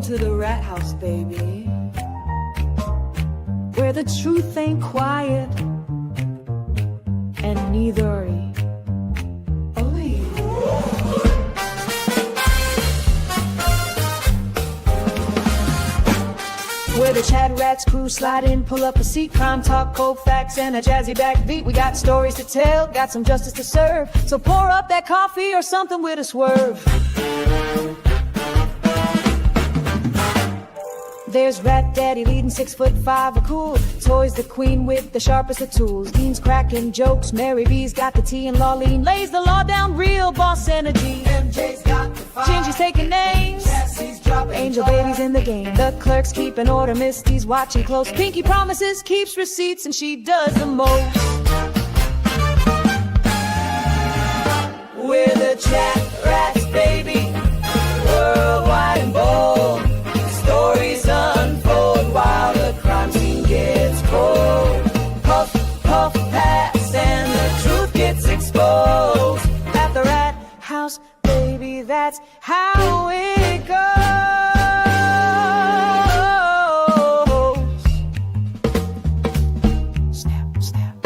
to the rat house, baby, where the truth ain't quiet, and neither are you. Where the ChatRats crew slide in, pull up a seat, crime talk, cold facts, and a jazzy backbeat. We got stories to tell, got some justice to serve, so pour up that coffee or something with a swerve. There's Rat Daddy leading 6'5", a cool Toys the queen with the sharpest of tools. Dean's cracking jokes, Mary B's got the tea, and Lawleen lays the law down, real boss energy. MJ's got the fire, Gingy's taking names, Cassie's dropping Angel Baby's in the game. The clerk's keeping order, Misty's watching close. Pinky promises, keeps receipts, and she does the most. We're the ChatRats, baby, worldwide and bold. Stories unfold while the crime scene gets cold. Puff, puff, pass, and the truth gets exposed. At the rat house, baby, that's how it goes. Snap, snap.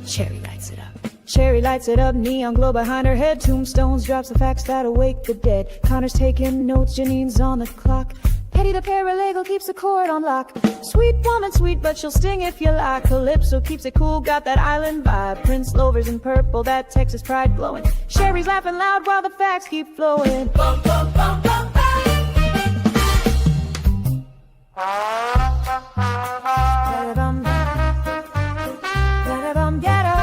Cherry lights it up. Cherry lights it up, neon glow behind her head. Tombstones drops the facts that awake the dead. Connor's taking notes, Janine's on the clock. Petty the paralegal keeps the court on lock. Sweet woman, sweet, but she'll sting if you like. Calypso keeps it cool, got that island vibe. Prince Lover's in purple, that Texas pride blowing. Sherry's laughing loud while the facts keep flowing. Bum, bum, bum, bum, bum. Da-da-bum, da-da-bum, ghetto.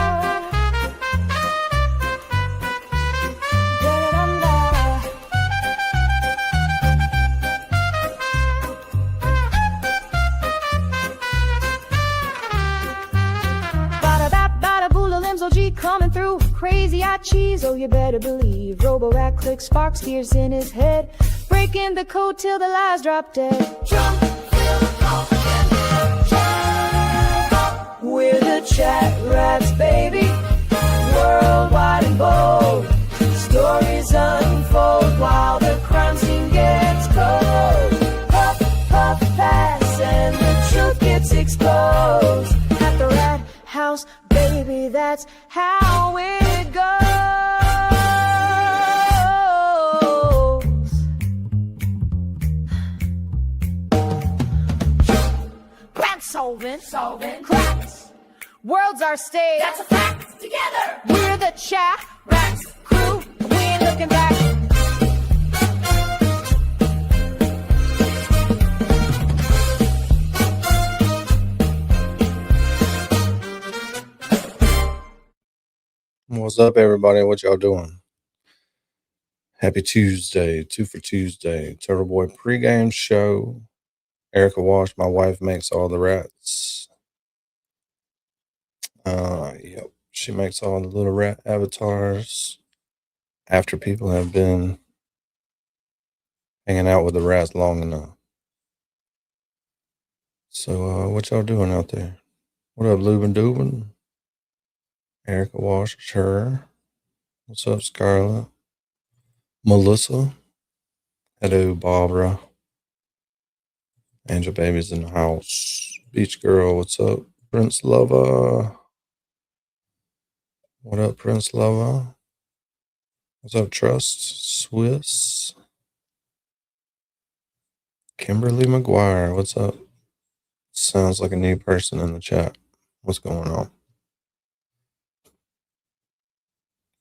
OG coming through, crazy-eyed cheese, oh you better believe. Robo-rat clicks, sparks, gears in his head, breaking the code till the lies drop dead. Jump, feel the confidence, jump. We're the ChatRats, baby, worldwide and bold. Stories unfold while the crime scene gets cold. Puff, puff, pass, and the truth gets exposed. At the rat house, baby, that's how it goes. Crime solving, cracks. Worlds are stage. That's a fact. Together, we're the ChatRats crew. We ain't looking back. What's up, everybody? What y'all doing? Happy Tuesday, 2 for Tuesday. Turtleboy pregame show. Erica Wash, my wife, makes all the rats. Yep, she makes all the little rat avatars after people have been hanging out with the rats long enough. So, what y'all doing out there? What up, Lubin Dubin? Erica Wash, her. What's up, Scarlett? Melissa. Hello, Barbara. Angel Baby's in the house. Beach Girl, what's up? Prince Lover. What up, Prince Lover? What's up, Trust? Swiss. Kimberly McGuire, what's up? Sounds like a new person in the chat. What's going on?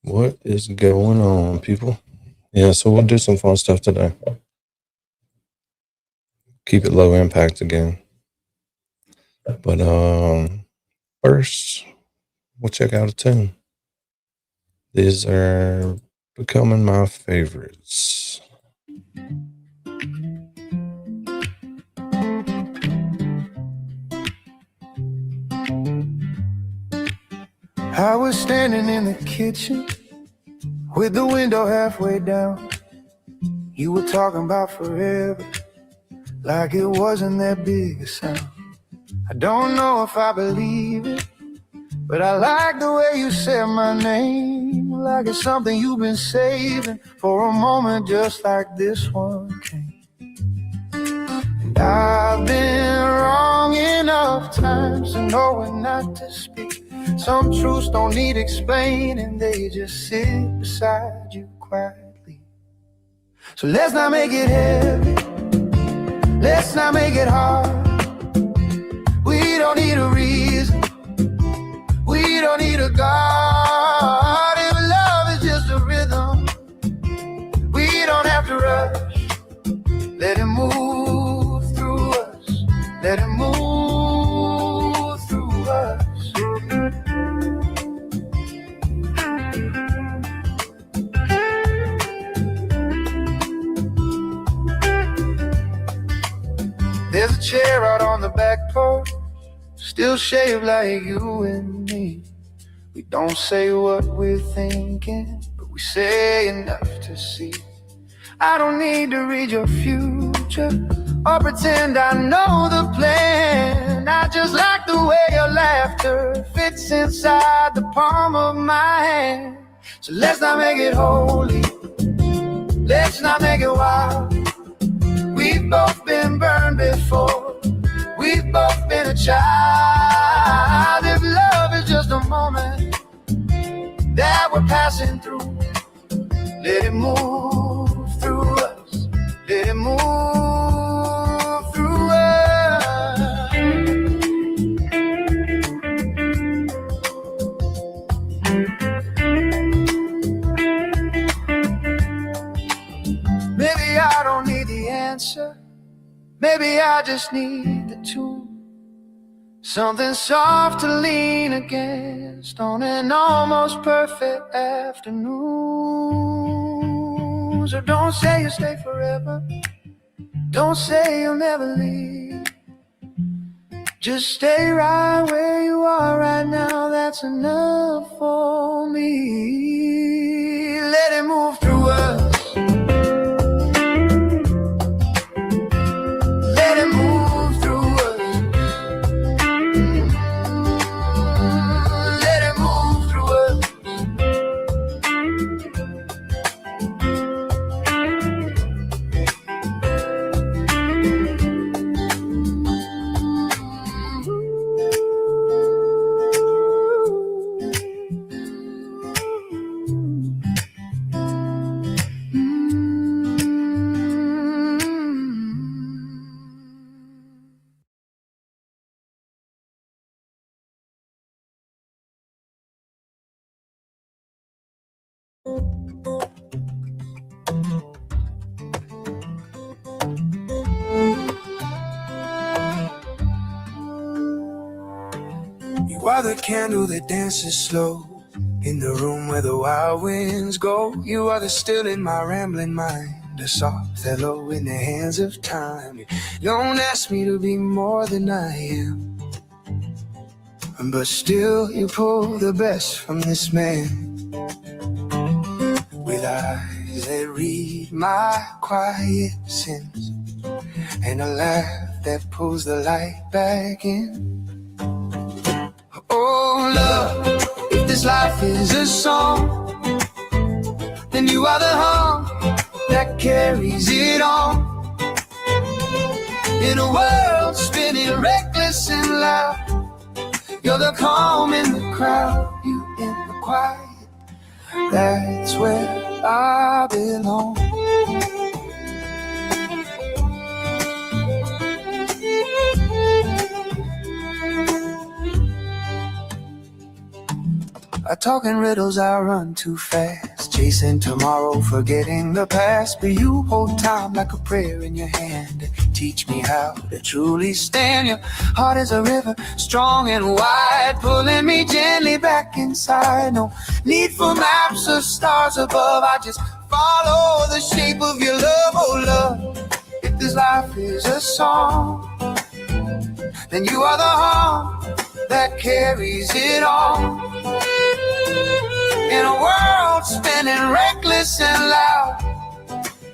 What is going on, people? Yeah, so we'll do some fun stuff today. Keep it low impact again. But first, we'll check out a tune. These are becoming my favorites. I was standing in the kitchen with the window halfway down. You were talking about forever, like it wasn't that big a sound. I don't know if I believe it, but I like the way you said my name like it's something you've been saving for a moment just like this one came. And I've been wrong enough times to know when not to speak. Some truths don't need explaining, they just sit beside you quietly. So let's not make it heavy, let's not make it hard. We don't need a reason, we don't need a God. If love is just a rhythm, we don't have to rush. Let it move through us, let it move through us. There's a chair out on the back porch, still shaped like you and me. We don't say what we're thinking, but we say enough to see. I don't need to read your future or pretend I know the plan. I just like the way your laughter fits inside the palm of my hand. So let's not make it holy, let's not make it wild. We've both been burned before, we've both been a child. If love is just a moment that we're passing through, let it move through us, let it move through us. Maybe I don't need the answer, maybe I just need the tune, something soft to lean against on an almost perfect afternoon. So don't say you'll stay forever, don't say you'll never leave. Just stay right where you are right now, that's enough for me. Let it move through us, let it move through us. Let it move through us. You are the candle that dances slow in the room where the wild winds go. You are the still in my rambling mind, the soft hello in the hands of time. You don't ask me to be more than I am, but still you pull the best from this man. With eyes that read my quiet sins, and a laugh that pulls the light back in. Oh love, if this life is a song, then you are the hum that carries it on. In a world spinning reckless and loud, you're the calm in the crowd, you in the quiet, that's where I belong. I talk in riddles, I run too fast, chasing tomorrow, forgetting the past. But you hold time like a prayer in your hand, teach me how to truly stand. Your heart is a river, strong and wide, pulling me gently back inside. No need for maps or stars above, I just follow the shape of your love. Oh love, if this life is a song, then you are the hum that carries it on. In a world spinning reckless and loud,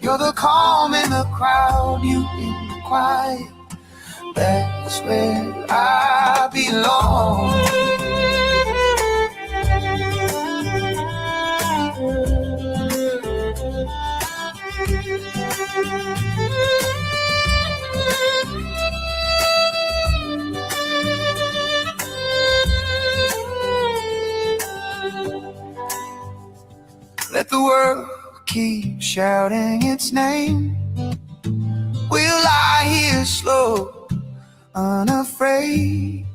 you're the calm in the crowd, you in the quiet, that's where I belong. the world keeps shouting its name, we'll lie here slow, unafraid.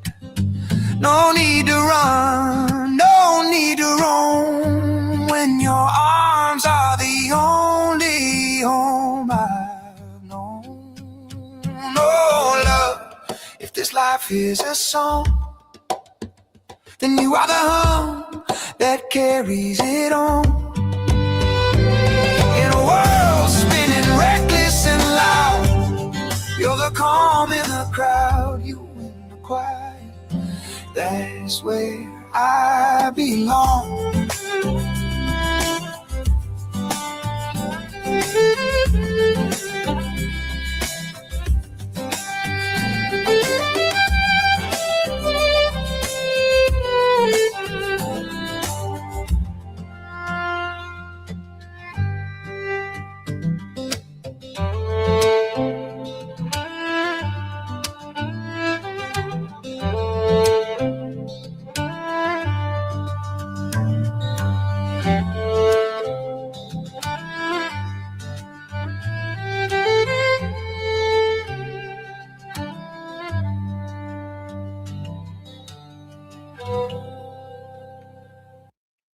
No need to run, no need to roam, when your arms are the only home I've known. No love, if this life is a song, then you are the hum that carries it on. In a world spinning reckless and loud, you're the calm in the crowd, you in the quiet. That's where I belong.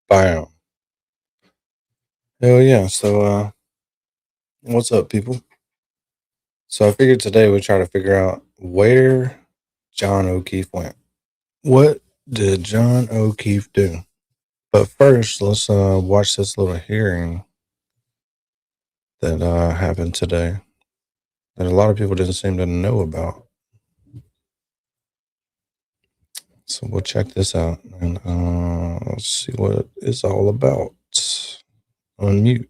Bam. Hell yeah. So, what's up, people? So I figured today we'd try to figure out where John O'Keefe went. What did John O'Keefe do? But first, let's watch this little hearing that happened today that a lot of people didn't seem to know about. So we'll check this out and let's see what it's all about. Unmute.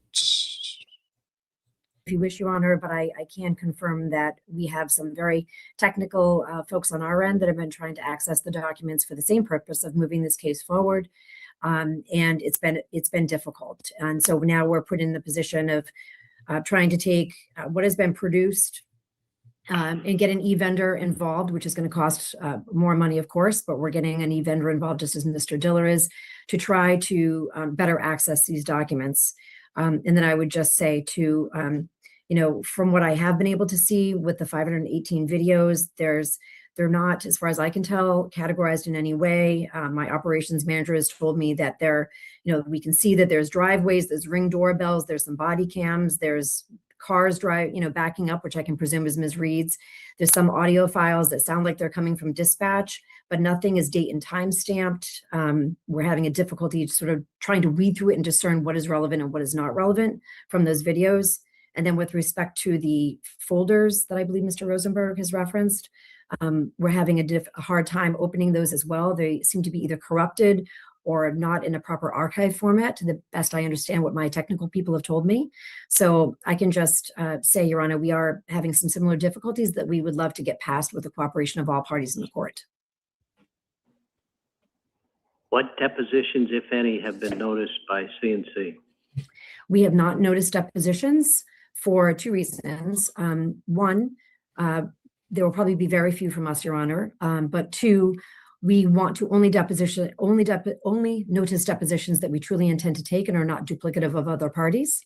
If you wish, Your Honor, but I can confirm that we have some very technical folks on our end that have been trying to access the documents for the same purpose of moving this case forward. And it's been difficult. And so now we're put in the position of trying to take what has been produced and get an e-vendor involved, which is going to cost more money, of course, but we're getting an e-vendor involved, just as Mr. Diller is, to try to better access these documents. And then I would just say to, from what I have been able to see with the 518 videos, they're not, as far as I can tell, categorized in any way. My operations manager has told me that we can see that there's driveways, there's ring doorbells, there's some body cams, there's cars backing up, which I can presume is Ms. Reed's. There's some audio files that sound like they're coming from dispatch, but nothing is date and time stamped. We're having a difficulty sort of trying to weed through it and discern what is relevant and what is not relevant from those videos. And then with respect to the folders that I believe Mr. Rosenberg has referenced, we're having a hard time opening those as well. They seem to be either corrupted or not in a proper archive format, to the best I understand what my technical people have told me. So I can just say, Your Honor, we are having some similar difficulties that we would love to get past with the cooperation of all parties in the court. What depositions, if any, have been noticed by CNC? We have not noticed depositions for two reasons. One, there will probably be very few from us, Your Honor. But two, we want to only notice depositions that we truly intend to take and are not duplicative of other parties.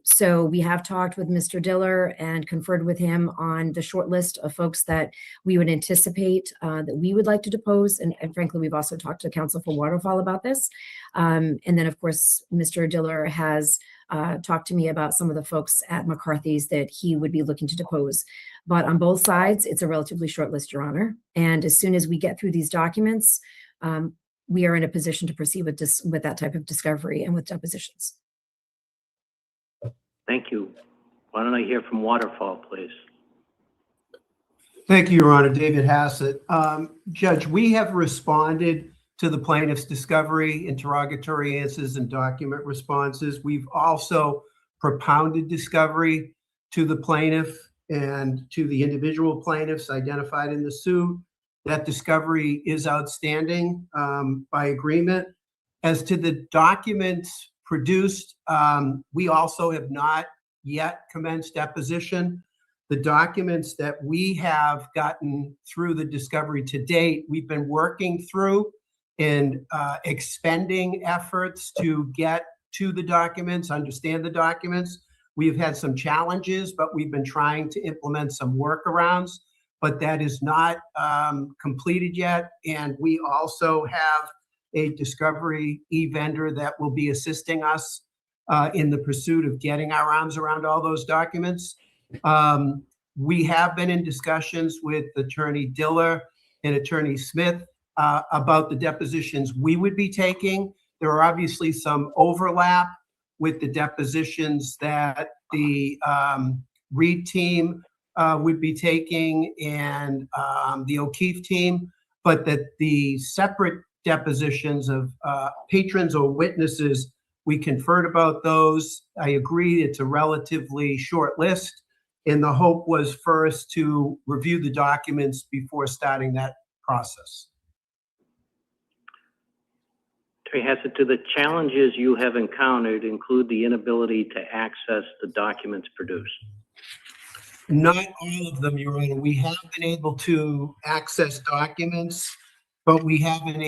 So we have talked with Mr. Diller and conferred with him on the short list of folks that we would anticipate that we would like to depose. And frankly, we've also talked to counsel for Waterfall about this. And then, of course, Mr. Diller has talked to me about some of the folks at McCarthy's that he would be looking to depose. But on both sides, it's a relatively short list, Your Honor. And as soon as we get through these documents, we are in a position to proceed with that type of discovery and with depositions. Thank you. Why don't I hear from Waterfall, please? Thank you, Your Honor. David Hassett. Judge, we have responded to the plaintiff's discovery, interrogatory answers, and document responses. We've also propounded discovery to the plaintiff and to the individual plaintiffs identified in the suit. That discovery is outstanding by agreement. As to the documents produced, we also have not yet commenced deposition. The documents that we have gotten through the discovery to date, we've been working through in expending efforts to get to the documents, understand the documents. We've had some challenges, but we've been trying to implement some workarounds, but that is not completed yet. And we also have a discovery e-vendor that will be assisting us in the pursuit of getting our arms around all those documents. We have been in discussions with Attorney Diller and Attorney Smith about the depositions we would be taking. There are obviously some overlap with the depositions that the Reed team would be taking and the O'Keefe team, but that the separate depositions of patrons or witnesses, we conferred about those. I agree it's a relatively short list, and the hope was for us to review the documents before starting that process. Hassett, do the challenges you have encountered include the inability to access the documents produced? Not all of them, Your Honor. We have been able to access documents, but we haven't been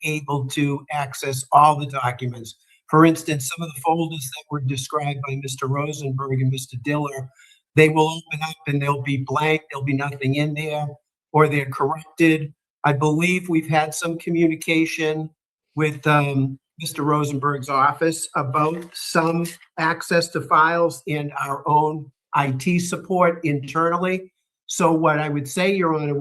able to access all the documents. For instance, some of the folders that were described by Mr. Rosenberg and Mr. Diller, they will open up and they'll be blank, there'll be nothing in there, or they're corrupted. I believe we've had some communication with Mr. Rosenberg's office about some access to files in our own IT support internally. So what I would say, Your Honor,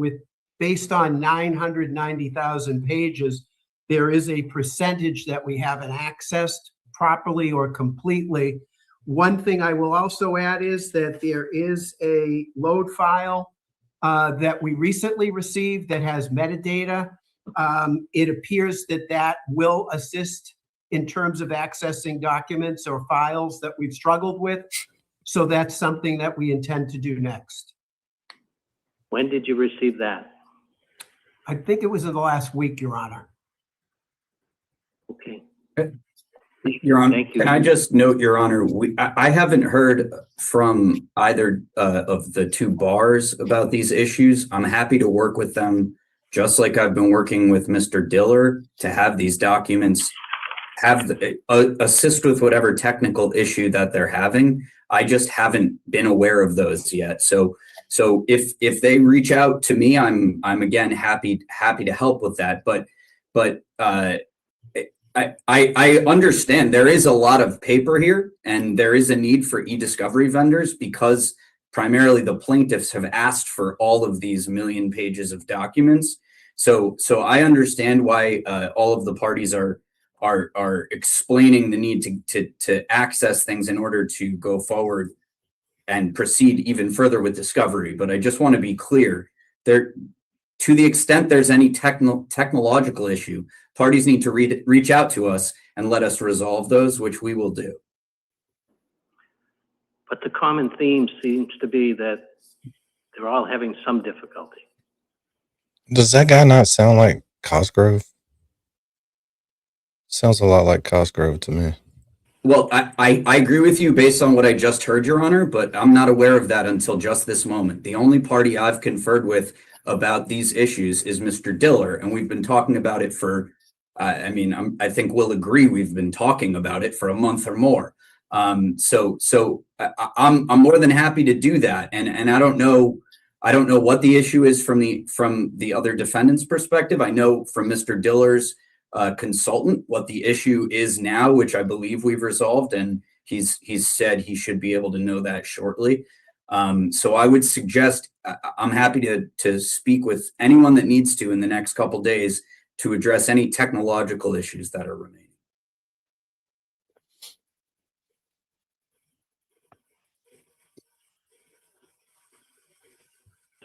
based on 990,000 pages, there is a percentage that we haven't accessed properly or completely. One thing I will also add is that there is a load file that we recently received that has metadata. It appears that will assist in terms of accessing documents or files that we've struggled with. So that's something that we intend to do next. When did you receive that? I think it was in the last week, Your Honor. Okay. Your Honor, Thank you. can I just note, Your Honor, I haven't heard from either of the two bars about these issues. I'm happy to work with them, just like I've been working with Mr. Diller to have these documents assist with whatever technical issue that they're having. I just haven't been aware of those yet. So if they reach out to me, I'm again happy to help with that. But I understand there is a lot of paper here, and there is a need for e-discovery vendors because primarily the plaintiffs have asked for all of these million pages of documents. So I understand why all of the parties are explaining the need to access things in order to go forward and proceed even further with discovery. But I just want to be clear, to the extent there's any technological issue, parties need to reach out to us and let us resolve those, which we will do. But the common theme seems to be that they're all having some difficulty. Does that guy not sound like Cosgrove? Sounds a lot like Cosgrove to me. Well, I agree with you based on what I just heard, Your Honor, but I'm not aware of that until just this moment. The only party I've conferred with about these issues is Mr. Diller, and we've been talking about it for, I think we'll agree we've been talking about it for a month or more. So I'm more than happy to do that, and I don't know what the issue is from the other defendant's perspective. I know from Mr. Diller's consultant what the issue is now, which I believe we've resolved, and he's said he should be able to know that shortly. So I would suggest I'm happy to speak with anyone that needs to in the next couple days to address any technological issues that are remaining.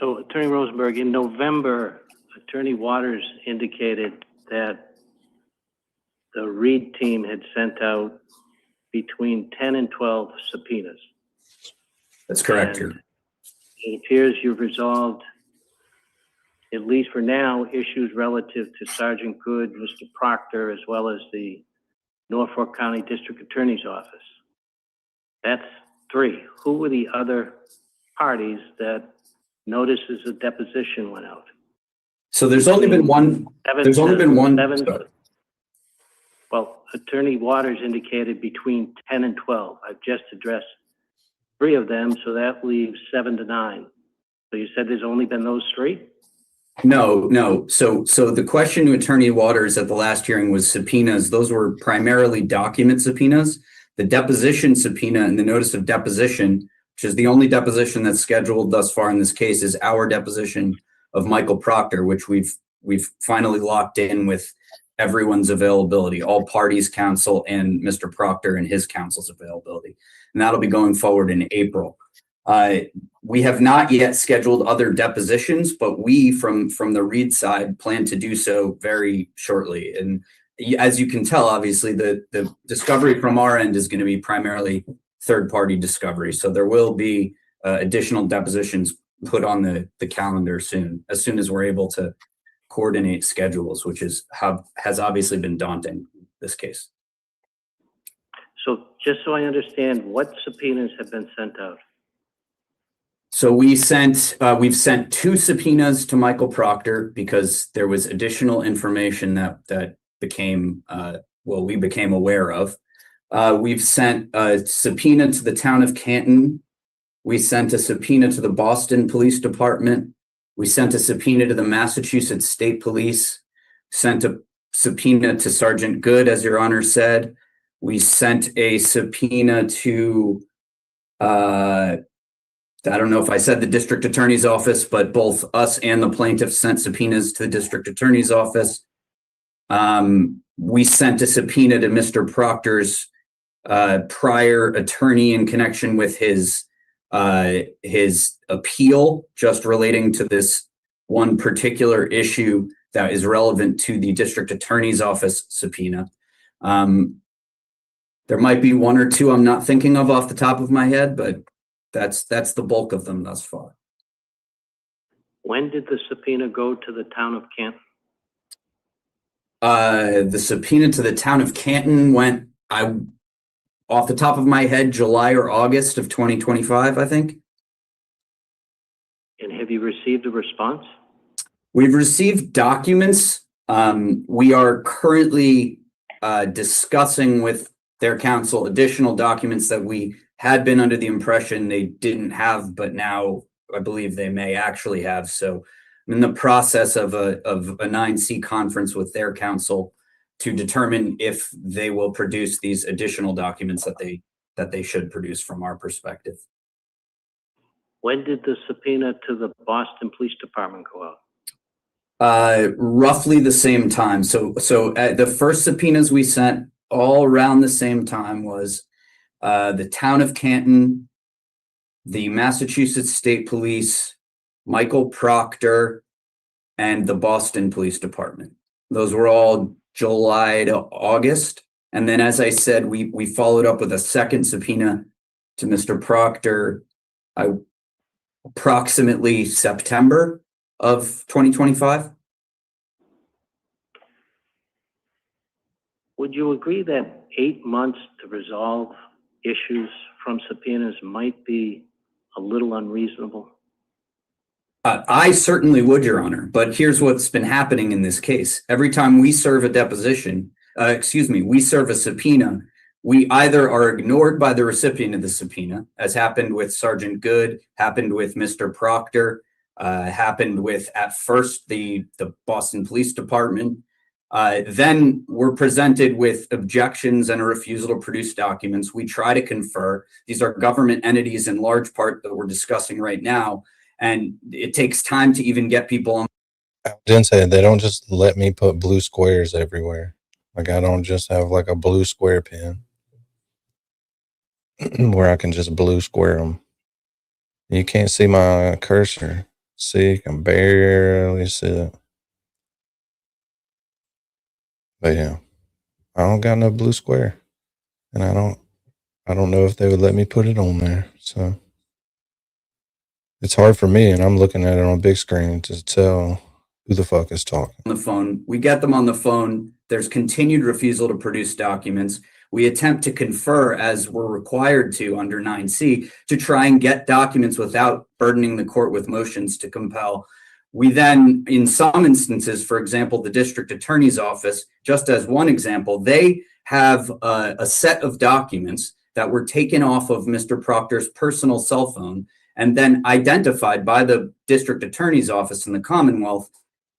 So Attorney Rosenberg, in November, Attorney Waters indicated that the Reed team had sent out between 10 and 12 subpoenas. That's correct. And it appears you've resolved, at least for now, issues relative to Sergeant Good, Mr. Proctor, as well as the Norfolk County District Attorney's Office. That's 3. Who were the other parties that notices of deposition went out? So there's only been one. There's only been one. Well, Attorney Waters indicated between 10 and 12. I've just addressed 3 of them, so that leaves 7 to 9. So you said there's only been those 3? No. So the question to Attorney Waters at the last hearing was subpoenas. Those were primarily document subpoenas. The deposition subpoena and the notice of deposition, which is the only deposition that's scheduled thus far in this case, is our deposition of Michael Proctor, which we've finally locked in with everyone's availability, all parties, counsel, and Mr. Proctor and his counsel's availability. And that'll be going forward in April. We have not yet scheduled other depositions, but we from the Reed side plan to do so very shortly. And as you can tell, obviously the discovery from our end is going to be primarily third-party discovery. So there will be additional depositions put on the calendar soon as we're able to coordinate schedules, which has obviously been daunting in this case. So just so I understand, what subpoenas have been sent out? So we've sent 2 subpoenas to Michael Proctor because there was additional information that became we became aware of. We've sent a subpoena to the town of Canton. We sent a subpoena to the Boston Police Department. We sent a subpoena to the Massachusetts State Police, sent a subpoena to Sergeant Good, as Your Honor said. We sent a subpoena to, I don't know if I said the district attorney's office, but both us and the plaintiff sent subpoenas to the district attorney's office. We sent a subpoena to Mr. Proctor's prior attorney in connection with his appeal, just relating to this one particular issue that is relevant to the district attorney's office subpoena. There might be 1 or 2 I'm not thinking of off the top of my head, but that's the bulk of them thus far. When did the subpoena go to the town of Canton? The subpoena to the town of Canton went, off the top of my head, July or August of 2025, I think. And have you received a response? We've received documents. We are currently discussing with their counsel additional documents that we had been under the impression they didn't have, but now I believe they may actually have. So I'm in the process of a 9C conference with their counsel to determine if they will produce these additional documents that they should produce from our perspective. When did the subpoena to the Boston Police Department go out? Roughly the same time. So the first subpoenas we sent all around the same time was the town of Canton, the Massachusetts State Police, Michael Proctor, and the Boston Police Department. Those were all July to August. And then, as I said, we followed up with a second subpoena to Mr. Proctor approximately September of 2025. Would you agree that 8 months to resolve issues from subpoenas might be a little unreasonable? I certainly would, Your Honor, but here's what's been happening in this case. Every time we serve a deposition, we serve a subpoena, we either are ignored by the recipient of the subpoena, as happened with Sergeant Good, happened with Mr. Proctor, happened with, at first, the Boston Police Department. Then we're presented with objections and a refusal to produce documents. We try to confer. These are government entities in large part that we're discussing right now. And it takes time to even get people on. I didn't say they don't just let me put blue squares everywhere. Like I don't just have like a blue square pen where I can just blue square them. You can't see my cursor. See, you can barely see it. But yeah, I don't got no blue square, and I don't know if they would let me put it on there. So it's hard for me, and I'm looking at it on a big screen to tell who the fuck is talking. On the phone, we get them on the phone. There's continued refusal to produce documents. We attempt to confer as we're required to under 9C to try and get documents without burdening the court with motions to compel. We then, in some instances, for example, the district attorney's office, just as one example, they have a set of documents that were taken off of Mr. Proctor's personal cell phone and then identified by the district attorney's office in the Commonwealth,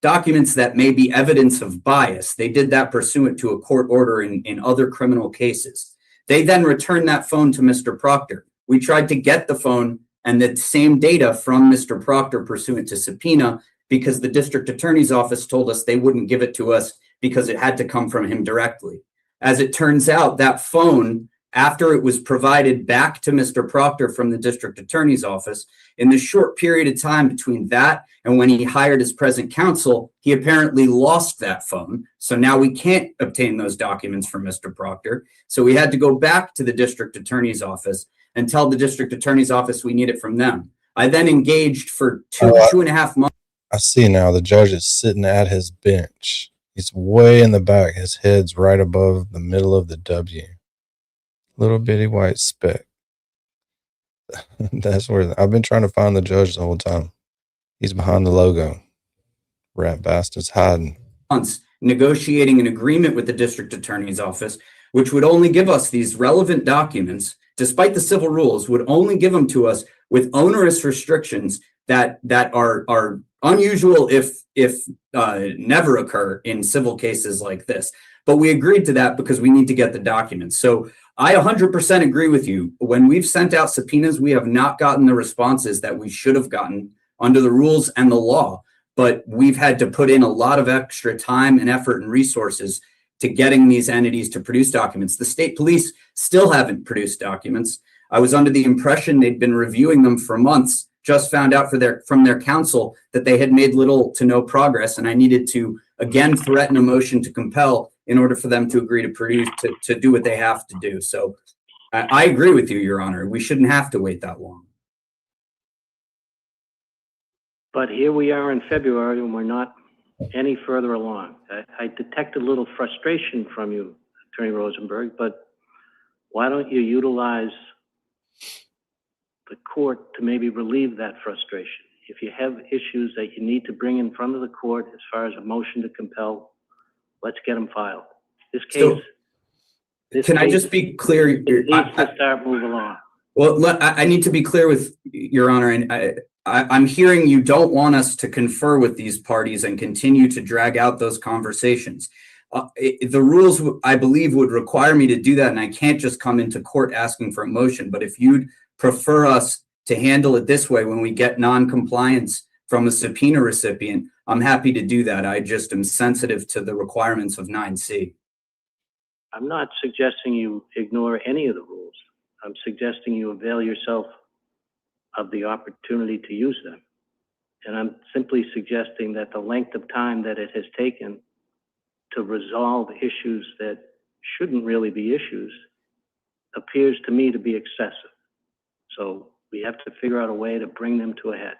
documents that may be evidence of bias. They did that pursuant to a court order in other criminal cases. They then returned that phone to Mr. Proctor. We tried to get the phone and the same data from Mr. Proctor pursuant to subpoena because the district attorney's office told us they wouldn't give it to us because it had to come from him directly. As it turns out, that phone, after it was provided back to Mr. Proctor from the district attorney's office, in the short period of time between that and when he hired his present counsel, he apparently lost that phone. So now we can't obtain those documents from Mr. Proctor. So we had to go back to the district attorney's office and tell the district attorney's office we need it from them. I then engaged for two and a half months. I see now the judge is sitting at his bench. He's way in the back. His head's right above the middle of the W. Little bitty white speck. That's where I've been trying to find the judge the whole time. He's behind the logo. Rat bastards hiding. Negotiating an agreement with the district attorney's office, which would only give us these relevant documents, despite the civil rules, would only give them to us with onerous restrictions that are unusual if never occur in civil cases like this. But we agreed to that because we need to get the documents. So I 100% agree with you. When we've sent out subpoenas, we have not gotten the responses that we should have gotten under the rules and the law. But we've had to put in a lot of extra time and effort and resources to getting these entities to produce documents. The state police still haven't produced documents. I was under the impression they'd been reviewing them for months, just found out from their counsel that they had made little to no progress, and I needed to again threaten a motion to compel in order for them to agree to produce, to do what they have to do. So I agree with you, Your Honor. We shouldn't have to wait that long. But here we are in February and we're not any further along. I detect a little frustration from you, Attorney Rosenberg, but why don't you utilize the court to maybe relieve that frustration? If you have issues that you need to bring in front of the court as far as a motion to compel, let's get them filed. Can I just be clear? It needs to start moving along. Well, I need to be clear with Your Honor, and I'm hearing you don't want us to confer with these parties and continue to drag out those conversations. The rules, I believe, would require me to do that, and I can't just come into court asking for a motion. But if you'd prefer us to handle it this way when we get non-compliance from a subpoena recipient, I'm happy to do that. I just am sensitive to the requirements of 9C. I'm not suggesting you ignore any of the rules. I'm suggesting you avail yourself of the opportunity to use them. And I'm simply suggesting that the length of time that it has taken to resolve issues that shouldn't really be issues appears to me to be excessive. So we have to figure out a way to bring them to a head.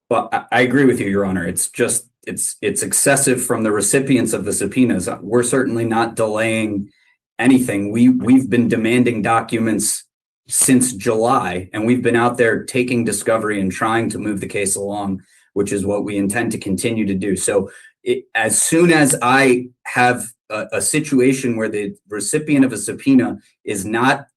Well, I agree with you, Your Honor. It's just, it's excessive from the recipients of the subpoenas. We're certainly not delaying anything. We've been demanding documents since July, and we've been out there taking discovery and trying to move the case along, which is what we intend to continue to do. So as soon as I have a situation where the recipient of a subpoena is not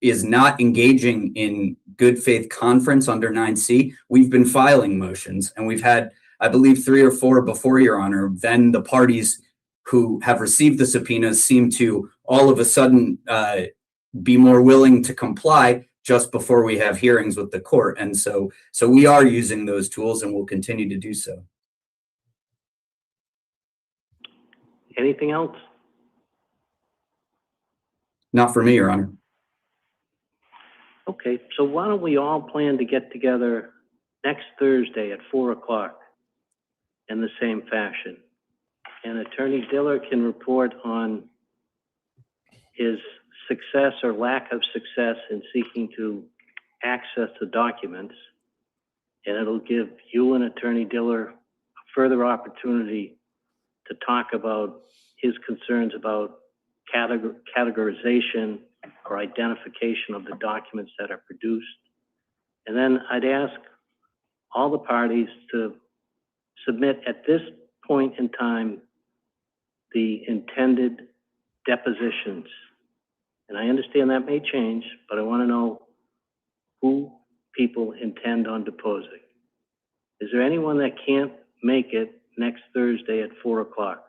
engaging in good faith conference under 9C, we've been filing motions, and we've had, I believe, 3 or 4 before, Your Honor. Then the parties who have received the subpoenas seem to all of a sudden be more willing to comply just before we have hearings with the court. And so we are using those tools and will continue to do so. Anything else? Not for me, Your Honor. Okay, so why don't we all plan to get together next Thursday at 4 o'clock in the same fashion? And Attorney Diller can report on his success or lack of success in seeking to access the documents. And it'll give you and Attorney Diller a further opportunity to talk about his concerns about categorization or identification of the documents that are produced. And then I'd ask all the parties to submit at this point in time the intended depositions. And I understand that may change, but I want to know who people intend on deposing. Is there anyone that can't make it next Thursday at 4 o'clock?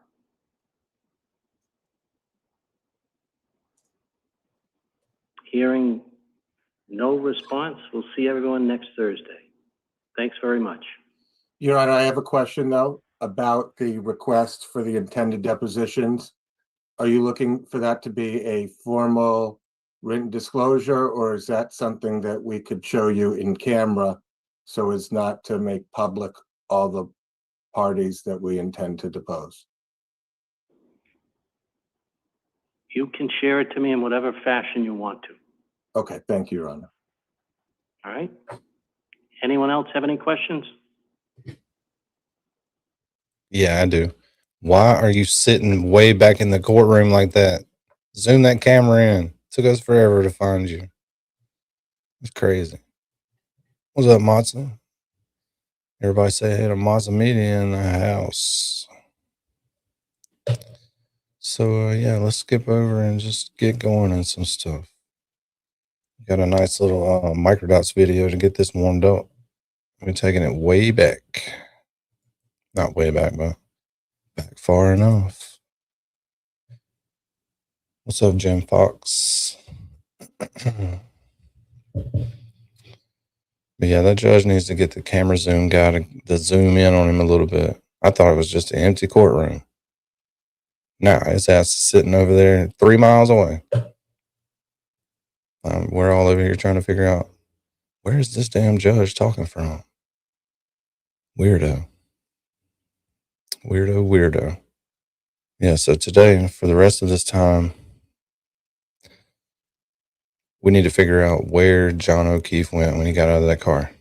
Hearing no response, we'll see everyone next Thursday. Thanks very much. Your Honor, I have a question though about the request for the intended depositions. Are you looking for that to be a formal written disclosure, or is that something that we could show you in camera so as not to make public all the parties that we intend to depose? You can share it to me in whatever fashion you want to. Okay, thank you, Your Honor. All right? Anyone else have any questions? Yeah, I do. Why are you sitting way back in the courtroom like that? Zoom that camera in. Took us forever to find you. It's crazy. What's up, Matza? Everybody say hey to Matza Media in the house. So, yeah, let's skip over and just get going on some stuff. Got a nice little microdots video to get this warmed up. We're taking it way back. Not way back, but back far enough. What's up, Jim Fox? But yeah, that judge needs to get the camera zoom guy to zoom in on him a little bit. I thought it was just an empty courtroom. Nah, his ass is sitting over there 3 miles away. We're all over here trying to figure out, where is this damn judge talking from? Weirdo. Weirdo. Yeah, so today, for the rest of this time, we need to figure out where John O'Keefe went when he got out of that car.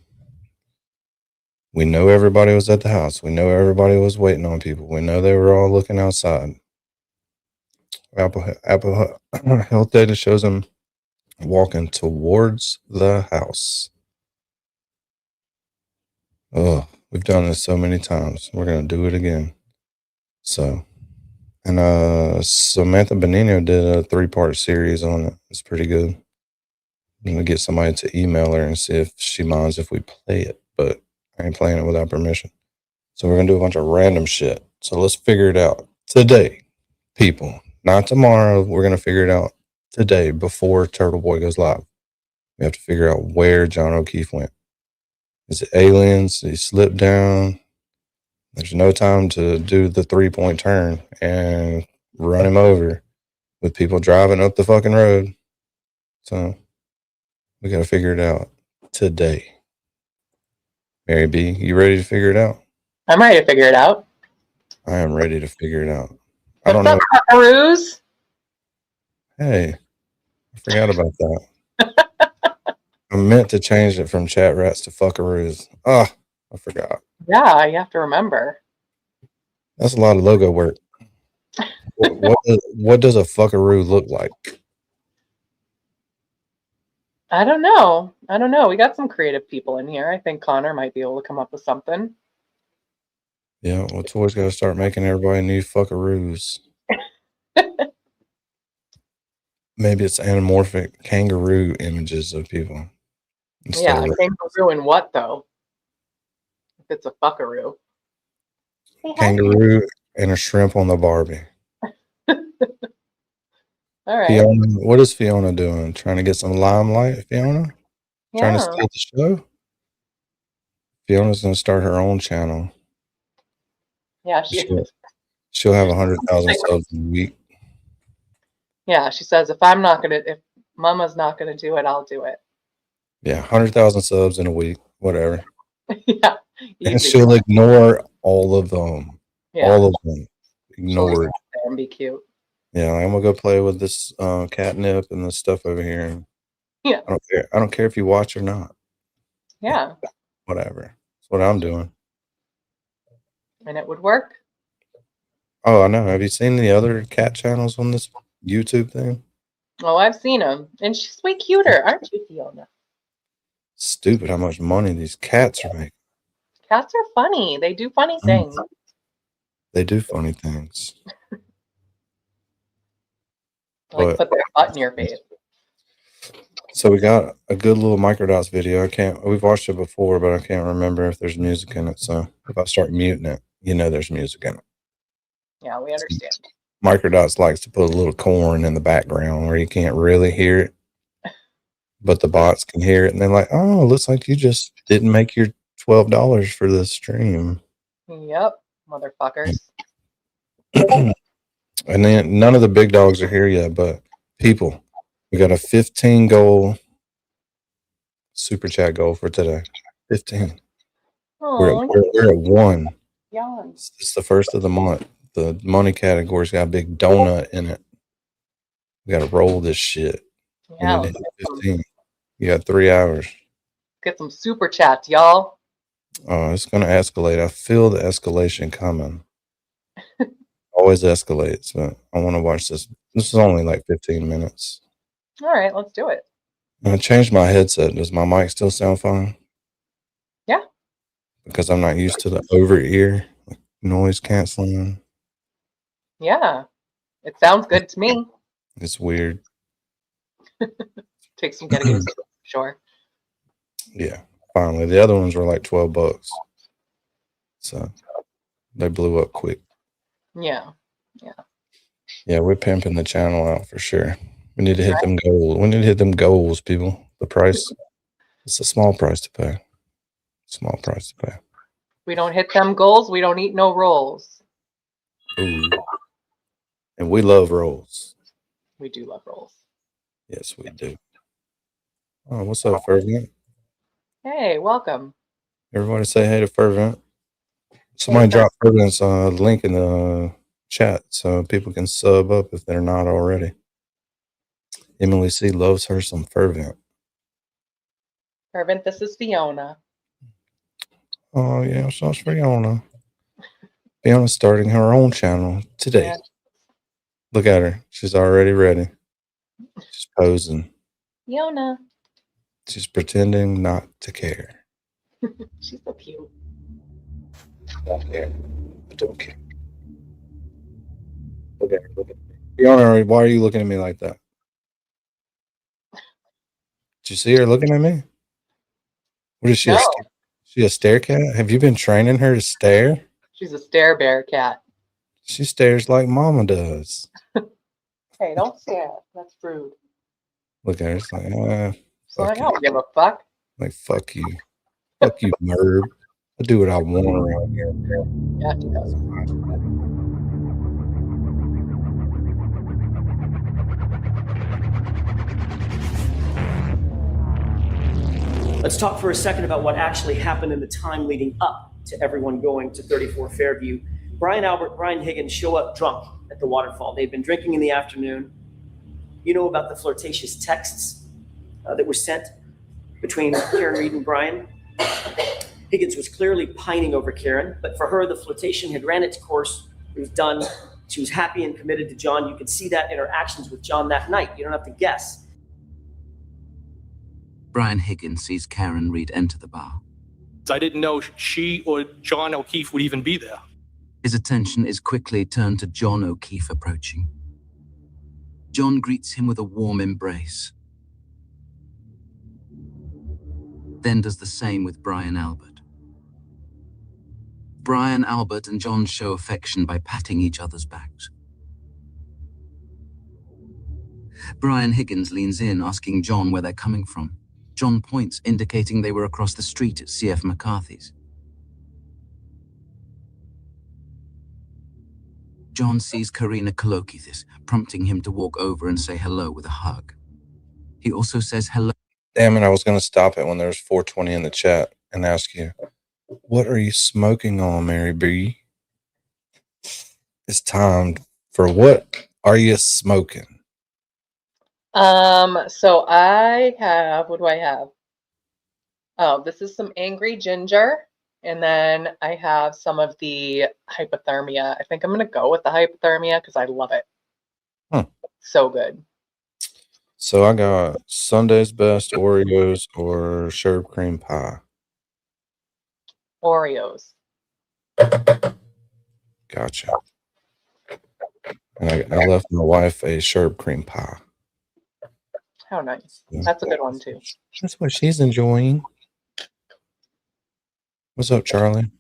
We know everybody was at the house. We know everybody was waiting on people. We know they were all looking outside. Apple Health data shows him walking towards the house. Oh, we've done this so many times. We're going to do it again. So, and Samantha Benino did a 3-part series on it. It's pretty good. I'm going to get somebody to email her and see if she minds if we play it, but I ain't playing it without permission. So we're going to do a bunch of random shit. So let's figure it out today, people. Not tomorrow. We're going to figure it out today before Turtleboy goes live. We have to figure out where John O'Keefe went. Is it aliens? Did he slip down? There's no time to do the 3-point turn and run him over with people driving up the fucking road. So we got to figure it out today. Mary B, you ready to figure it out? I'm ready to figure it out. I am ready to figure it out. I don't What's know. up, Buckaroos? Hey, I forgot about that. I meant to change it from ChatRats to Fuckaroos. Oh, I forgot. Yeah, you have to remember. That's a lot of logo work. What does a Fuckaroo look like? I don't know. We got some creative people in here. I think Connor might be able to come up with something. Yeah, well, Toy's got to start making everybody new Fuckaroos. Maybe it's anamorphic kangaroo images of people. Yeah, kangaroo and what though? If it's a fuckaroo. Kangaroo and a shrimp on the Barbie. All right. Fiona, what is Fiona doing? Trying to get some limelight, Fiona? Trying to steal the show? Fiona's going to start her own channel. Yeah, She'll have 100,000 subs a week. Yeah, she says if Mama's not gonna do it, I'll do it. Yeah, 100,000 subs in a week, whatever. Yeah. And easy. she'll ignore all of them. Yeah. All of them. Ignored. And be cute. Yeah, I'm gonna go play with this catnip and this stuff over here. And Yeah. I don't care. I don't care if you watch or not. Yeah. Whatever. That's what I'm doing. And it would work. Oh, I know. Have you seen the other cat channels on this YouTube thing? Oh, I've seen them. And she's way cuter, aren't you, Fiona? Stupid how much money these cats are making. Cats are funny. They do funny things. They do funny things. Like But put their butt in your face. so we got a good little microdots video. We've watched it before, but I can't remember if there's music in it. So if I start muting it, you know there's music in it. Yeah, we understand. Microdots likes to put a little corn in the background where you can't really hear it, but the bots can hear it, and they're like, "Oh, looks like you just didn't make your $12 for this stream." Yep, motherfuckers. And then none of the big dogs are here yet, but people, we got a 15 goal super chat goal for today. 15. Oh, We're at 1. yawn. It's the first of the month. The money category's got a big donut in it. We got to roll this shit. Yeah, We need to hit 15. You got 3 hours. get some super chats, y'all. Oh, it's going to escalate. I feel the escalation coming. Always escalates, but I want to watch this. This is only like 15 minutes. All right, let's do it. And I changed my headset. Does my mic still sound fine? Yeah. Because I'm not used to the over-ear noise canceling. Yeah, it sounds good to me. It's weird. Take some getting used to, sure. Yeah, finally. The other ones were like $12. So they blew up quick. Yeah. Yeah, we're pimping the channel out for sure. We need to hit them goals. We need to hit them goals, people. The price, it's a small price to pay. Small price to pay. We don't hit them goals, we don't eat no rolls. Ooh. And we love rolls. We do love rolls. Yes, we do. Oh, what's up, Fervent? Hey, welcome. Everybody say hey to Fervent. Somebody drop Fervent's link in the chat so people can sub up if they're not already. Emily C loves her some Fervent. Fervent, this is Fiona. Oh, yeah, so it's Fiona. Fiona's starting her own channel today. Yeah. Look at her. She's already ready. She's posing. Fiona. She's pretending not to care. She's so cute. I don't care. I don't care. Look at her. Look at me. Fiona, why are you looking at me like that? Did you see her looking at me? What is she? No. She a stare cat? Have you been training her to stare? She's a stare bear cat. She stares like mama does. Hey, don't stare. That's rude. Look at her. It's like, So I fuck you. don't give a fuck. Like, fuck you. Fuck you, nerd. I do what I want around here. Yeah, he does. Let's talk for a second about what actually happened in the time leading up to everyone going to 34 Fairview. Brian Albert, Brian Higgins show up drunk at the waterfall. They'd been drinking in the afternoon. You know about the flirtatious texts that were sent between Karen Reed and Brian. Higgins was clearly pining over Karen, but for her, the flirtation had ran its course. It was done. She was happy and committed to John. You could see that in her actions with John that night. You don't have to guess. Brian Higgins sees Karen Reed enter the bar. I didn't know she or John O'Keefe would even be there. His attention is quickly turned to John O'Keefe approaching. John greets him with a warm embrace, then does the same with Brian Albert. Brian Albert and John show affection by patting each other's backs. Brian Higgins leans in, asking John where they're coming from. John points, indicating they were across the street at C.F. McCarthy's. John sees Karina Kolokithis, prompting him to walk over and say hello with a hug. He also says hello. Damn it, I was going to stop it when there was 420 in the chat and ask you, what are you smoking on, Mary B? It's time for what are you smoking? So I have, what do I have? Oh, this is some Angry Ginger. And then I have some of the hypothermia. I think I'm going to go with the hypothermia because I love it. So good. So I got Sunday's Best Oreos or sherbet cream pie. Oreos. Gotcha. And I left my wife a sherbet cream pie. How nice. That's a good one too. That's what she's enjoying. What's up, Charlie?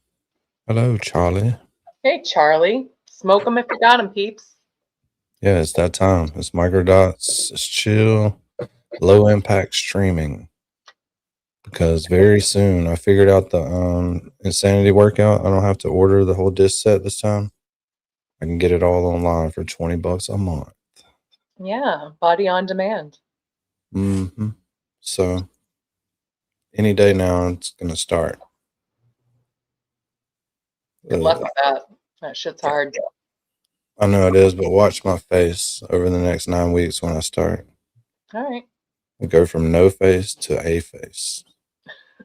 Hello, Charlie. Hey, Charlie. Smoke them if you got them, peeps. Yeah, it's that time. It's microdots. It's chill, low impact streaming. Because very soon I figured out the insanity workout. I don't have to order the whole disc set this time. I can get it all online for $20 a month. Yeah, body on demand. Mm-hmm. So any day now it's gonna start. Good luck with that. That shit's hard. I know it is, but watch my face over the next 9 weeks when I start. All right. I go from no face to a face.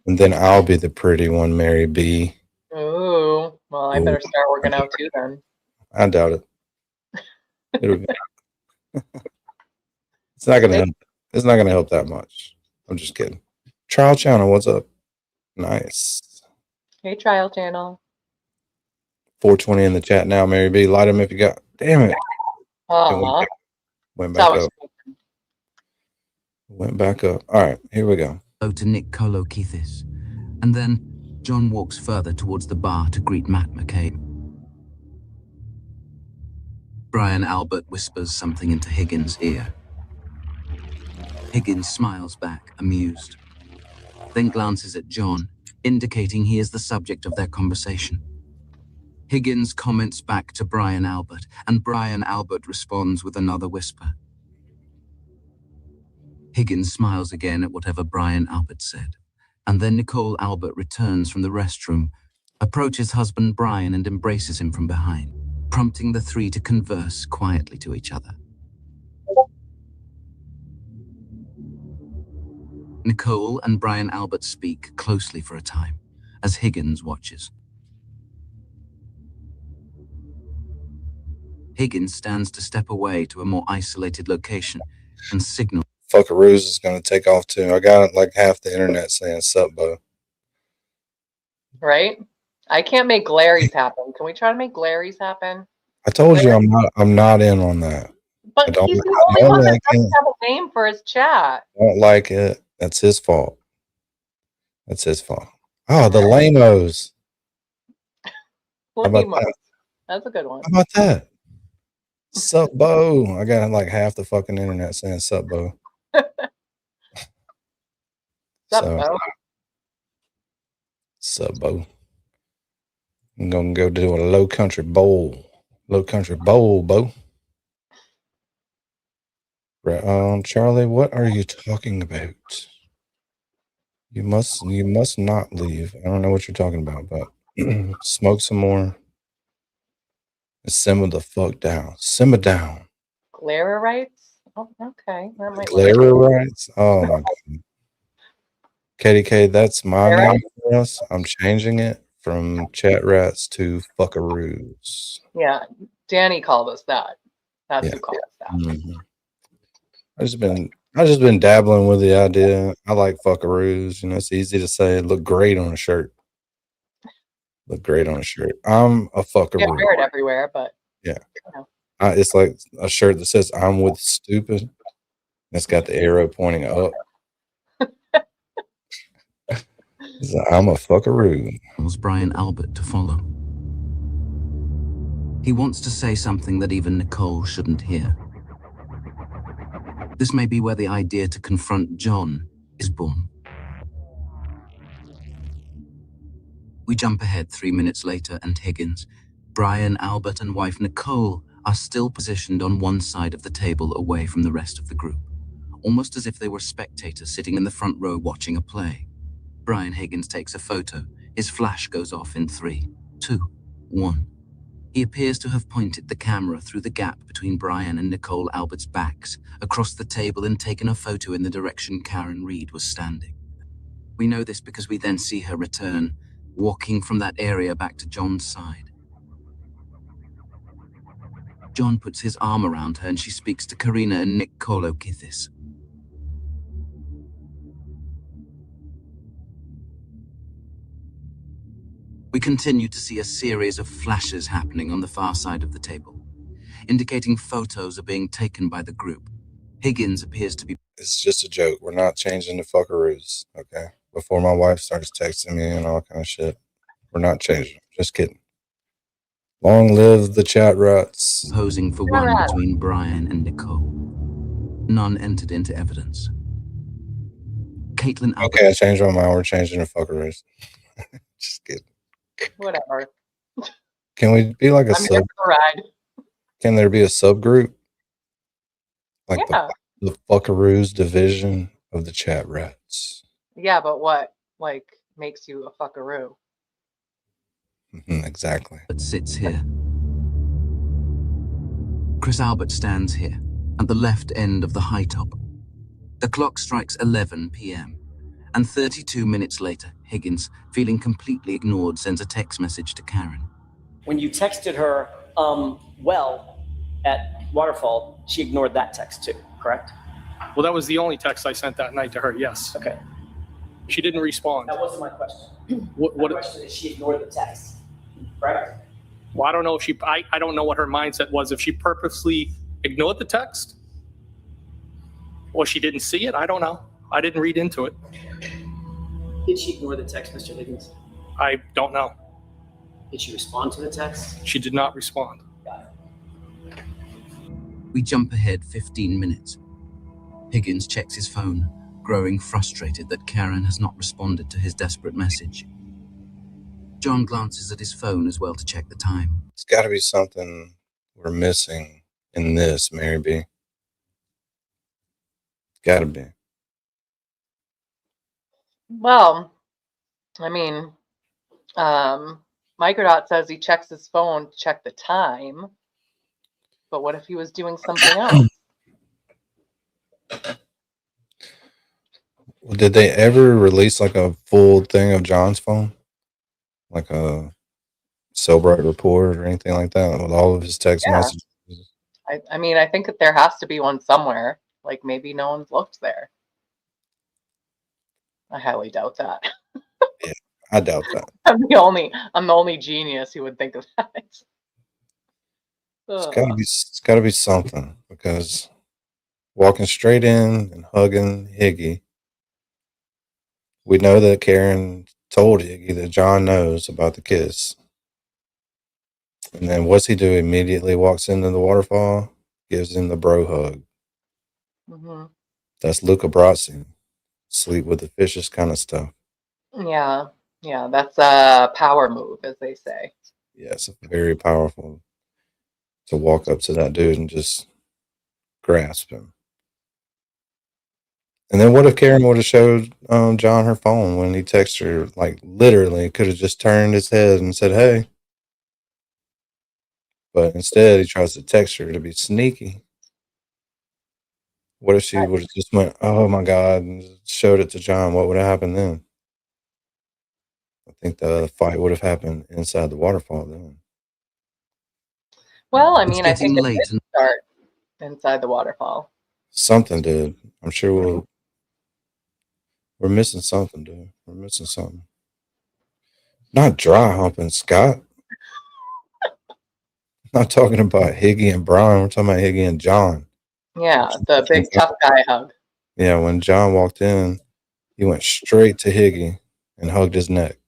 And then I'll be the pretty one, Mary B. Ooh, well, I better start working out too then. I doubt it. It'll be it's not gonna help. It's not gonna help that much. I'm just kidding. Trial channel, what's up? Nice. Hey, trial channel. 420 in the chat now, Mary B. Light them if you got. Damn it. Went back up. Went back up. All right, here we go. To Nick Kolokithis, and then John walks further towards the bar to greet Matt McCabe. Brian Albert whispers something into Higgins' ear. Higgins smiles back, amused, then glances at John, indicating he is the subject of their conversation. Higgins comments back to Brian Albert, and Brian Albert responds with another whisper. Higgins smiles again at whatever Brian Albert said, and then Nicole Albert returns from the restroom, approaches husband Brian and embraces him from behind, prompting the three to converse quietly to each other. Nicole and Brian Albert speak closely for a time, as Higgins watches. Higgins stands to step away to a more isolated location and signals. Fuckaroos is going to take off too. I got like half the internet saying sup, Bo. Right? I can't make Larry's happen. Can we try to make Larry's happen? I told you I'm not in on that. But he's the only one that doesn't have a name for his chat. I don't like it. That's his fault. That's his fault. Oh, the lamos. How about that? That's a good one. How about that? Sup, Bo. I got like half the fucking internet saying sup, Bo. Sup, Bo. I'm gonna go do a low country bowl. Low country bowl, Bo. Right, Charlie, what are you talking about? You must not leave. I don't know what you're talking about, but smoke some more. And simmer the fuck down. Simmer down. Glare-rights? Oh, okay. Glare-rights? Oh my god. KDK, that's my name for us. I'm changing it from ChatRats to Fuckaroos. Yeah, Danny called us that. That's who called us that. Mm-hmm. I've just been dabbling with the idea. I like Fuckaroos. You know, it's easy to say. It look great on a shirt. Look great on a shirt. I'm a Fuckaroo. You wear it everywhere, but yeah, you know. It's like a shirt that says "I'm with stupid." It's got the arrow pointing up. I'm a Fuckaroo. Tells Brian Albert to follow. He wants to say something that even Nicole shouldn't hear. This may be where the idea to confront John is born. We jump ahead 3 minutes later, and Higgins, Brian, Albert, and wife Nicole are still positioned on one side of the table away from the rest of the group, almost as if they were spectators sitting in the front row watching a play. Brian Higgins takes a photo. His flash goes off in 3, 2, 1. He appears to have pointed the camera through the gap between Brian and Nicole Albert's backs, across the table, and taken a photo in the direction Karen Reed was standing. We know this because we then see her return, walking from that area back to John's side. John puts his arm around her and she speaks to Karina and Nick Kolokithis. continue to see a series of flashes happening on the far side of the table, indicating photos are being taken by the group. Higgins appears to be... It's just a joke. We're not changing the fuckaroos, okay? Before my wife starts texting me and all kind of shit. We're not changing. Just kidding. Long live the ChatRats. posing for one between Brian and Nicole. None entered into evidence. Caitlin Albert... Okay, I changed my mind. We're changing the fuckaroos. Just kidding. Whatever. Can we be like a I'm here sub? for the ride. Can there be a subgroup? Like Yeah. the fuckaroos division of the ChatRats. Yeah, but what, like, makes you a fuckaroo? Exactly. But sits here. Chris Albert stands here, at the left end of the high top. The clock strikes 11 p.m., and 32 minutes later, Higgins, feeling completely ignored, sends a text message to Karen. When you texted her, well, at Waterfall, she ignored that text too, correct? Well, that was the only text I sent that night to her, yes. Okay. She didn't respond. That wasn't my question. What My question is she ignored the text, correct? Well, I don't know if I don't know what her mindset was. If she purposely ignored the text or she didn't see it, I don't know. I didn't read into it. Did she ignore the text, Mr. Higgins? I don't know. Did she respond to the text? She did not respond. Got it. We jump ahead 15 minutes. Higgins checks his phone, growing frustrated that Karen has not responded to his desperate message. John glances at his phone as well to check the time. It's got to be something we're missing in this, Mary B. Got to be. Well, I mean, Microdot says he checks his phone to check the time, but what if he was doing something else? Well, did they ever release like a full thing of John's phone? Like a Cellbrite report or anything like that with all of his text messages? I mean, I think that there has to be one somewhere. Like maybe no one's looked there. I highly doubt that. Yeah, I doubt that. I'm the only genius who would think of that. It's gotta be something, because walking straight in and hugging Higgy, we know that Karen told Higgy that John knows about the kiss. And then what's he do? Immediately walks into the waterfall, gives him the bro hug. Mm-hmm. That's Luca Brasi. Sleep with the fishes kind of stuff. Yeah, that's a power move, as they say. Yeah, it's very powerful to walk up to that dude and just grasp him. And then what if Karen would have showed John her phone when he texted her? Like literally could have just turned his head and said, hey. But instead he tries to text her to be sneaky. What if she would have just went, oh my God, and showed it to John? What would have happened then? I think the fight would have happened inside the waterfall then. Well, I mean, I think it late did start inside the waterfall. Something did. I'm sure we're missing something, dude. We're missing something. Not dry humping, Scott. I'm not talking about Higgy and Brian. We're talking about Higgy and John. Yeah, the big tough guy hug. Yeah, when John walked in, he went straight to Higgy and hugged his neck.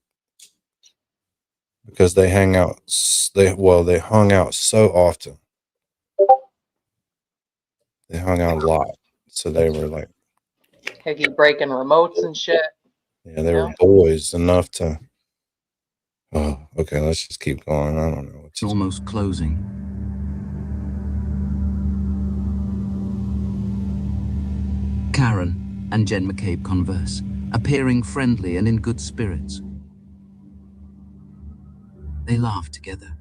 Because they hang out, they hung out so often. They hung out a lot. So they were like, Higgy breaking remotes and shit. yeah, they were boys enough to, oh, okay, let's just keep going. I don't know what to do. Almost closing. Karen and Jen McCabe converse, appearing friendly and in good spirits. They laugh together.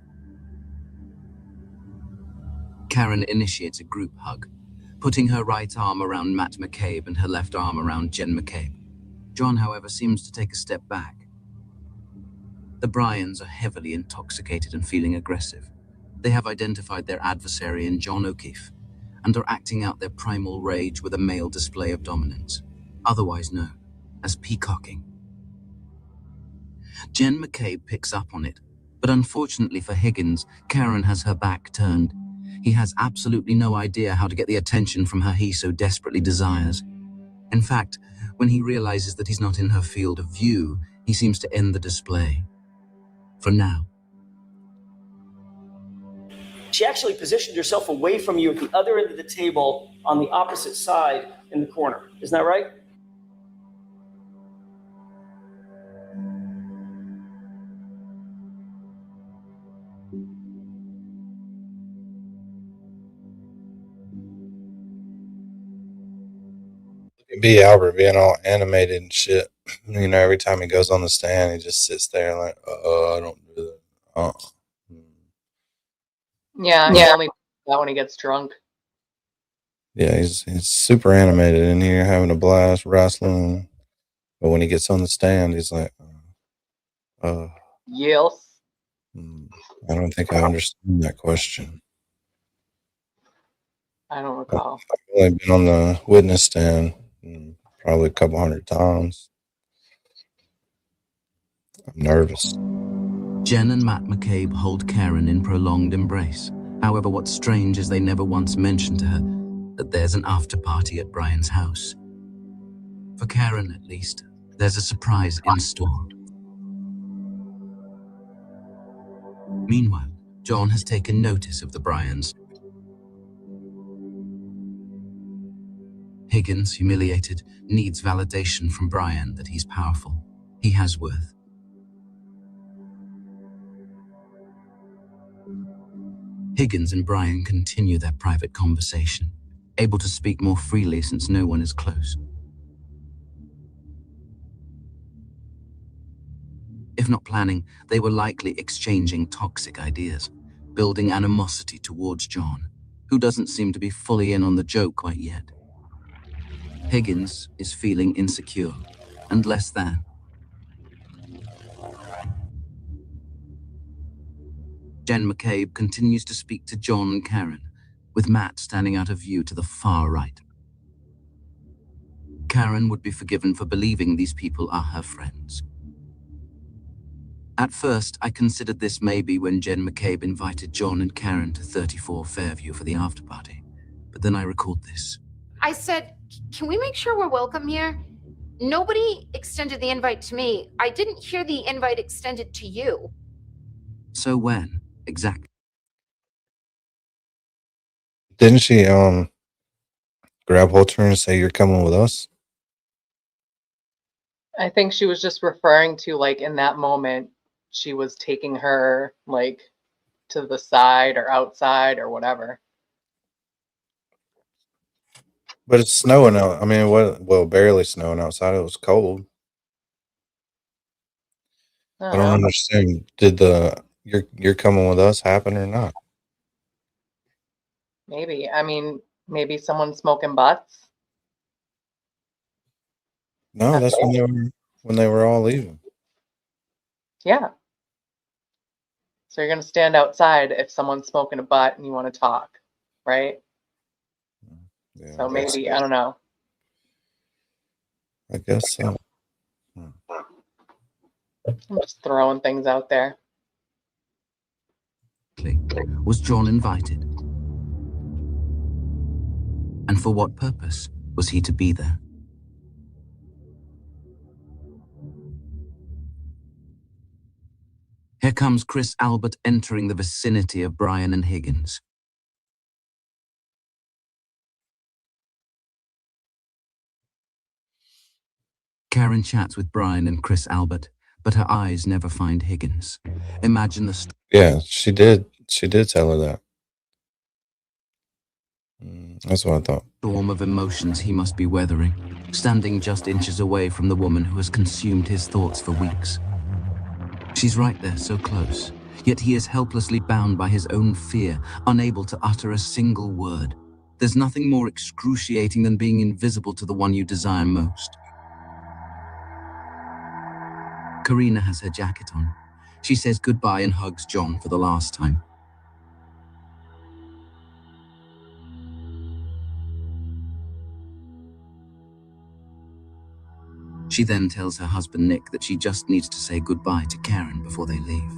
Karen initiates a group hug, putting her right arm around Matt McCabe and her left arm around Jen McCabe. John, however, seems to take a step back. The Bryans are heavily intoxicated and feeling aggressive. They have identified their adversary in John O'Keefe and are acting out their primal rage with a male display of dominance, otherwise known as peacocking. Jen McCabe picks up on it, but unfortunately for Higgins, Karen has her back turned. He has absolutely no idea how to get the attention from her he so desperately desires. In fact, when he realizes that he's not in her field of view, he seems to end the display. For now. She actually positioned herself away from you at the other end of the table on the opposite side in the corner. Isn't that right? It'd be Albert being all animated and shit. You know, every time he goes on the stand, he just sits there like, I don't do that. Yeah, he only does that when he gets drunk. Yeah, he's super animated in here, having a blast, wrestling. But when he gets on the stand, he's like, Yes. I don't think I understand that question. I don't recall. I've only been on the witness stand probably a couple hundred times. I'm nervous. Jen and Matt McCabe hold Karen in prolonged embrace. However, what's strange is they never once mentioned to her that there's an after party at Brian's house. For Karen, at least, there's a surprise in store. Meanwhile, John has taken notice of the Bryans. Higgins, humiliated, needs validation from Brian that he's powerful. He has worth. Higgins and Brian continue their private conversation, able to speak more freely since no one is close. If not planning, they were likely exchanging toxic ideas, building animosity towards John, who doesn't seem to be fully in on the joke quite yet. Higgins is feeling insecure and less than. Jen McCabe continues to speak to John and Karen, with Matt standing out of view to the far right. Karen would be forgiven for believing these people are her friends. At first, I considered this may be when Jen McCabe invited John and Karen to 34 Fairview for the after-party, but then I recalled this. I said, can we make sure we're welcome here? Nobody extended the invite to me. I didn't hear the invite extended to you. So when, exactly? Didn't she grab hold to her and say, you're coming with us? I think she was just referring to, like, in that moment, she was taking her, like, to the side or outside or whatever. But it's snowing out. I mean, well, barely snowing outside. It was cold. I don't understand. Did you're coming with us happen or not? Maybe. I mean, maybe someone smoking butts. No, that's when they were all leaving. Yeah. So you're gonna stand outside if someone's smoking a butt and you want to talk, right? Yeah, So maybe, I don't know. I guess so. I'm just throwing things out there. Was John invited? And for what purpose was he to be there? Here comes Chris Albert entering the vicinity of Brian and Higgins. Karen chats with Brian and Chris Albert, but her eyes never find Higgins. Imagine the Yeah, she did. She did tell her that. That's what I thought. Storm of emotions he must be weathering, standing just inches away from the woman who has consumed his thoughts for weeks. She's right there, so close, yet he is helplessly bound by his own fear, unable to utter a single word. There's nothing more excruciating than being invisible to the one you desire most. Karina has her jacket on. She says goodbye and hugs John for the last time. She then tells her husband Nick that she just needs to say goodbye to Karen before they leave.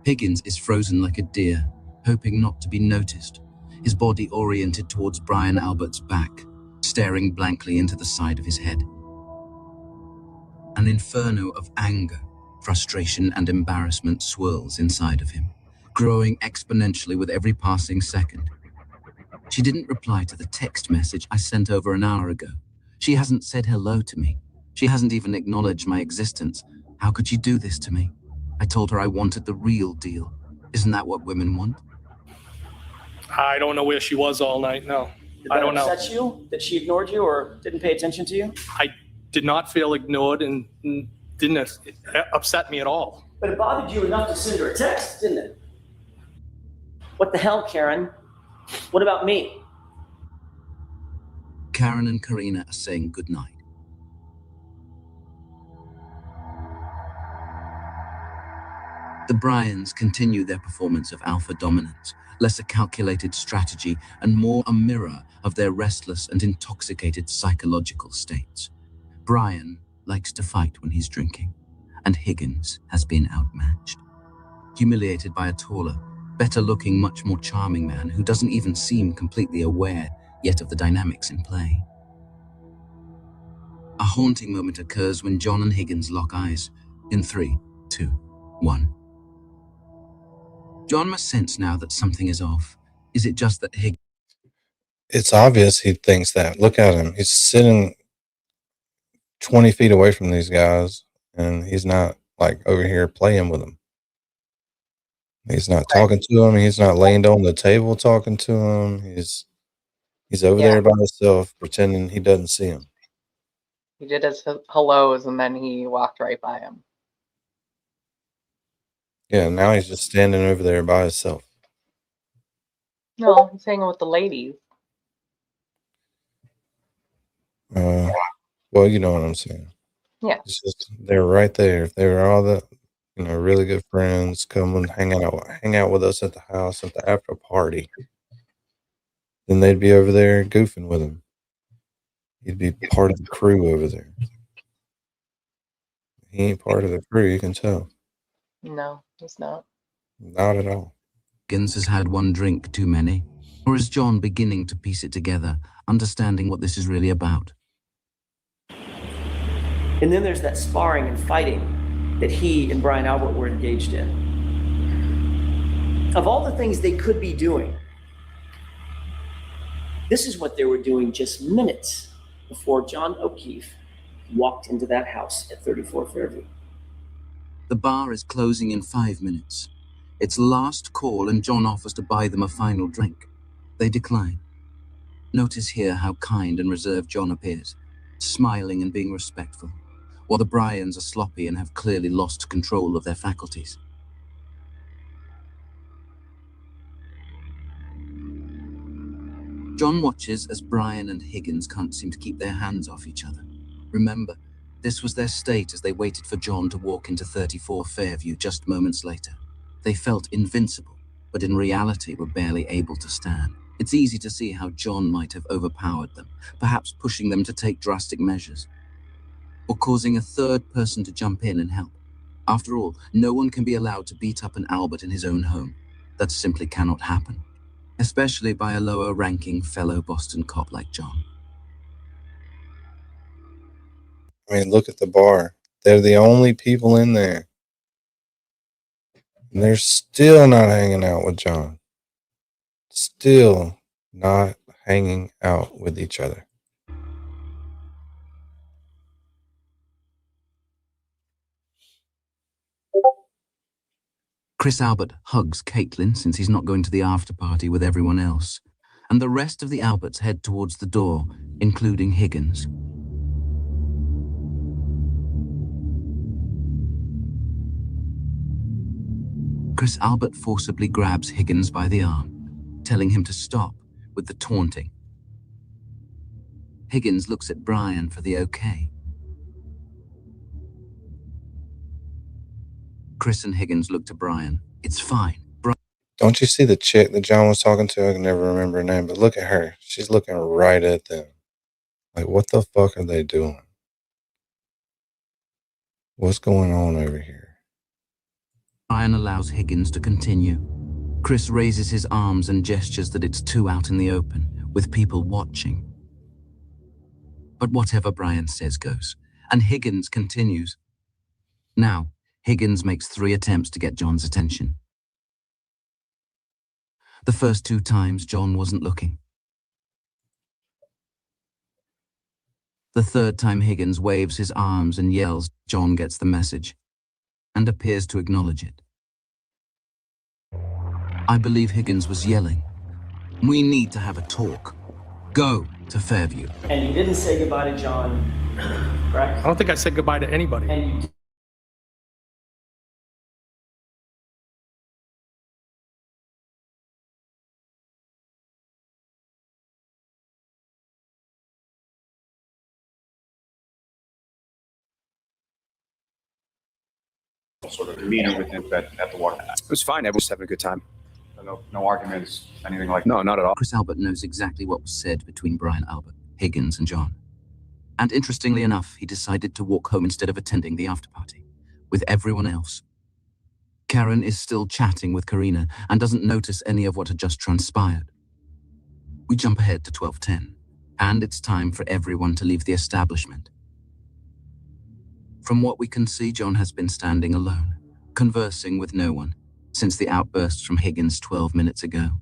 Higgins is frozen like a deer, hoping not to be noticed, his body oriented towards Brian Albert's back, staring blankly into the side of his head. An inferno of anger, frustration, and embarrassment swirls inside of him, growing exponentially with every passing second. She didn't reply to the text message I sent over an hour ago. She hasn't said hello to me. She hasn't even acknowledged my existence. How could she do this to me? I told her I wanted the real deal. Isn't that what women want? I don't know where she was all night, no. I don't know. Did that upset you that she ignored you or didn't pay attention to you? I did not feel ignored and didn't upset me at all. But it bothered you enough to send her a text, didn't it? What the hell, Karen? What about me? Karen and Karina are saying goodnight. The Bryans continue their performance of alpha dominance, less a calculated strategy and more a mirror of their restless and intoxicated psychological states. Brian likes to fight when he's drinking, and Higgins has been outmatched. Humiliated by a taller, better-looking, much more charming man who doesn't even seem completely aware yet of the dynamics in play. A haunting moment occurs when John and Higgins lock eyes in 3, 2, 1. John must sense now that something is off. Is it just that Higgins... It's obvious he thinks that. Look at him. He's sitting 20 feet away from these guys, and he's not like over here playing with them. He's not talking to him. He's not laying on the table talking to him. He's over there by himself pretending he doesn't see him. He did his hellos and then he walked right by him. Yeah, now he's just standing over there by himself. No, he's hanging with the ladies. Well, you know what I'm saying. Yeah. It's just, they're right there. If they were all the, really good friends, come and hang out with us at the house at the after party, then they'd be over there goofing with him. He'd be part of the crew over there. He ain't part of the crew, you can tell. No, he's not. Not at all. Higgins has had one drink too many? Or is John beginning to piece it together, understanding what this is really about? And then there's that sparring and fighting that he and Brian Albert were engaged in. Of all the things they could be doing, this is what they were doing just minutes before John O'Keefe walked into that house at 34 Fairview. The bar is closing in 5 minutes. It's last call and John offers to buy them a final drink. They decline. Notice here how kind and reserved John appears, smiling and being respectful, while the Bryans are sloppy and have clearly lost control of their faculties. John watches as Brian and Higgins can't seem to keep their hands off each other. Remember, this was their state as they waited for John to walk into 34 Fairview just moments later. They felt invincible, but in reality were barely able to stand. It's easy to see how John might have overpowered them, perhaps pushing them to take drastic measures, or causing a third person to jump in and help. After all, no one can be allowed to beat up an Albert in his own home. That simply cannot happen, especially by a lower-ranking fellow Boston cop like John. I mean, look at the bar. They're the only people in there. And they're still not hanging out with John. Still not hanging out with each other. Chris Albert hugs Caitlin since he's not going to the after party with everyone else, and the rest of the Alberts head towards the door, including Higgins. Chris Albert forcibly grabs Higgins by the arm, telling him to stop with the taunting. Higgins looks at Brian for the okay. Chris and Higgins look to Brian. It's fine. Don't you see the chick that John was talking to? I can never remember her name, but look at her. She's looking right at them. Like, what the fuck are they doing? What's going on over here? Brian allows Higgins to continue. Chris raises his arms and gestures that it's too out in the open, with people watching. But whatever Brian says goes, and Higgins continues. Now, Higgins makes 3 attempts to get John's attention. The first 2 times, John wasn't looking. The third time Higgins waves his arms and yells, John gets the message and appears to acknowledge it. I believe Higgins was yelling, "We need to have a talk. Go to Fairview." And you didn't say goodbye to John, correct? I don't think I said goodbye to anybody. And you sort of demeanor within at the water. It was fine. Everyone was having a good time. No arguments, anything like that. No, not at all. Chris Albert knows exactly what was said between Brian Albert, Higgins, and John. And interestingly enough, he decided to walk home instead of attending the after party with everyone else. Karen is still chatting with Karina and doesn't notice any of what had just transpired. We jump ahead to 12:10, and it's time for everyone to leave the establishment. From what we can see, John has been standing alone, conversing with no one, since the outburst from Higgins 12 minutes ago.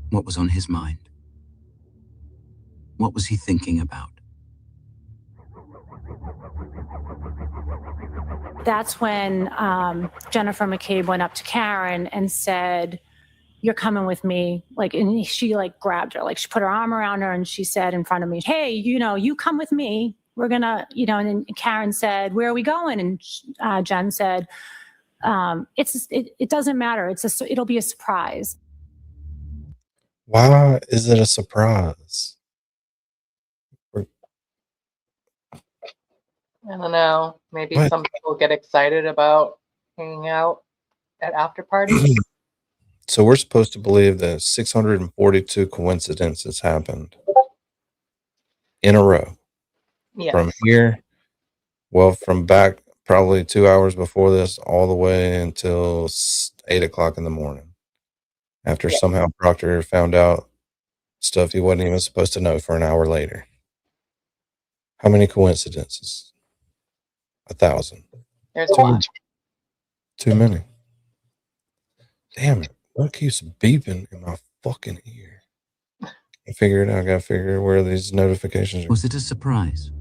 What was on his mind? What was he thinking about? That's when Jennifer McCabe went up to Karen and said, "You're coming with me." And she grabbed her, she put her arm around her and she said in front of me, "Hey, you come with me. We're gonna, and then Karen said, "Where are we going?" And Jen said, it doesn't matter. It'll be a surprise." Why is it a surprise? I don't know. Maybe What? some people get excited about hanging out at after parties. So we're supposed to believe that 642 coincidences happened in a row. Yes. From here, from back probably 2 hours before this, all the way until 8 o'clock in the morning. After somehow Proctor found out stuff he wasn't even supposed to know for an hour later. How many coincidences? 1,000. There's a lot. Too many. Damn it. What keeps beeping in my fucking ear? I figure it out. I gotta figure where these notifications are. Was it a surprise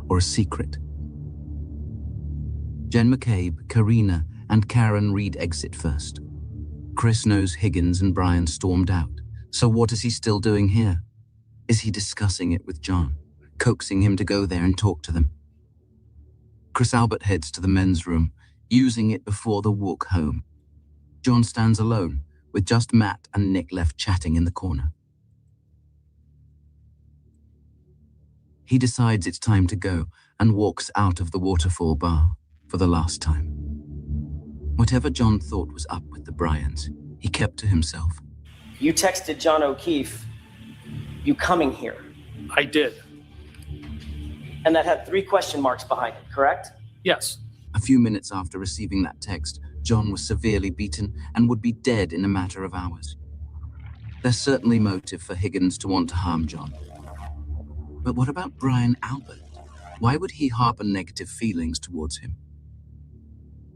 or a secret? Jen McCabe, Karina, and Karen Reed exit first. Chris knows Higgins and Brian stormed out. So what is he still doing here? Is he discussing it with John, coaxing him to go there and talk to them? Chris Albert heads to the men's room, using it before the walk home. John stands alone, with just Matt and Nick left chatting in the corner. He decides it's time to go and walks out of the waterfall bar for the last time. Whatever John thought was up with the Bryans, he kept to himself. You texted John O'Keefe, "You coming here?" I did. And that had 3 question marks behind it, correct? Yes. A few minutes after receiving that text, John was severely beaten and would be dead in a matter of hours. There's certainly motive for Higgins to want to harm John. But what about Brian Albert? Why would he harbor negative feelings towards him?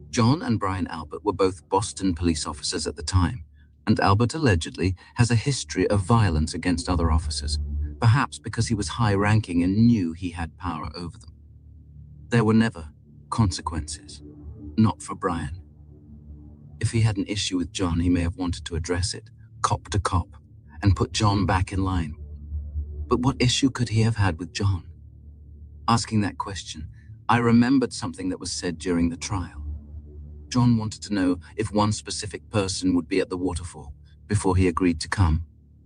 John and Brian Albert were both Boston police officers at the time, and Albert allegedly has a history of violence against other officers, perhaps because he was high-ranking and knew he had power over them. There were never consequences, not for Brian. If he had an issue with John, he may have wanted to address it, cop to cop, and put John back in line. But what issue could he have had with John? Asking that question, I remembered something that was said during the trial. John wanted to know if one specific person would be at the waterfall before he agreed to come.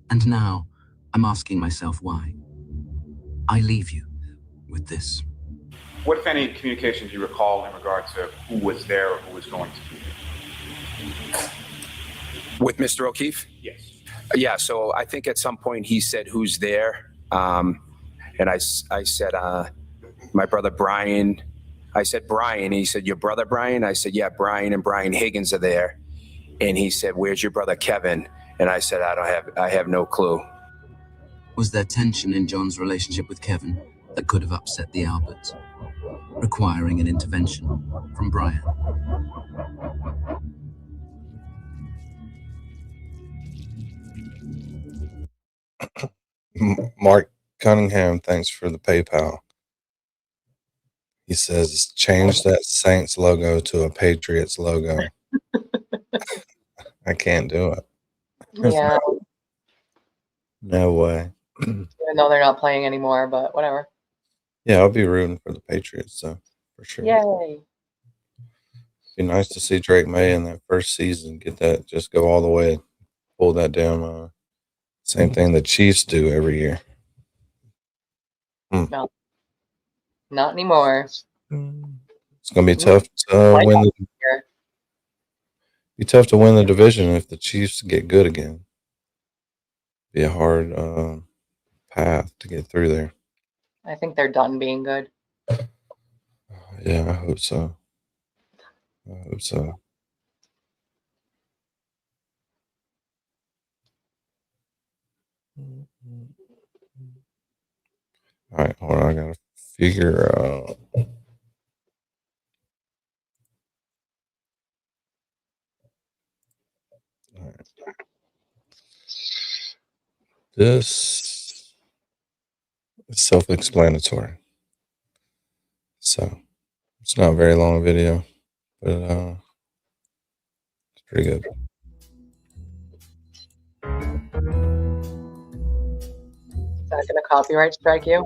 And now, I'm asking myself why. I leave you with this. What, if any, communication do you recall in regard to who was there or who was going to be there? With Mr. O'Keefe? Yes. Yeah, so I think at some point he said, "Who's there?" And I said, my brother Brian. I said, Brian. He said, your brother Brian? I said, yeah, Brian and Brian Higgins are there. And he said, where's your brother Kevin? And I said, I have no clue. Was there tension in John's relationship with Kevin that could have upset the Alberts, requiring an intervention from Brian? Mark Cunningham, thanks for the PayPal. He says, change that Saints logo to a Patriots logo. I can't do it. Yeah, No way. even though they're not playing anymore, but whatever. Yeah, I'll be rooting for the Patriots, though, for sure. Yay. Be nice to see Drake May in that first season get that, just go all the way, pull that down. Same thing the Chiefs do every year. No, not anymore. It's gonna be tough to win. Be tough to win the division if the Chiefs get good again. Be a hard path to get through there. I think they're done being good. Yeah, I hope so. I hope so. All right, hold on. I gotta figure out. All right. This is self-explanatory. So it's not a very long video, but it's pretty good. Is that going to copyright strike you?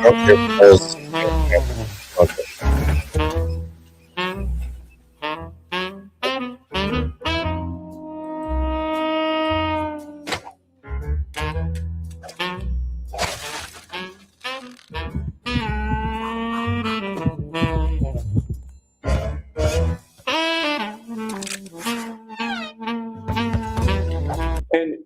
Okay. And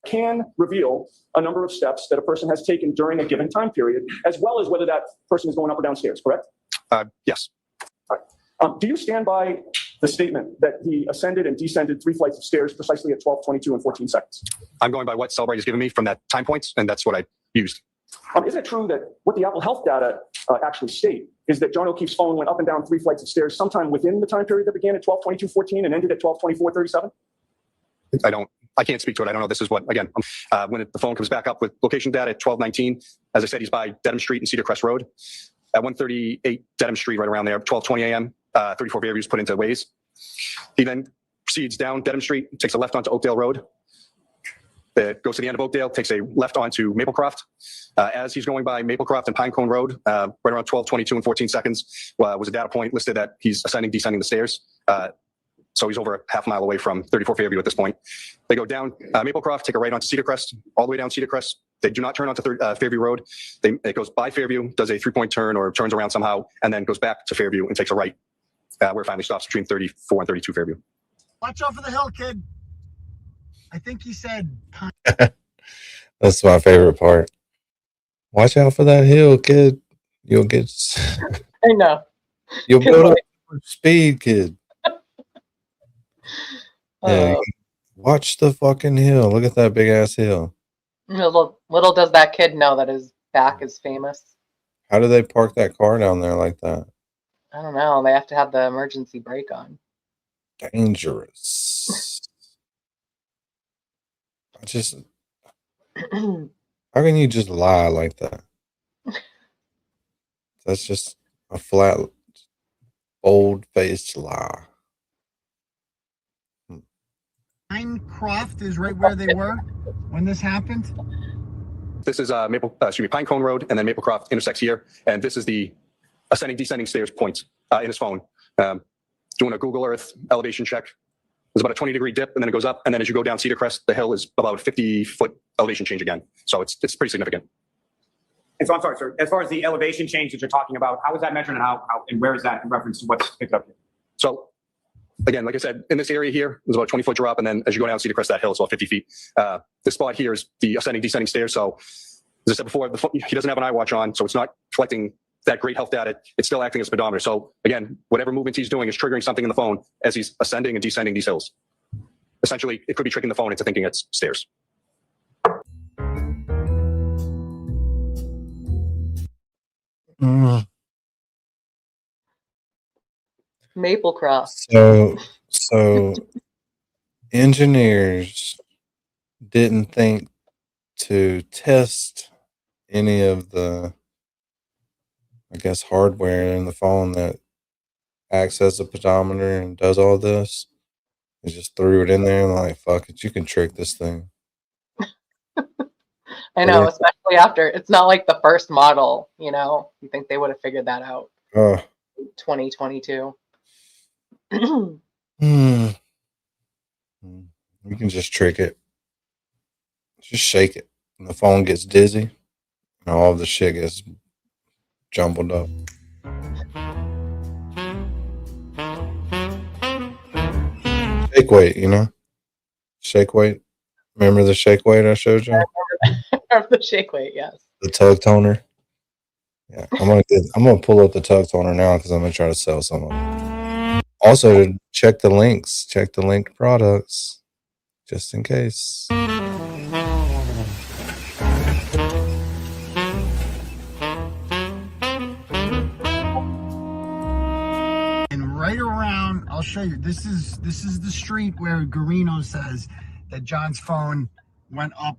can reveal a number of steps that a person has taken during a given time period, as well as whether that person is going up or downstairs, correct? Yes. All right. Do you stand by the statement that he ascended and descended 3 flights of stairs precisely at 12, 22, and 14 seconds? I'm going by what Celebrate has given me from that time points, and that's what I used. Is it true that what the Apple Health data actually state is that John O'Keefe's phone went up and down 3 flights of stairs sometime within the time period that began at 12, 22, 14 and ended at 12, 24, 37? I can't speak to it. I don't know. This is what, again, when the phone comes back up with location data at 12:19, as I said, he's by Dedham Street and Cedar Crest Road. At 1:38 Dedham Street, right around there, 12:20 a.m., 34 Fairview's put into Waze. He then proceeds down Dedham Street, takes a left onto Oakdale Road. Goes to the end of Oakdale, takes a left onto Maplecroft. As he's going by Maplecroft and Pinecone Road, right around 12:22 and 14 seconds, was a data point listed that he's ascending, descending the stairs. So he's over a half mile away from 34 Fairview at this point. They go down Maplecroft, take a right onto Cedar Crest, all the way down Cedar Crest. They do not turn onto Fairview Road. It goes by Fairview, does a 3-point turn or turns around somehow, and then goes back to Fairview and takes a right, where it finally stops between 34 and 32 Fairview. Watch out for the hill, kid. I think he said. That's my favorite part. Watch out for that hill, kid. You'll get. I know. You'll build up speed, kid. Yeah, watch the fucking hill. Look at that big ass hill. Little does that kid know that his back is famous. How do they park that car down there like that? I don't know. They have to have the emergency brake on. Dangerous. How can you just lie like that? That's just a flat, bold-faced line. Pinecroft is right where they were when this happened. This is Pinecone Road, and then Maplecroft intersects here. And this is the ascending, descending stairs points in his phone. Doing a Google Earth elevation check. There's about a 20-degree dip, and then it goes up. And then as you go down Cedar Crest, the hill is about a 50-foot elevation change again. So it's pretty significant. And so I'm sorry, sir, as far as the elevation change that you're talking about, how is that measured and how and where is that in reference to what's picked up here? So again, like I said, in this area here, there's about a 20-foot drop. And then as you go down Cedar Crest, that hill, it's about 50 feet. The spot here is the ascending, descending stairs. So as I said before, he doesn't have an eye watch on, so it's not collecting that great health data. It's still acting as a speedometer. So again, whatever movements he's doing is triggering something in the phone as he's ascending and descending these hills. Essentially, it could be tricking the phone into thinking it's stairs. Maplecroft. So engineers didn't think to test any of the, I guess, hardware in the phone that acts as a pedometer and does all this. They just threw it in there and like, fuck it, you can trick this thing. I know, especially after it's not like the first model, you know. You think they would have figured that out. 2022. You can just trick it. Just shake it. And the phone gets dizzy and all of the shit gets jumbled up. Shake weight, you know? Shake weight. Remember the shake weight I showed you? The shake weight, yes. The tug toner. Yeah, I'm gonna pull up the tug toner now because I'm gonna try to sell some of them. Also, to check the links, check the linked products, just in case. And right around, I'll show you. This is the street where Garino says that John's phone went up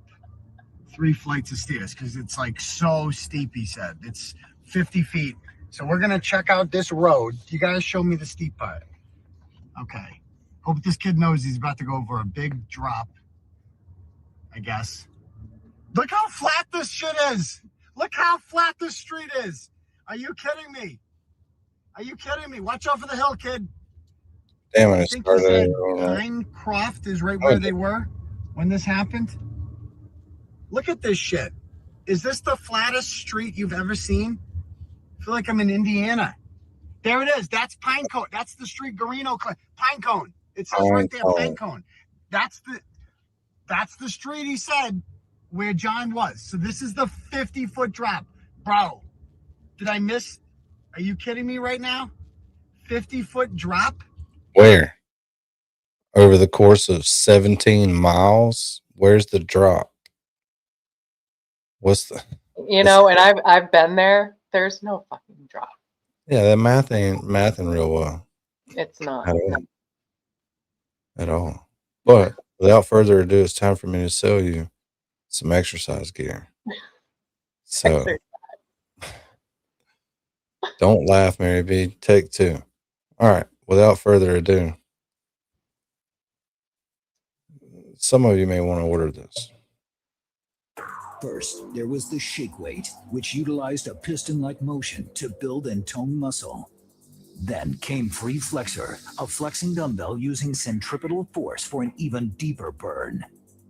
3 flights of stairs because it's like so steep. He said it's 50 feet. So we're gonna check out this road. You guys show me the steep part. Okay. Hope this kid knows he's about to go over a big drop. I guess. Look how flat this shit is. Look how flat this street is. Are you kidding me? Are you kidding me? Watch out for the hill, kid. Damn, I I think he said started. Pinecroft is right where they were when this happened. Look at this shit. Is this the flattest street you've ever seen? I feel like I'm in Indiana. There it is. That's Pinecone. That's the street Garino. Pinecone. It says right there, Pinecone. That's the street he said where John was. So this is the 50-foot drop. Bro, did I miss? Are you kidding me right now? 50-foot drop? Where? Over the course of 17 miles? Where's the drop? What's the... You know, and I've been there. There's no fucking drop. Yeah, that math ain't mathing real well. It's not. At all. But without further ado, it's time for me to sell you some exercise gear. So don't laugh, Mary B. Take two. All right. Without further ado, some of you may want to order this. First, there was the shake weight, which utilized a piston-like motion to build and tone muscle. Then came Free Flexor, a flexing dumbbell using centripetal force for an even deeper burn.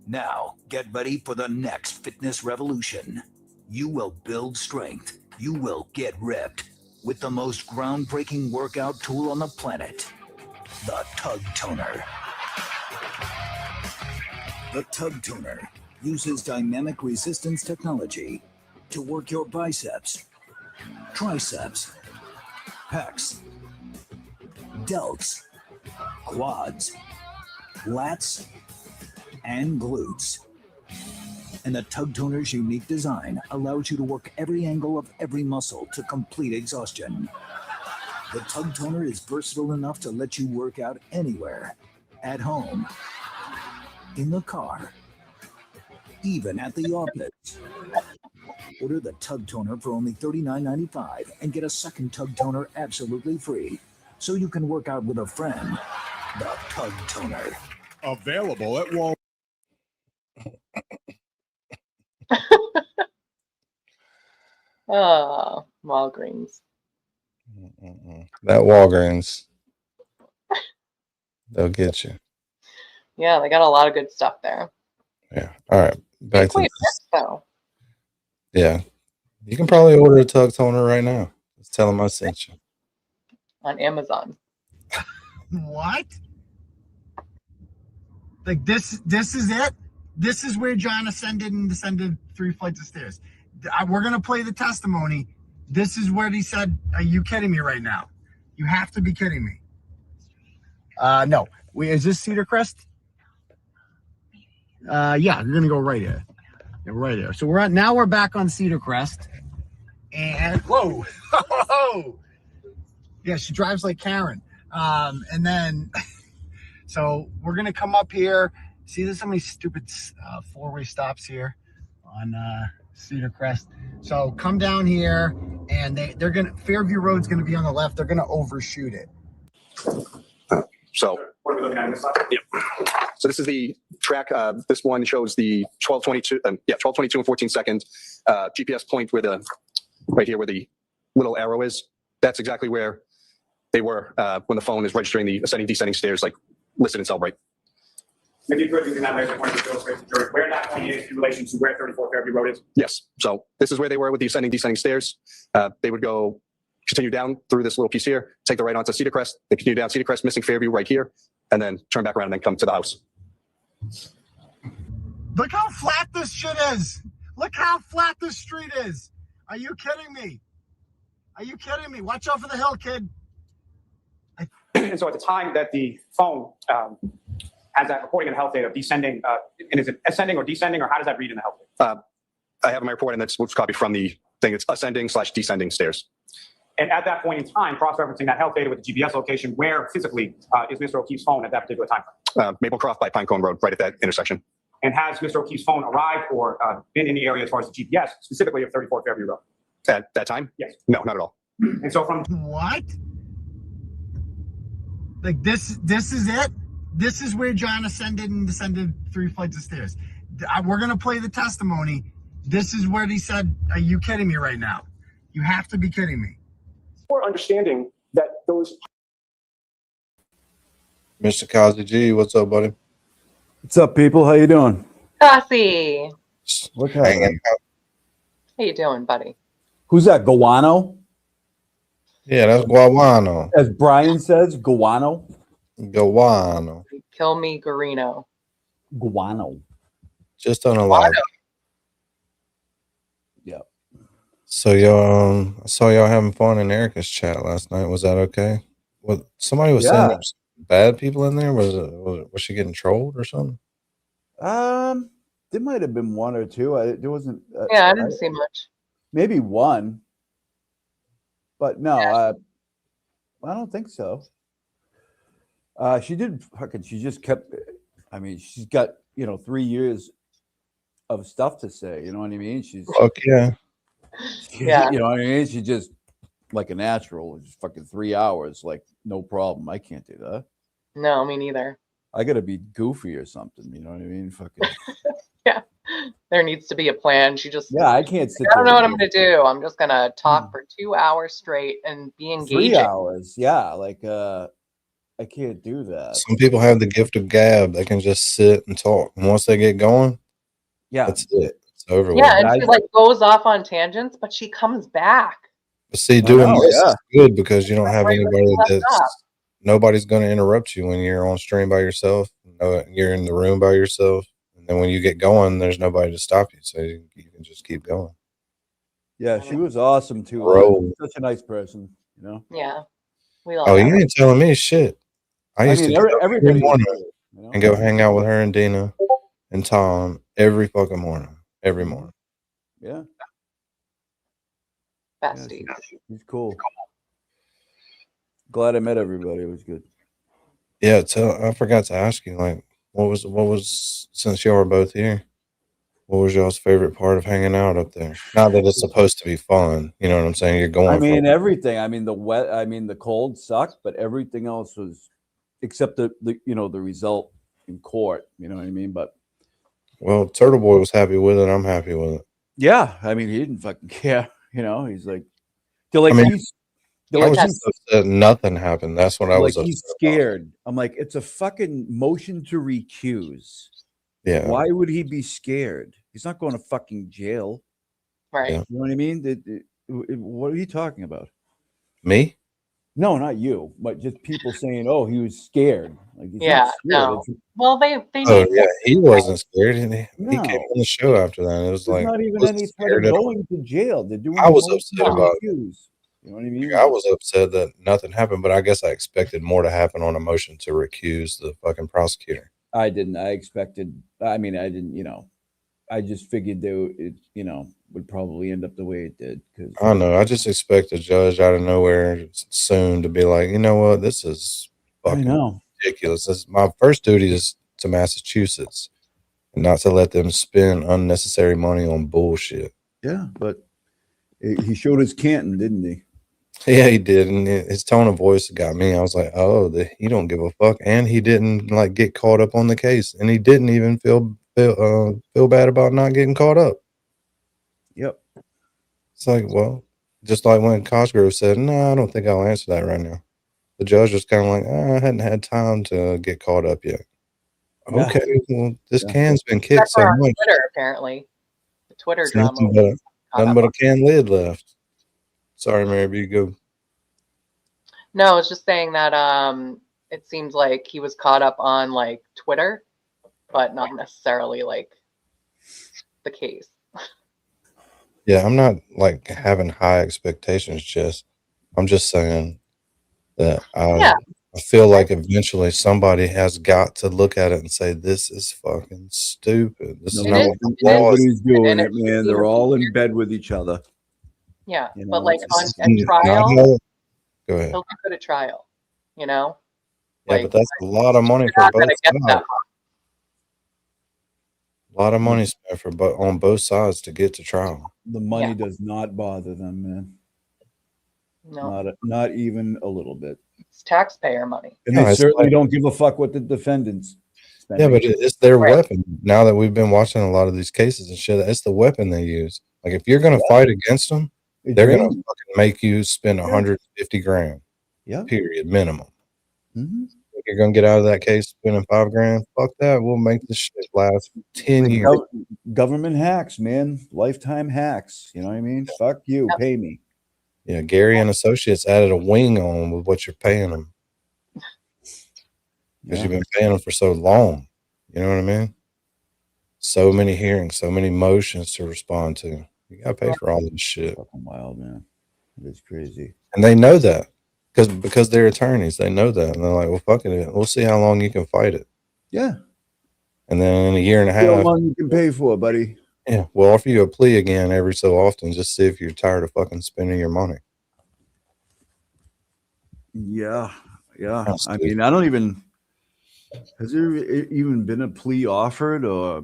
Now, get ready for the next fitness revolution. You will build strength. You will get ripped with the most groundbreaking workout tool on the planet, the Tug Toner. The Tug Toner uses dynamic resistance technology to work your biceps, triceps, pecs, delts, quads, lats, and glutes. And the Tug Toner's unique design allows you to work every angle of every muscle to complete exhaustion. The Tug Toner is versatile enough to let you work out anywhere, at home, in the car, even at the office. Order the Tug Toner for only $39.95 and get a second Tug Toner absolutely free, so you can work out with a friend. The Tug Toner. Available at Walmart. Oh, Walgreens. That Walgreens, they'll get you. Yeah, they got a lot of good stuff there. Yeah. All right. Back to this. Though. Yeah. You can probably order a Tug Toner right now. Just tell them I sent you. On Amazon. what? Like this is it? This is where John ascended and descended 3 flights of stairs. We're going to play the testimony. This is what he said. Are you kidding me right now? You have to be kidding me. No. Is this Cedar Crest? Yeah, you're going to go right here. Yeah, right here. So we're back on Cedar Crest. And whoa. Yeah, she drives like Karen. And then so we're going to come up here. See, there's so many stupid four-way stops here on Cedar Crest. So come down here, and they're gonna Fairview Road's gonna be on the left. They're gonna overshoot it. So what are we looking at in this slide? Yep. So this is the track. This one shows the 12:22. 12:22 and 14 seconds. GPS point where right here where the little arrow is. That's exactly where they were when the phone is registering the ascending, descending stairs, like listed in Cellbrite. Maybe you could use that laser pointer to illustrate the jury where that point is in relation to where 34 Fairview Road is. Yes. So this is where they were with the ascending, descending stairs. They would go continue down through this little piece here, take the right onto Cedar Crest. They continue down Cedar Crest, missing Fairview right here, and then turn back around and then come to the house. Look how flat this shit is. Look how flat this street is. Are you kidding me? Are you kidding me? Watch out for the hill, kid. And so at the time that the phone has that recording of the health data descending, and is it ascending or descending, or how does that read in the health data? I have in my report, and that's what's copied from the thing. It's ascending/descending stairs. And at that point in time, cross-referencing that health data with the GPS location, where physically is Mr. O'Keefe's phone at that particular time frame? Maplecroft by Pinecone Road, right at that intersection. And has Mr. O'Keefe's phone arrived or been in the area as far as the GPS, specifically of 34 Fairview Road? At that time? Yes. No, not at all. And so from what? Like this is it? This is where John ascended and descended 3 flights of stairs. We're going to play the testimony. This is what he said. Are you kidding me right now? You have to be kidding me. For understanding that those... Mr. Kazi G, what's up, buddy? What's up, people? How you doing? Cassie, What's happening? how you doing, buddy? Who's that? Guano? Yeah, that's Guano. As Brian says, Guano. Guano. Kill me, Garino. Guano. Just on a live. Yeah. So y'all, I saw y'all having fun in Erica's chat last night. Was that okay? What somebody was saying there's bad people in there. Was she getting trolled or something? There might have been one or two. There wasn't. Yeah, I didn't see much. Maybe one, but no, I don't think so. She did fucking. She just kept. I mean, she's got 3 years of stuff to say. You know what I mean? She's. Fuck yeah. Yeah. You know what I mean? She's just like a natural. Just fucking 3 hours, like no problem. I can't do that. No, me neither. I gotta be goofy or something. You know what I mean? Fucking. Yeah. There needs to be a plan. She just. Yeah, I can't sit. I don't know what I'm gonna do. I'm just gonna talk for 2 hours straight and be engaging. 3 hours. Yeah, like I can't do that. Some people have the gift of gab. They can just sit and talk. And once they get going, that's it. It's over with. Yeah, and she like goes off on tangents, but she comes back. But see, doing this is good because you don't have anybody nobody's going to interrupt you when you're on stream by yourself. You're in the room by yourself. And then when you get going, there's nobody to stop you. So you can just keep going. Yeah, she was awesome too. Such a nice person, Yeah. We love Oh, her. you ain't telling me shit. I used to get up every morning great, and go hang out with her and Dina and Tom every fucking morning. Every morning. Yeah. Besties. He's cool. Glad I met everybody. It was good. Yeah, I forgot to ask you, like, what was since y'all were both here, what was y'all's favorite part of hanging out up there? Not that it's supposed to be fun, you know what I'm saying? You're going. I mean, everything. I mean, the cold sucked, but everything else was, except the result in court. You know what I mean? But well, Turtleboy was happy with it. I'm happy with it. yeah, I mean, he didn't fucking care. He's like, I was just upset nothing happened. That's what I was upset he's scared. I'm like, it's a fucking motion to recuse. Yeah. Why would he be scared? He's not going to fucking jail. Right. Yeah. You know what I mean? What are you talking about? Me? No, not you, but just people saying, "Oh, he was scared." Like he's Yeah, not scared. no. It's- Well, they Oh made yeah, he wasn't scared. And he came No, on the show after that. And it was there's like, not I even wasn't any threat scared of at all. going to jail. They're doing I a was motion upset to about. recuse. You know what I mean? I was upset that nothing happened, but I guess I expected more to happen on a motion to recuse the fucking prosecutor. I didn't. I expected. I mean, I didn't. You know, I just figured it. You know, would probably end up the way it did. Because I know. I just expect a judge out of nowhere soon to be like, you know what, this is I fucking know. ridiculous. My first duty is to Massachusetts, and not to let them spend unnecessary money on bullshit. Yeah, but he showed his Canton, didn't he? Yeah, he did, and his tone of voice got me. I was like, oh, he don't give a fuck, and he didn't like get caught up on the case, and he didn't even feel bad about not getting caught up. Yep. It's like, well, just like when Cosgrove said, no, I don't think I'll answer that right now. The judge was kind of like, I hadn't had time to get caught up yet. Yeah. Okay, well, this Yeah. can's been Except kicked so for on much. Twitter, apparently. The Twitter It's drama. nothing but a can lid left. Sorry, Mary B. Go. No, I was just saying that it seems like he was caught up on like Twitter, but not necessarily like the case. Yeah, I'm not like having high expectations, Jess. I'm just saying that Yeah. I feel like eventually somebody has got to look at it and say, this is fucking stupid. This is not what the law is. Nobody's doing and it, it should man. be They're all in reviewed. bed with each other. Yeah, You but know, like on it's a Not trial, how- Go ahead. he'll do good at trial, you know? Yeah, Like, but that's a lot of money you're for not both gonna get sides. that. A lot of money spent on both sides to get to trial. The money Yeah. does not bother them, man. No, Not even a little bit. it's taxpayer money. And No, they it's certainly like- don't give a fuck what the defendants spend. Yeah, but it's their Right. weapon. Now that we've been watching a lot of these cases and shit, it's the weapon they use. Like if you're gonna fight against them, they're gonna fucking make you spend 150 grand. Yeah. Period. Minimum. Mm-hmm. If you're gonna get out of that case spending $5 grand, fuck that. We'll make this shit last 10 years. Government hacks, man. Lifetime hacks. You know what I mean? Fuck you. Yep. Pay me. Yeah, Gary and Associates added a wing on with what you're paying them. Because you've been paying them for so long. You know what I mean? So many hearings, so many motions to respond to. You gotta pay for all this shit. Fucking wild, man. It is crazy. And they know that. Because they're attorneys, they know that. And they're like, well, fuck it. We'll see how long you can fight it. Yeah. And then in a year and a See how half, long you can pay for, buddy. yeah, we'll offer you a plea again every so often. Just see if you're tired of fucking spending your money. Yeah. Yeah. That's I good. mean, I don't even. Has there even been a plea offered or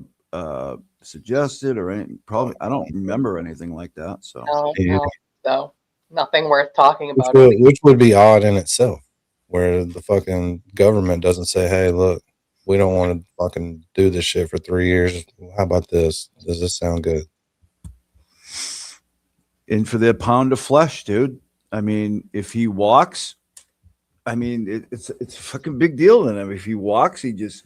suggested or anything? Probably. I don't remember anything like that. So. No, Yeah. no, so nothing worth talking about. Which would be odd in itself, where the fucking government doesn't say, hey, look, we don't want to fucking do this shit for 3 years. How about this? Does this sound good? And for their pound of flesh, dude. I mean, if he walks, I mean, it's a fucking big deal to him. If he walks, he just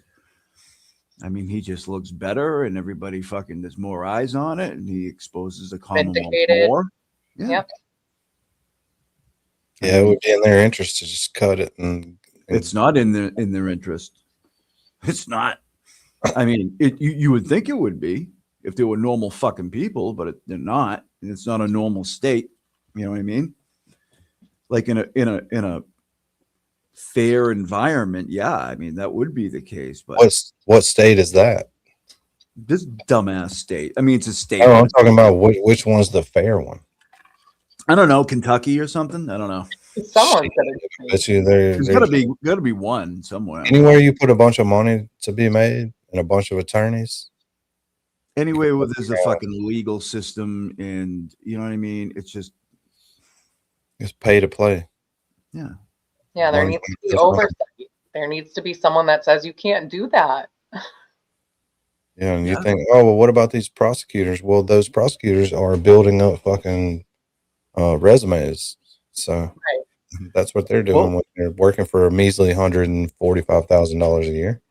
looks better, and everybody fucking, there's more eyes on it, and he exposes the Commonwealth Vindicated. more. Yeah. Yep. Yeah, it would be in their interest to just cut it. And It's not in their interest. It's not. I mean, you would think it would be if they were normal fucking people, but they're not, and it's not a normal state. You know what I mean? Like in a fair environment, yeah. I mean, that would be the case. But what state is that? This dumbass state. I mean, it's a state. Oh, I'm talking about which one's the fair one. I don't know, Kentucky or something. I don't know. Someone Bet you there's gotta be one somewhere. anywhere you put a bunch of money to be made and a bunch of attorneys. Anyway, where there's a fucking legal system, and you know what I mean. It's just pay to play. Yeah. Yeah, there needs to be oversight. There needs to be someone that says you can't do that. Yeah, and you think, oh, well, what about these prosecutors? Well, those prosecutors are building up fucking resumes. So that's what they're doing when they're working for a measly $145,000 a year.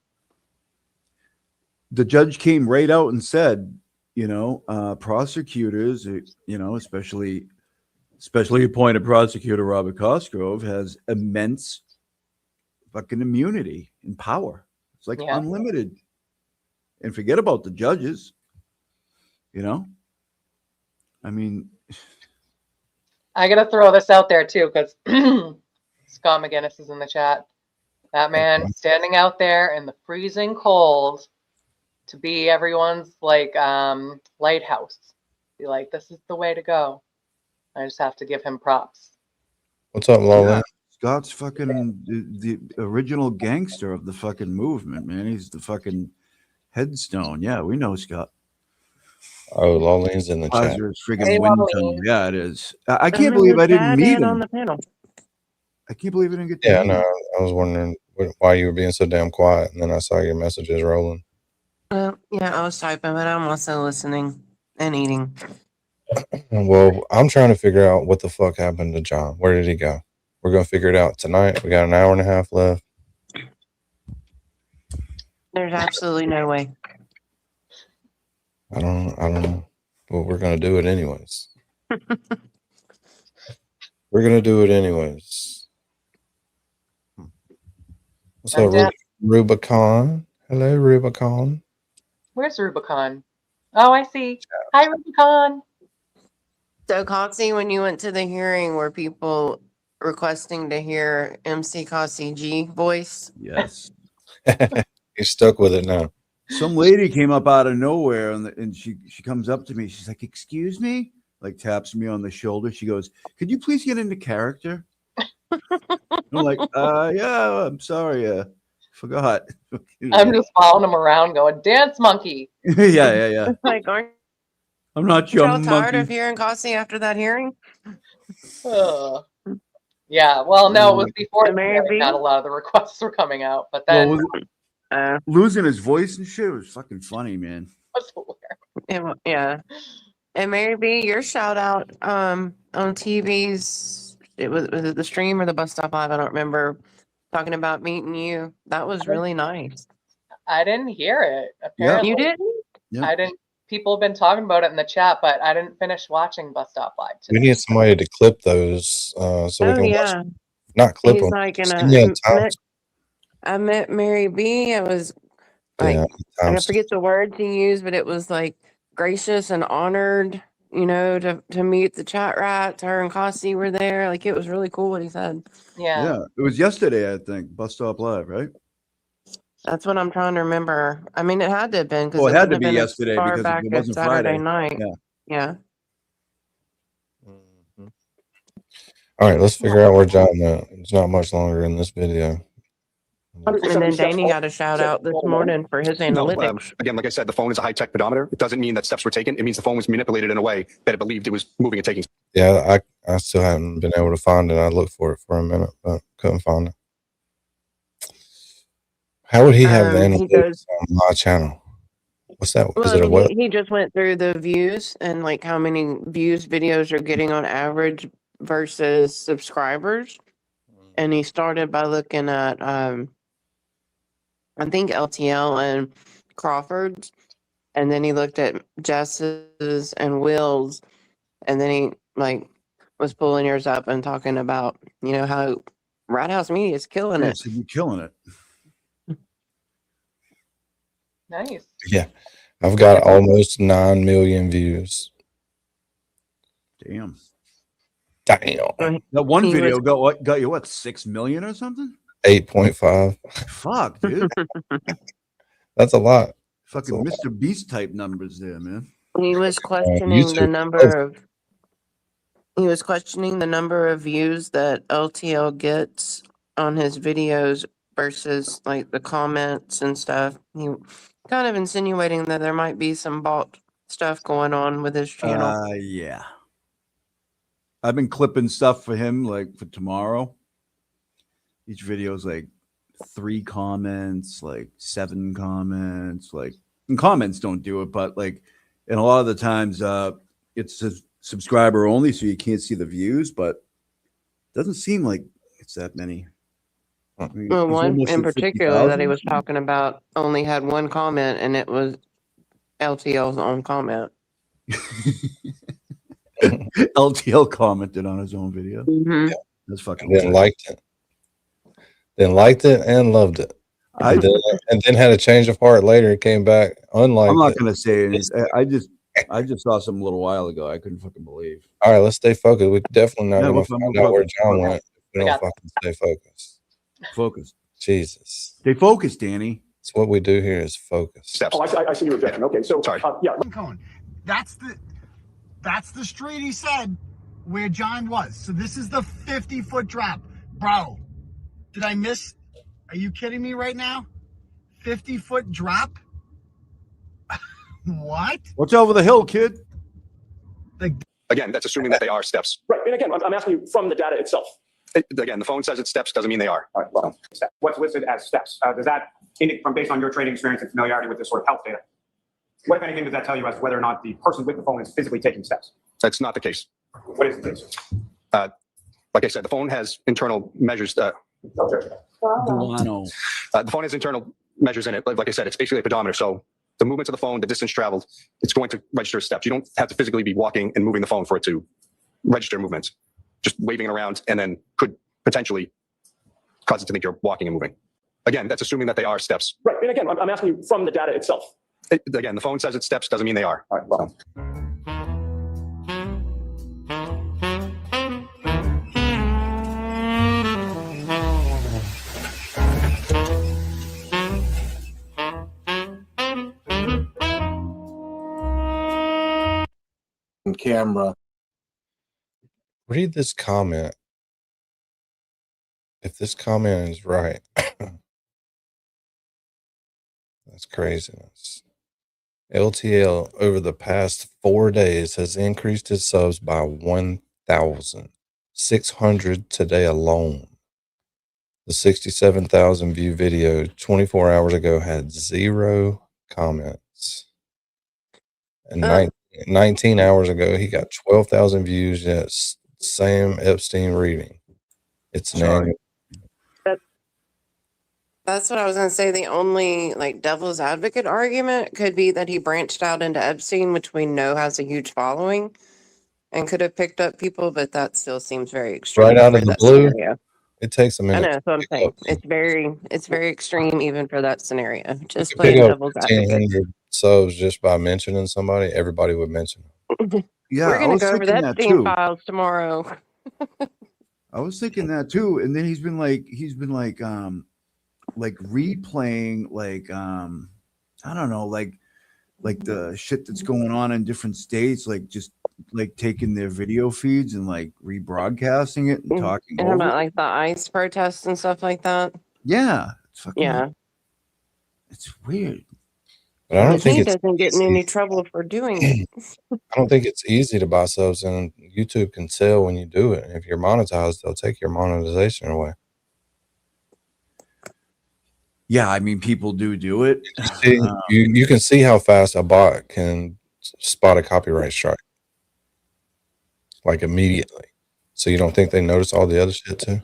The judge came right out and said, you know, prosecutors, you know, especially especially appointed prosecutor Robert Cosgrove, has immense fucking immunity and power. It's like Yeah. unlimited. And forget about the judges. You know? I mean, I gotta throw this out there too, because Scott McGinnis is in the chat. That man standing out there in the freezing cold to be everyone's like lighthouse. Be like, this is the way to go. I just have to give him props. What's up, Lola? yeah, Scott's fucking the original gangster of the fucking movement, man. He's the fucking headstone. Yeah, we know Scott. Oh, Lola's in the chat. Lazarus friggin' Hey, wind Lolly. tunnel. Yeah, it is. I can't believe I didn't meet him. on the panel. I can't believe I didn't get to Yeah, meet no, him. I was wondering why you were being so damn quiet, and then I saw your messages rolling. Yeah, I was typing, but I'm also listening and eating. Well, I'm trying to figure out what the fuck happened to John. Where did he go? We're gonna figure it out tonight. We got an hour and a half left. There's absolutely no way. I don't know. But we're gonna do it anyways. We're gonna do it anyways. What's I'm up, down. Rubicon? Hello, Rubicon. Where's Rubicon? Oh, I see. Hi, Rubicon. So, Kotzi, when you went to the hearing, were people requesting to hear MC Kotzi G voice? Yes. He's stuck with it now. Some lady came up out of nowhere and she comes up to me. She's like, "Excuse me," like taps me on the shoulder. She goes, "Could you please get into character?" I'm like, yeah, I'm sorry, forgot. I'm just following him around going, dance monkey. yeah. Like, aren't I'm not your y'all tired monkey. of hearing Kotzi after that hearing? Ugh. Yeah, well, no, it was before the Maybe. hearing that a lot of the requests were coming out, but then Losing his voice and shit was fucking funny, man. Yeah. And Mary B, your shout out on TV's, was it the stream or the bus stop live? I don't remember, talking about meeting you. That was really nice. I didn't hear it. Apparently, You didn't? Yeah. I didn't. People have been talking about it in the chat, but I didn't finish watching Bus Stop Live We today. need somebody to clip those so we can watch. Not clip He's them. like, and Send me a time. I met Mary B. It was like, Yeah, I forget the words he used, but it was like gracious and honored, you know, to meet the ChatRats. Her and Kossi were there. Like, it was really cool what he said. Yeah. It was yesterday, I think. Bus Stop Live, right? That's what I'm trying to remember. I mean, it had to have been because Well, it had to be been yesterday as far because back it as wasn't Saturday Friday. night. Yeah. All right, let's figure out where John went. It's not much longer in this video. And then Danny got a shout out this morning for his No, analytics. again, like I said, the phone is a high-tech pedometer. It doesn't mean that steps were taken. It means the phone was manipulated in a way that it believed it was moving and taking. Yeah, I still haven't been able to find it. I looked for it for a minute, but couldn't find it. How would he have the analytics on my channel? What's that? Well, Is it a I mean, what? he just went through the views and like how many views videos are getting on average versus subscribers. And he started by looking at I think LTL and Crawford's, and then he looked at Jess's and Will's, and then he like was pulling yours up and talking about, you know, how Rat House Media is killing it. So you're killing it. Nice. Yeah, I've got almost 9 million views. Damn. Damn. That one He video was- got you what, 6 million or something? 8.5. Fuck, dude. That's a lot. Fucking Mr. Beast type numbers there, man. He was questioning the YouTube. number of views that LTL gets on his videos versus like the comments and stuff. He kind of insinuating that there might be some bot stuff going on with his channel. Yeah. I've been clipping stuff for him, like for tomorrow. Each video is like 3 comments, like 7 comments, like, and comments don't do it, but like, and a lot of the times it's a subscriber only, so you can't see the views, but it doesn't seem like it's that many. I mean, Well, it's one almost in at particular that he 50,000. was talking about only had one comment, and it was LTL's own comment. LTL commented on his own video. Mm-hmm. Yeah, that's fucking. And then liked it. Then liked it and loved it. And then had a change of heart later and came back unliked I'm not it. gonna say anything. I just saw something a little while ago. I couldn't fucking believe. All right, let's stay focused. We're definitely not Yeah, going we'll to find out where focus. John went if we don't fucking stay focused. Focus. Jesus. Stay focused, Danny. That's what we do here is focus. Steps. Oh, I see your objection. Okay, so yeah. Cone. That's the street he said where John was. So this is the 50-foot drop. Bro, did I miss? Are you kidding me right now? 50-foot drop? What? Watch over the hill, kid. Again, that's assuming that they are steps. Right, and again, I'm asking you from the data itself. Again, the phone says it's steps, doesn't mean they are. All right, well, what's listed as steps? Does that indicate, from based on your trading experience and familiarity with this sort of health data, what, if anything, does that tell you as to whether or not the person with the phone is physically taking steps? That's not the case. What is the case? Like I said, the phone has internal measures. Guano. The phone has internal measures in it. Like I said, it's basically a pedometer. So the movements of the phone, the distance traveled, it's going to register as steps. You don't have to physically be walking and moving the phone for it to register movements. Just waving it around and then could potentially cause it to think you're walking and moving. Again, that's assuming that they are steps. Right, and again, I'm asking you from the data itself. Again, the phone says it's steps, doesn't mean they are. All right, well. Camera. Read this comment. If this comment is right, that's craziness. LTL over the past 4 days has increased its subs by 1,600 today alone. The 67,000 view video 24 hours ago had 0 comments. And 19 hours ago, he got 12,000 views. Yet same Epstein reading. It's an annual. That's what I was going to say. The only like devil's advocate argument could be that he branched out into Epstein, which we know has a huge following and could have picked up people, but that still seems very extreme. Right out for of the that blue. scenario. It takes a I minute. know, that's what I'm saying. It's very extreme even for that scenario. Just Pick playing up devil's advocate. 1,500 subs just by mentioning somebody. Everybody would mention them. Yeah, We're I going to was go over thinking the that Epstein too. files tomorrow. I was thinking that too, and then he's been replaying I don't know, like the shit that's going on in different states, like just like taking their video feeds and like rebroadcasting it and talking And over about it. like the ICE protests and stuff like that. Yeah, it's fucking, Yeah. it's weird. But I don't think He it's doesn't get in any trouble for doing it. I don't think it's easy to buy subs, and YouTube can tell when you do it. If you're monetized, they'll take your monetization away. Yeah, I mean, people do it. See, you can see how fast a bot can spot a copyright strike, like immediately. So you don't think they notice all the other shit too?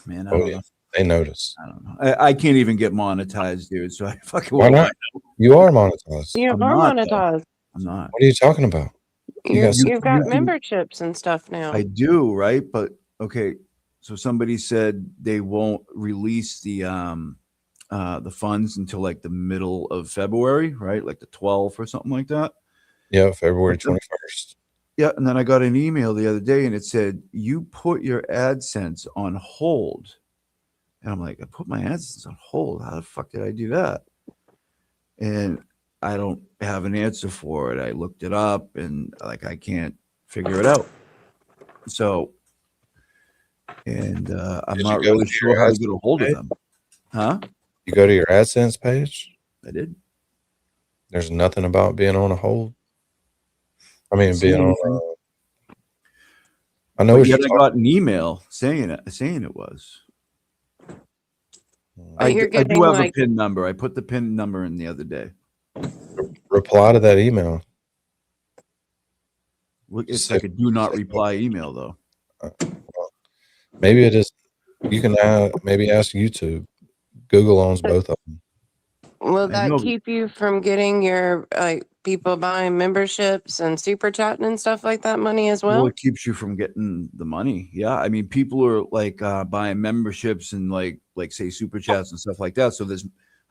Man, I don't know. They notice. I don't know. I can't even get monetized, dude. So I fucking Why not? You are monetized. You I'm are not, though. monetized. I'm not. What are you talking about? You've got memberships and stuff now. I do, right? But okay, so somebody said they won't release the funds until like the middle of February, right? Like the 12th or something like that. Yeah, February 21st. Yeah, and then I got an email the other day and it said, you put your AdSense on hold. And I'm like, I put my AdSense on hold. How the fuck did I do that? And I don't have an answer for it. I looked it up and like I can't figure it out. So, and I'm Did not you go really to sure your how to AdSense get a hold of page? them. Huh? You go to your AdSense page? I did. There's nothing about being on a hold. I mean, being on. I know But what yet you're I got an email saying it was. I you're do getting, have a like- PIN number. I put the PIN number in the other day. reply to that email. Look, it's like a do not reply email though. Maybe it is. You can maybe ask YouTube. Google owns both of them. Will I that know. keep you from getting your people buying memberships and super chatting and stuff like that money as well? Well, it keeps you from getting the money. Yeah, I mean, people are like buying memberships and like say super chats and stuff like that. So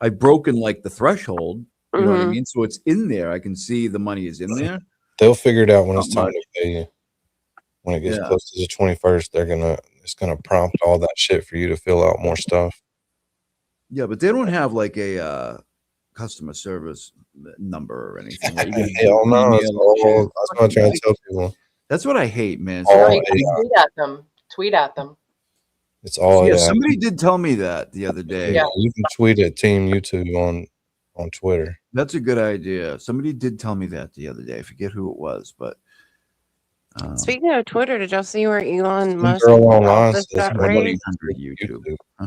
I've broken like the threshold. You know what I mean? So it's in there. I can see the money is in there. They'll figure it out when Not it's time much. to pay you. When it gets close to the 21st, it's gonna prompt all that shit for you to fill out more stuff. Yeah, but they don't have like a customer service number or anything. Right? You can Hell no, it's email and shit. all, that's what I try to tell people. That's what I hate, man. All No, you can tweet at them. Tweet at them. It's all Yeah, AI. somebody did tell me that the other day. Yeah. You can tweet at Team YouTube on Twitter. That's a good idea. Somebody did tell me that the other day. I forget who it was, but Speaking of Twitter, did y'all see where Elon Some Musk girl online office says got one raided? 1-800 YouTube. Huh?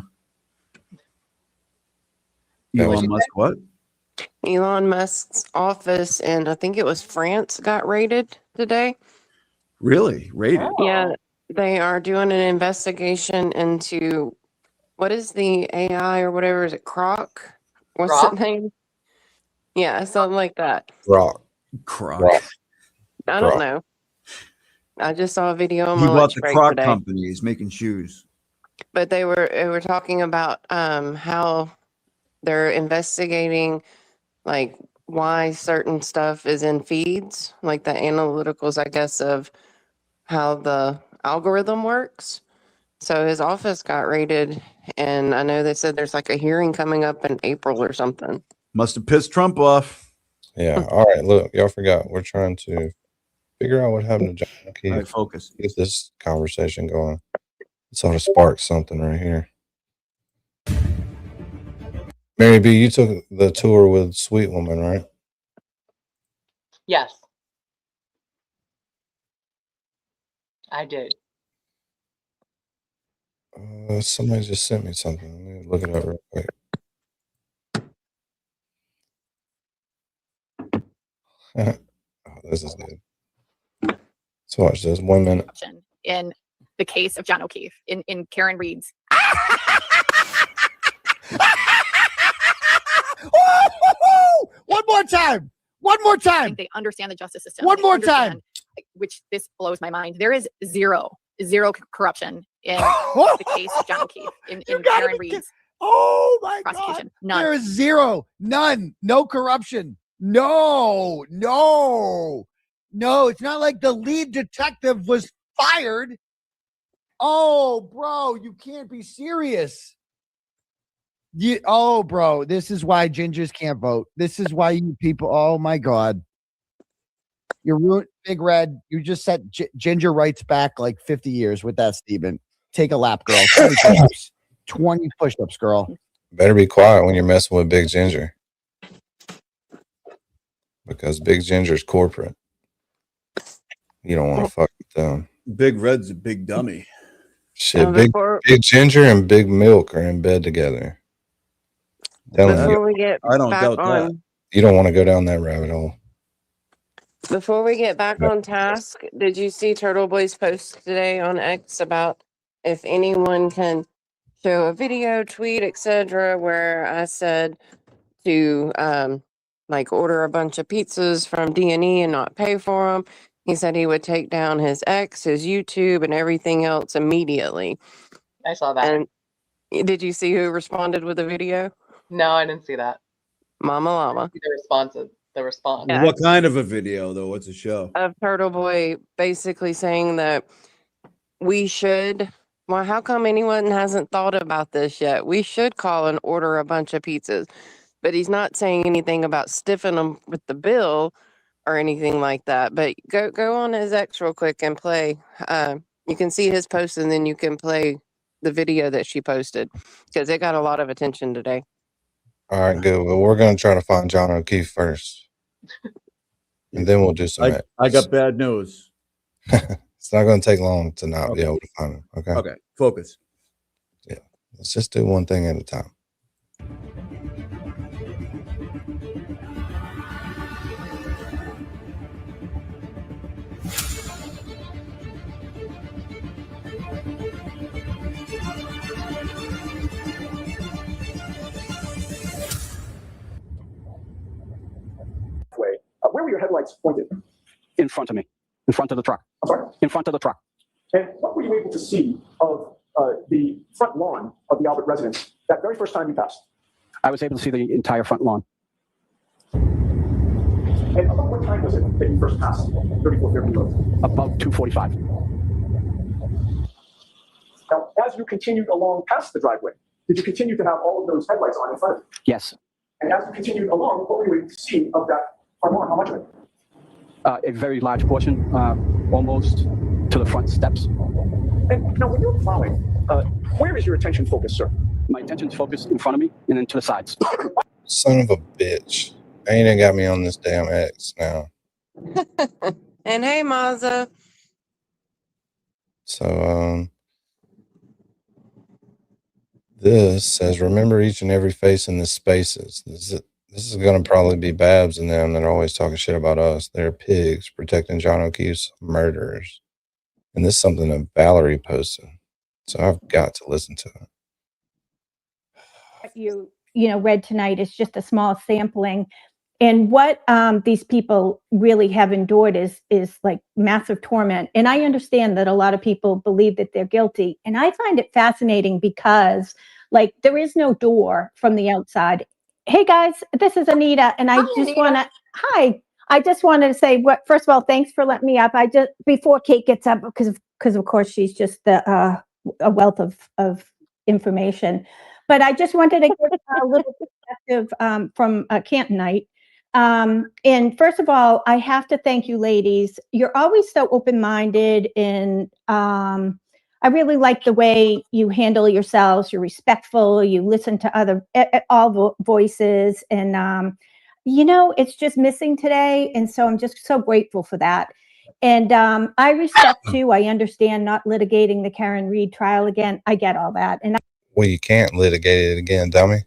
That was- Elon Musk, what? Elon Musk's office in, I think it was France, got raided today. Really? Rated? Yeah, they are doing an investigation into what is the AI or whatever, is it Croc? What's Grok? the name? Yeah, something like that. Croc. I don't know. I just saw a video on He my bought lunch the break Croc today. company. He's making shoes. But they were talking about how they're investigating like why certain stuff is in feeds, like the analyticals, I guess, of how the algorithm works. So his office got raided, and I know they said there's like a hearing coming up in April or something. Must have pissed Trump off. Yeah. All right. Look, y'all forgot. We're trying to figure out what happened to John Keith. All right, focus. Get this conversation going. It sort of sparked something right here. Mary B, you took the tour with Sweet Woman, right? Yes. I did. Somebody just sent me something. Let me look it up real quick. Oh, this is good. Let's watch this. 1 minute. In the case of John O'Keefe, in Karen Reed's. One more time. One more I time. think they understand the justice system. One They more understand, time. which this blows my mind. There is zero corruption in the case of John O'Keefe, in Karen Reed's Oh my prosecution. God. None. There is zero. None. No corruption. No. It's not like the lead detective was fired. Oh, bro, you can't be serious. Bro, this is why gingers can't vote. This is why you people, oh my God. You're ruined, Big Red. You just set ginger rights back like 50 years with that statement. Take a lap, girl. 20 push-ups. 20 push-ups, girl. Better be quiet when you're messing with Big Ginger. Because Big Ginger's corporate. You don't want to fuck with them. Big Red's a big dummy. Shit, Big Ginger and Big Milk are in bed together. Telling you, Before we get I don't back doubt that. on, you don't want to go down that rabbit hole. before we get back on task, did you see Turtleboy's post today on X about if anyone can show a video, tweet, etc., where I said to like order a bunch of pizzas from D&E and not pay for them? He said he would take down his X, his YouTube, and everything else immediately. I saw that. And did you see who responded with the video? No, I didn't see that. Mama Llama. The responses. The response. Yeah. What kind of a video, though? What's a show? Of Turtleboy basically saying that we should, well, how come anyone hasn't thought about this yet? We should call and order a bunch of pizzas. But he's not saying anything about stiffing them with the bill or anything like that. But go on his X real quick and play. You can see his post and then you can play the video that she posted because it got a lot of attention today. All right, good. Well, we're going to try to find John O'Keefe first. And then we'll do some. I got bad news. It's not going to take long to not be able to find him. Okay. Okay. Focus. Yeah. Let's just do one thing at a time. Way. We're headlights pointed? In front of me, in front of the truck. I'm sorry? In front of the truck. And what were you able to see of the front lawn of the Albert residence that very first time you passed? I was able to see the entire front lawn. And about what time was it that you first passed 34 Fairview Road? About 2:45. Now, as you continued along past the driveway, did you continue to have all of those headlights on in front of you? Yes. And as you continued along, what were you able to see of that front lawn? How much of it? A very large portion, almost to the front steps. And now, when you're plowing, where is your attention focused, sir? My attention's focused in front of me and then to the sides. Son of a bitch. Ain't even got me on this damn X now. And hey, Mazza. So, this says, remember each and every face in the spaces. This is going to probably be Babs and them that are always talking shit about us. They're pigs protecting John O'Keefe's murderers. And this is something that Valerie posted. So I've got to listen to it. What you know read tonight is just a small sampling, and what these people really have endured is like massive torment. And I understand that a lot of people believe that they're guilty, and I find it fascinating because like there is no door from the outside. Hey guys, this is Anita, and I just wanted to say, first of all, thanks for letting me up. I just, before Kate gets up, because of course she's just a wealth of information. But I just wanted to give a little perspective from Cantonite. And first of all, I have to thank you ladies. You're always so open-minded, and I really like the way you handle yourselves. You're respectful. You listen to all voices, and you know, it's just missing today. And so I'm just so grateful for that. And I respect too. I understand not litigating the Karen Reed trial again. I get all that, and Well, you can't litigate it again, dummy.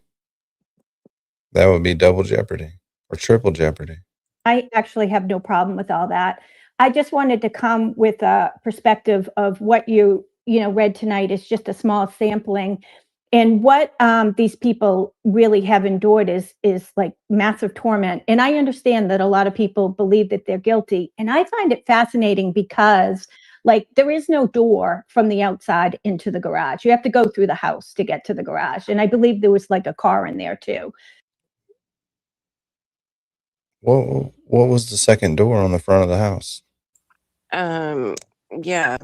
That would be double jeopardy or triple jeopardy. I actually have no problem with all that. I just wanted to come with a perspective of what you read tonight is just a small sampling, and what these people really have endured is like massive torment. And I understand that a lot of people believe that they're guilty, and I find it fascinating because like there is no door from the outside into the garage. You have to go through the house to get to the garage, and I believe there was like a car in there too. What was the second door on the front of the house? Yeah,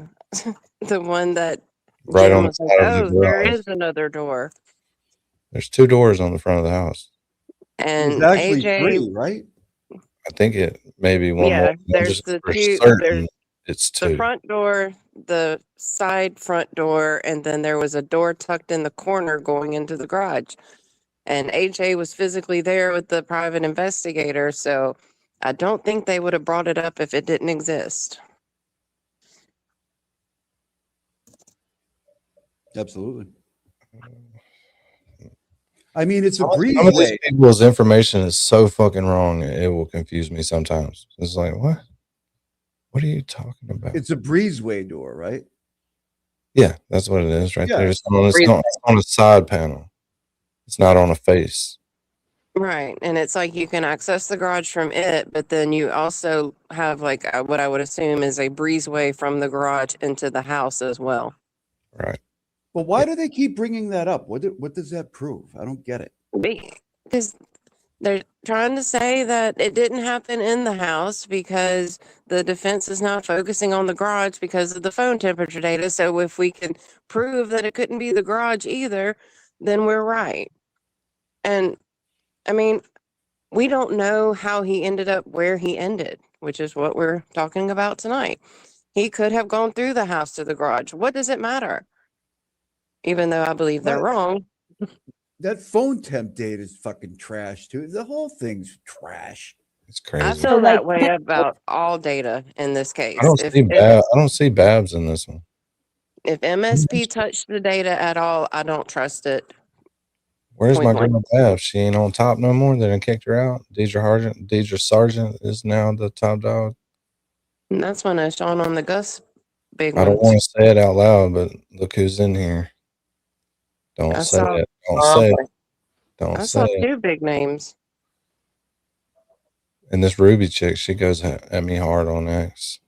the one that Right Jim on the was like, side of oh, the there garage. is another door. There's two doors on the front of the house. And There's actually AJ, three, right? I think it maybe one more. yeah, I'm there's just the for two, certain there's it's the two. front door, the side front door, and then there was a door tucked in the corner going into the garage. And AJ was physically there with the private investigator, so I don't think they would have brought it up if it didn't exist. Absolutely. I mean, it's a Some of these breezeway. people's information is so fucking wrong, it will confuse me sometimes. It's like, what? What are you talking about? It's a breezeway door, right? Yeah, that's what it is right Yeah. there. It's on a side panel. It's not on a face. Right. And it's like you can access the garage from it, but then you also have like what I would assume is a breezeway from the garage into the house as well. Right. But why do they keep bringing that up? What does that prove? I don't get it. Because they're trying to say that it didn't happen in the house because the defense is now focusing on the garage because of the phone temperature data. So if we can prove that it couldn't be the garage either, then we're right. And I mean, we don't know how he ended up where he ended, which is what we're talking about tonight. He could have gone through the house to the garage. What does it matter? Even though I believe they're wrong. That phone temp data is fucking trash too. The whole thing's trash. It's crazy. I feel that way about all data in this case. I don't see Babs in this one. If MSP touched the data at all, I don't trust it. Where's my Point girl Babs? She ain't on top no more. They done kicked her out. Deidre Sargent is now the top dog. And that's when I shone on the Gus big I don't ones. want to say it out loud, but look who's in here. Don't say it. Don't say it. Don't I say saw it. two big names. And this Ruby chick, she goes at me hard on X.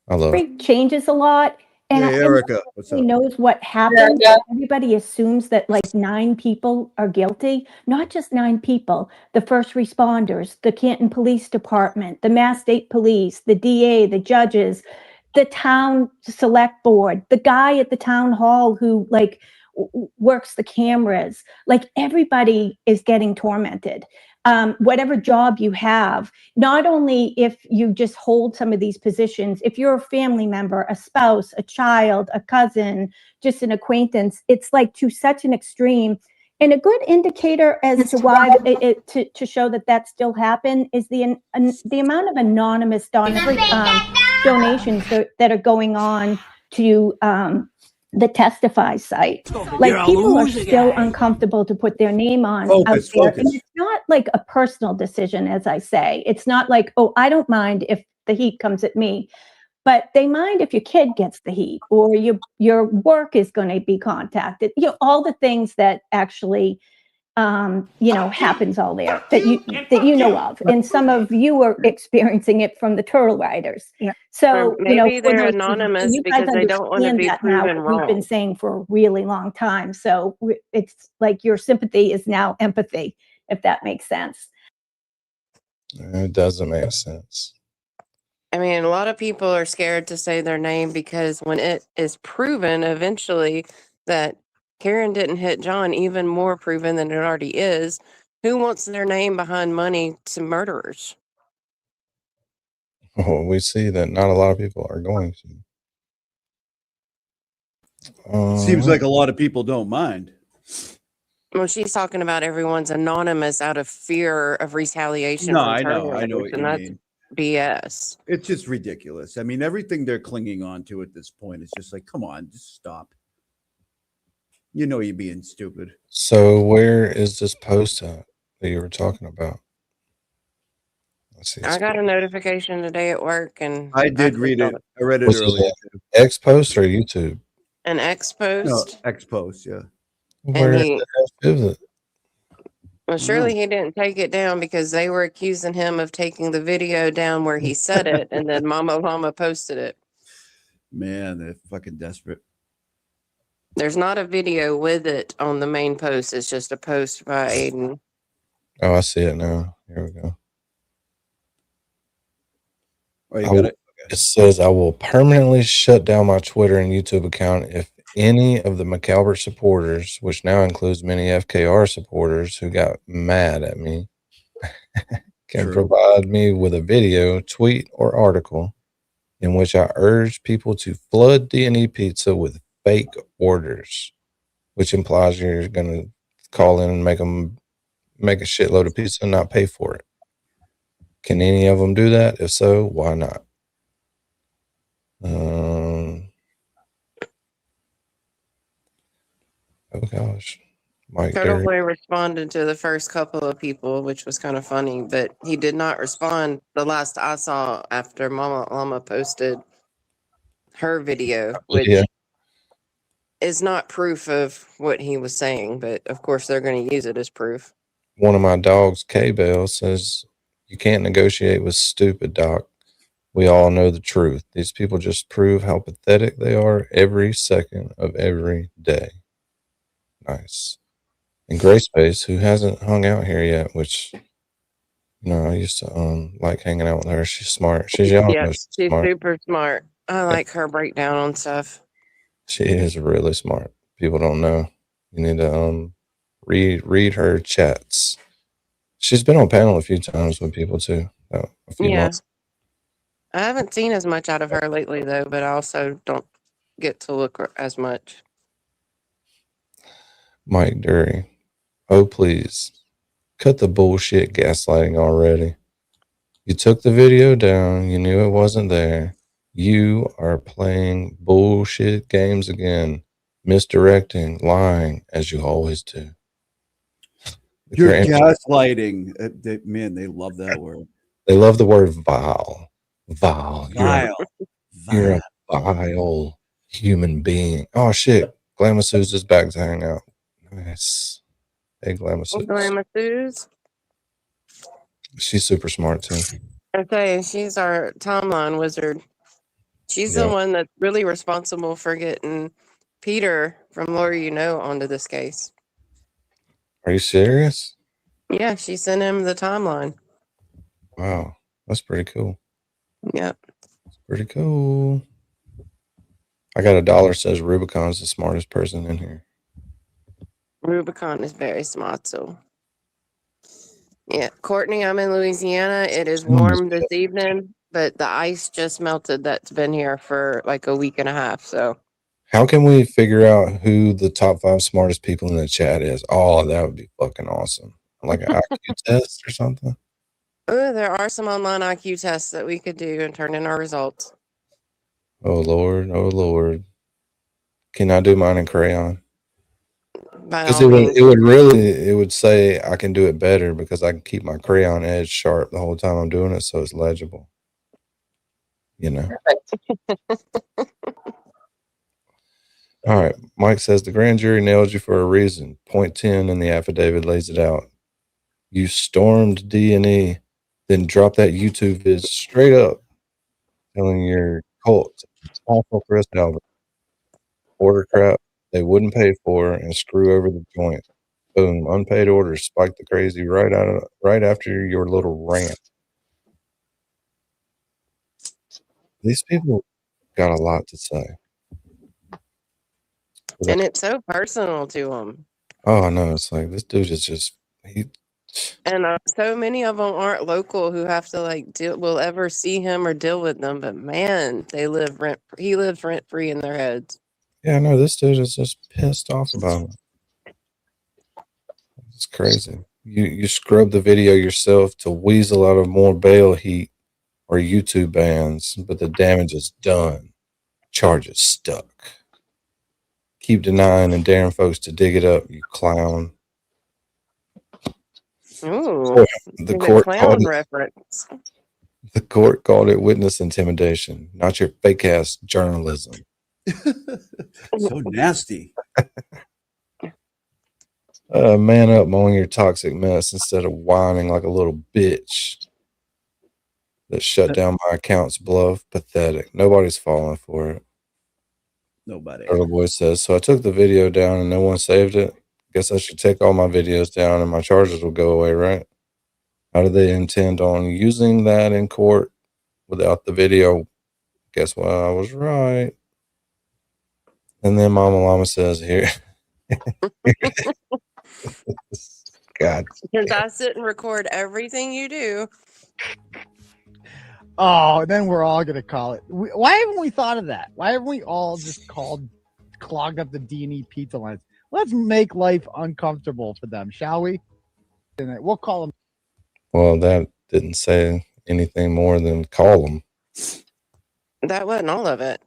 I love it. It changes a lot. And Hey, Erica, what's up? Nobody knows what happened. Everybody assumes that like 9 people are guilty. Not just 9 people. The first responders, the Canton Police Department, the Mass State Police, the DA, the judges, the town select board, the guy at the town hall who like works the cameras. Like everybody is getting tormented. Whatever job you have, not only if you just hold some of these positions, if you're a family member, a spouse, a child, a cousin, just an acquaintance, it's like to such an extreme. And a good indicator as to why to show that that still happened is the amount of anonymous donations that are going on to the Testify site. Like people are still uncomfortable to put their name on out there. And it's not like a personal decision, as I say. It's not like, oh, I don't mind if the heat comes at me, but they mind if your kid gets the heat or your work is going to be contacted. You know, all the things that actually happens all there that you know of, and some of you are experiencing it from the Turtle Riders. Yeah. So maybe they're for those, anonymous you guys because they don't want to understand be that now, proven what we've been wrong. saying for a really long time. So it's like your sympathy is now empathy, if that makes sense. It doesn't make sense. I mean, a lot of people are scared to say their name because when it is proven eventually that Karen didn't hit John, even more proven than it already is, who wants their name behind money to murderers? Well, we see that not a lot of people are going to. Seems like a lot of people don't mind. Well, she's talking about everyone's anonymous out of fear of retaliation. No, from I know Turtle what Riders, you and that's mean. BS. It's just ridiculous. I mean, everything they're clinging on to at this point is just like, come on, just stop. You know you're being stupid. So where is this post at that you were talking about? Let's see. I got a notification today at work, and I did read it. I read it What's earlier. X post or YouTube? An X No, post. X post, yeah. Where he- the hell is it? Well, surely he didn't take it down because they were accusing him of taking the video down where he said it, and then Mama Llama posted it. Man, they're fucking desperate. There's not a video with it on the main post. It's just a post by Aiden. Oh, I see it now. Here we go. Oh, you got it? It says, I will permanently shut down my Twitter and YouTube account if any of the McAlbert supporters, which now includes many FKR supporters who got mad at me, can provide me with a video, tweet, or article in which I urge people to flood D&E Pizza with fake orders, which implies you're going to call in and make a shitload of pizza and not pay for it. Can any of them do that? If so, why not? Oh gosh. Mike Turtleboy responded to the first couple of people, which was kind of funny, but he did not respond the last I saw after Mama Llama posted her video, which is not proof of what he was saying, but of course they're going to use it as proof. One of my dogs, K-Bell, says, you can't negotiate with stupid, Doc. We all know the truth. These people just prove how pathetic they are every second of every day. Nice. And Grayspace, who hasn't hung out here yet, which, I used to like hanging out with her. She's smart. She's young. Yeah, but she's smart. super smart. I like her breakdown on stuff. She is really smart. People don't know. You need to read her chats. She's been on panel a few times with people too. A few months. I haven't seen as much out of her lately, though, but I also don't get to look as much. Mike Dury. Oh, please. Cut the bullshit gaslighting already. You took the video down. You knew it wasn't there. You are playing bullshit games again. Misdirecting, lying, as you always do. You're gaslighting. They love that word. They love the word vile. Vile. Vile. You're a vile human being. Oh, shit. Glamasuz is back to hang out. Nice. Hey, Glamasuz. Glamasuz? She's super smart too. Okay, she's our timeline wizard. She's the Yeah. one that's really responsible for getting Peter from Lawyer You Know onto this case. Are you serious? Yeah, she sent him the timeline. Wow, that's pretty cool. Yep. Pretty cool. I got $1 says Rubicon's the smartest person in here. Rubicon is very smart, so. Yeah, Courtney, I'm in Louisiana. It is warm this evening, but the ice just melted that's been here for like a week and a half, so. How can we figure out who the top 5 smartest people in the chat is? Oh, that would be fucking awesome. Like an IQ test or something? Oh, there are some online IQ tests that we could do and turn in our results. Oh, Lord. Oh, Lord. Can I do mine in crayon? By Because all means. it would say I can do it better because I can keep my crayon edge sharp the whole time I'm doing it, so it's legible. You know. All right. Mike says the grand jury nailed you for a reason. Point 10 in the affidavit lays it out. You stormed D&E, then dropped that YouTube vid straight up, telling your cult it's awful Chris Albert. Order crap they wouldn't pay for and screw over the joint. Boom, unpaid orders spiked the crazy right after your little rant. These people got a lot to say. And it's so personal to them. Oh, I know. It's like this dude is just And so many of them aren't local who have to like will ever see him or deal with them. But man, he lives rent free in their heads. yeah, no, this dude is just pissed off about it. It's crazy. You scrub the video yourself to weasel out of more bail heat or YouTube bans, but the damage is done. Charges stuck. Keep denying and daring folks to dig it up, you clown. Ooh, The a court clown called it, reference. the court called it witness intimidation, not your fake ass journalism. So nasty. Man up mowing your toxic mess instead of whining like a little bitch that shut down my account's bluff. Pathetic. Nobody's falling for it. Nobody. Turtleboy says, so I took the video down and no one saved it. Guess I should take all my videos down and my charges will go away, right? How do they intend on using that in court without the video? Guess what? I was right. And then Mama Llama says, here. God. Because I sit and record everything you do. Oh, then we're all gonna call it. Why haven't we thought of that? Why haven't we all just clogged up the D&E pizza lines? Let's make life uncomfortable for them, shall we? And we'll call them. Well, that didn't say anything more than call them. That wasn't all of it.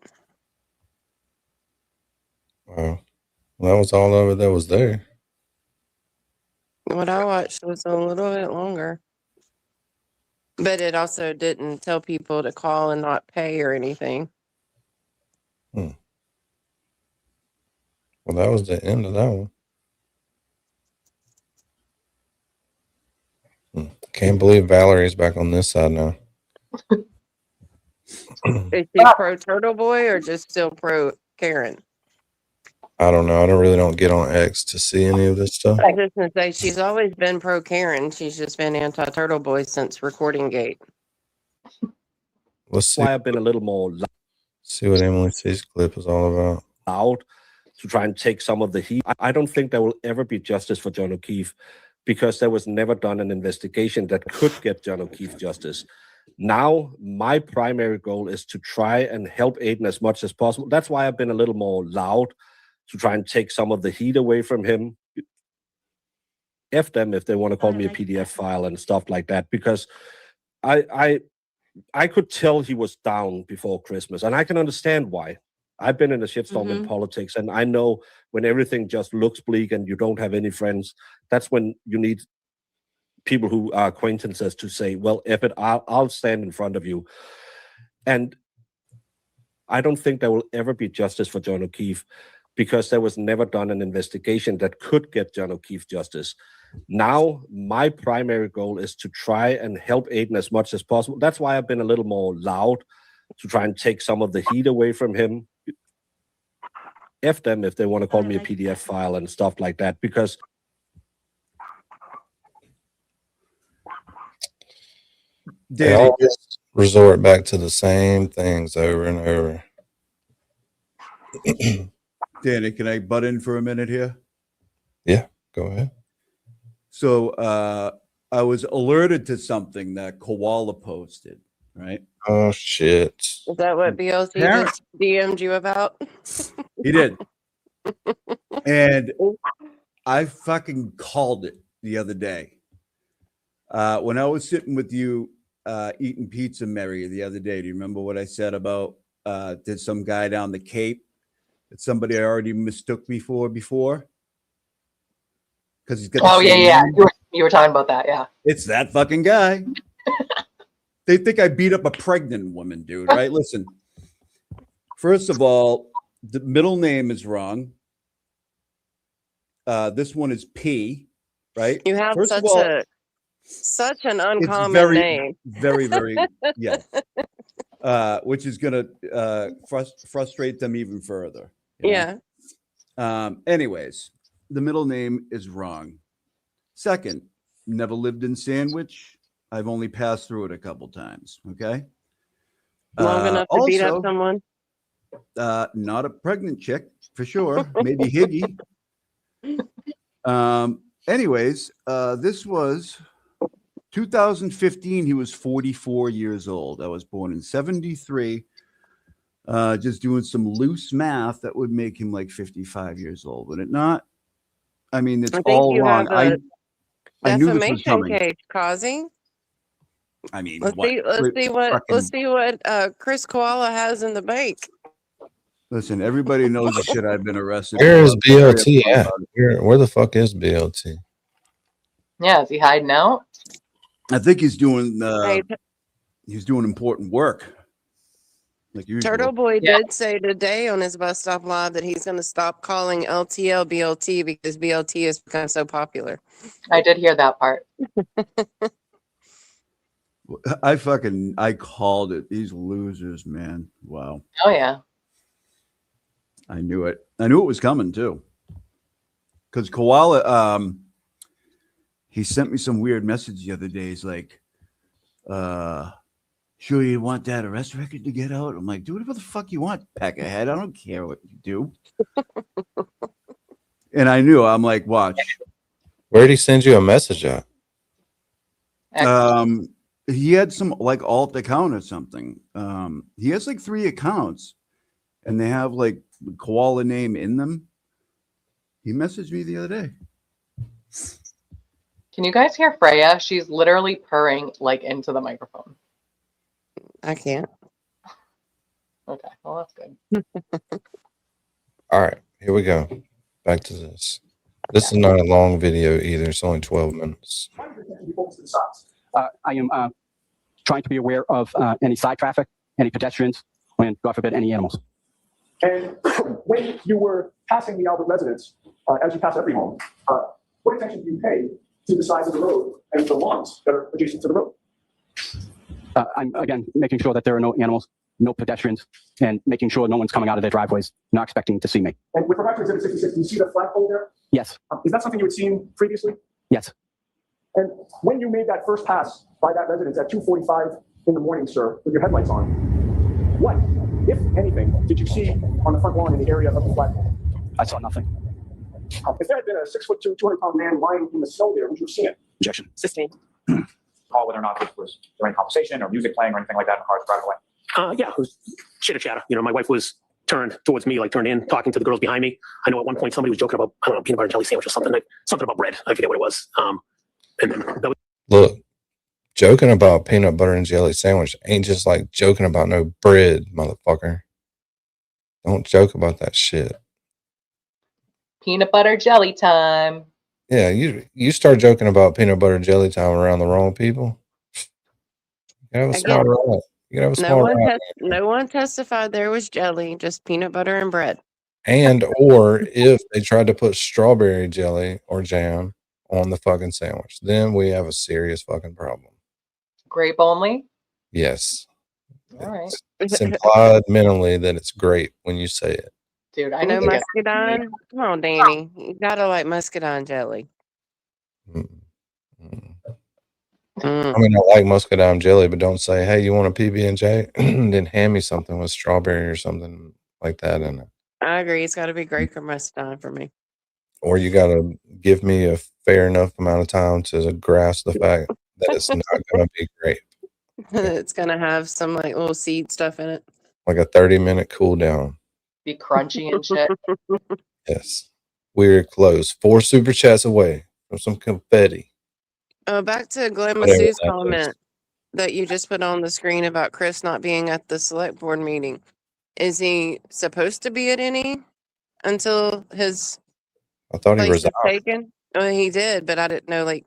Wow. Well, that was all of it that was there. What I watched was a little bit longer. But it also didn't tell people to call and not pay or anything. Well, that was the end of that one. Can't believe Valerie's back on this side now. Is she pro Turtleboy or just still pro Karen? I don't know. I really don't get on X to see any of this stuff. I was just going to say, she's always been pro Karen. She's just been anti Turtleboy since Recording Gate. Let's see. Why I've been a little more See what Emily C's clip is all about. loud to try and take some of the heat. I don't think there will ever be justice for John O'Keefe because there was never done an investigation that could get John O'Keefe justice. Now, my primary goal is to try and help Aiden as much as possible. That's why I've been a little more loud to try and take some of the heat away from him. F them if they want to call me a PDF file and stuff like that, because I could tell he was down before Christmas, and I can understand why. I've been in a shitstorm in politics, and I know when everything just looks bleak and you don't have any friends, that's when you need people who are acquaintances to say, well, F it, I'll stand in front of you. And I don't think there will ever be justice for John O'Keefe because there was never done an investigation that could get John O'Keefe justice. Now, my primary goal is to try and help Aiden as much as possible. That's why I've been a little more loud, to try and take some of the heat away from him. F them if they want to call me a PDF file and stuff like that, because they always resort back to the same things over and over. Danny, can I butt in for a minute here? Yeah, go ahead. So I was alerted to something that Koala posted, right? Oh, shit. Is that what BLC just DM'd you about? He did. And I fucking called it the other day. When I was sitting with you eating pizza, Mary, the other day, do you remember what I said about there's some guy down the Cape that somebody already mistook me for before? Because he's got the same name. You were talking about that, yeah. It's that fucking guy. They think I beat up a pregnant woman, dude, right? Listen, first of all, the middle name is wrong. This one is P, right? You have First such of all, such an it's uncommon name. very, yes. Which is going to frustrate them even further. You know? Yeah. Anyways, the middle name is wrong. Second, never lived in Sandwich. I've only passed through it a couple times. Okay. Long enough to beat up someone. Not a pregnant chick for sure. Maybe Higgy. Anyways, this was 2015. He was 44 years old. I was born in 73. Just doing some loose math, that would make him like 55 years old, would it not? I mean, it's all wrong. I knew this was coming. Case causing. I mean, let's see what Chris Koala has in the bank. Listen, everybody knows the shit I've been arrested. Where is BLT at? Where the fuck is BLT? Yeah, is he hiding out? I think he's doing important work. Like usual. Turtleboy did say today on his bus stop live that he's going to stop calling LTL BLT because BLT has become so popular. I did hear that part. I called it. These losers, man. Wow. Oh yeah. I knew it. I knew it was coming too. Because Koala, he sent me some weird message the other day. He's like, sure you want that arrest record to get out? I'm like, do whatever the fuck you want, Peckerhead. I don't care what you do. And I knew. I'm like, watch. Where did he send you a message at? He had some like alt account or something. He has like 3 accounts, and they have like the Koala name in them. He messaged me the other day. Can you guys hear Freya? She's literally purring like into the microphone. I can't. Okay, well that's good. All right, here we go. Back to this. This is not a long video either. It's only 12 minutes. I am trying to be aware of any side traffic, any pedestrians, and God forbid, any animals. And when you were passing the Albert residence, as you pass every home, what attention do you pay to the sides of the road and the lawns that are adjacent to the road? I'm, again, making sure that there are no animals, no pedestrians, and making sure no one's coming out of their driveways, not expecting to see me. And with regard to Exhibit 66, do you see the flagpole there? Yes. Is that something you had seen previously? Yes. And when you made that first pass by that residence at 2:45 in the morning, sir, with your headlights on, what, if anything, did you see on the front lawn in the area of the flagpole? I saw nothing. If there had been a 6'2", 200-pound man lying in the snow there, would you have seen it? Objection. Sustained. Call whether or not this was during conversation or music playing or anything like that in the cars driving away. Yeah, it was chitter chatter. You know, my wife was turned towards me, like turned in, talking to the girls behind me. I know at one point somebody was joking about, I don't know, peanut butter and jelly sandwich or something, like something about bread. I forget what it was. And then that was. Look, joking about peanut butter and jelly sandwich ain't just like joking about no bread, motherfucker. Don't joke about that shit. Peanut butter jelly time. Yeah, you start joking about peanut butter and jelly time around the wrong people. You have a smart eye. You have a smart eye. No one testified there was jelly, just peanut butter and bread. And or if they tried to put strawberry jelly or jam on the fucking sandwich, then we have a serious fucking problem. Grape only? Yes. All right. It's implied mentally that it's grape when you say it. Dude, I No need to get muscadine? Come on, Danny. You gotta like muscadine jelly. I mean, I like muscadine jelly, but don't say, "Hey, you want a PB&J?" Then hand me something with strawberry or something like that in it. I agree. It's got to be grape or muscadine for me. Or you got to give me a fair enough amount of time to grasp the fact that it's not going to be grape. It's gonna have some like little seed stuff in it. Like a 30-minute cool down. be crunchy and shit. Yes. We're close. 4 super chats away from some confetti. Back to Glenn Whatever Masou's that is. comment that you just put on the screen about Chris not being at the select board meeting. Is he supposed to be at any until his I thought he place is resigned. taken? Well, he did, but I didn't know, like,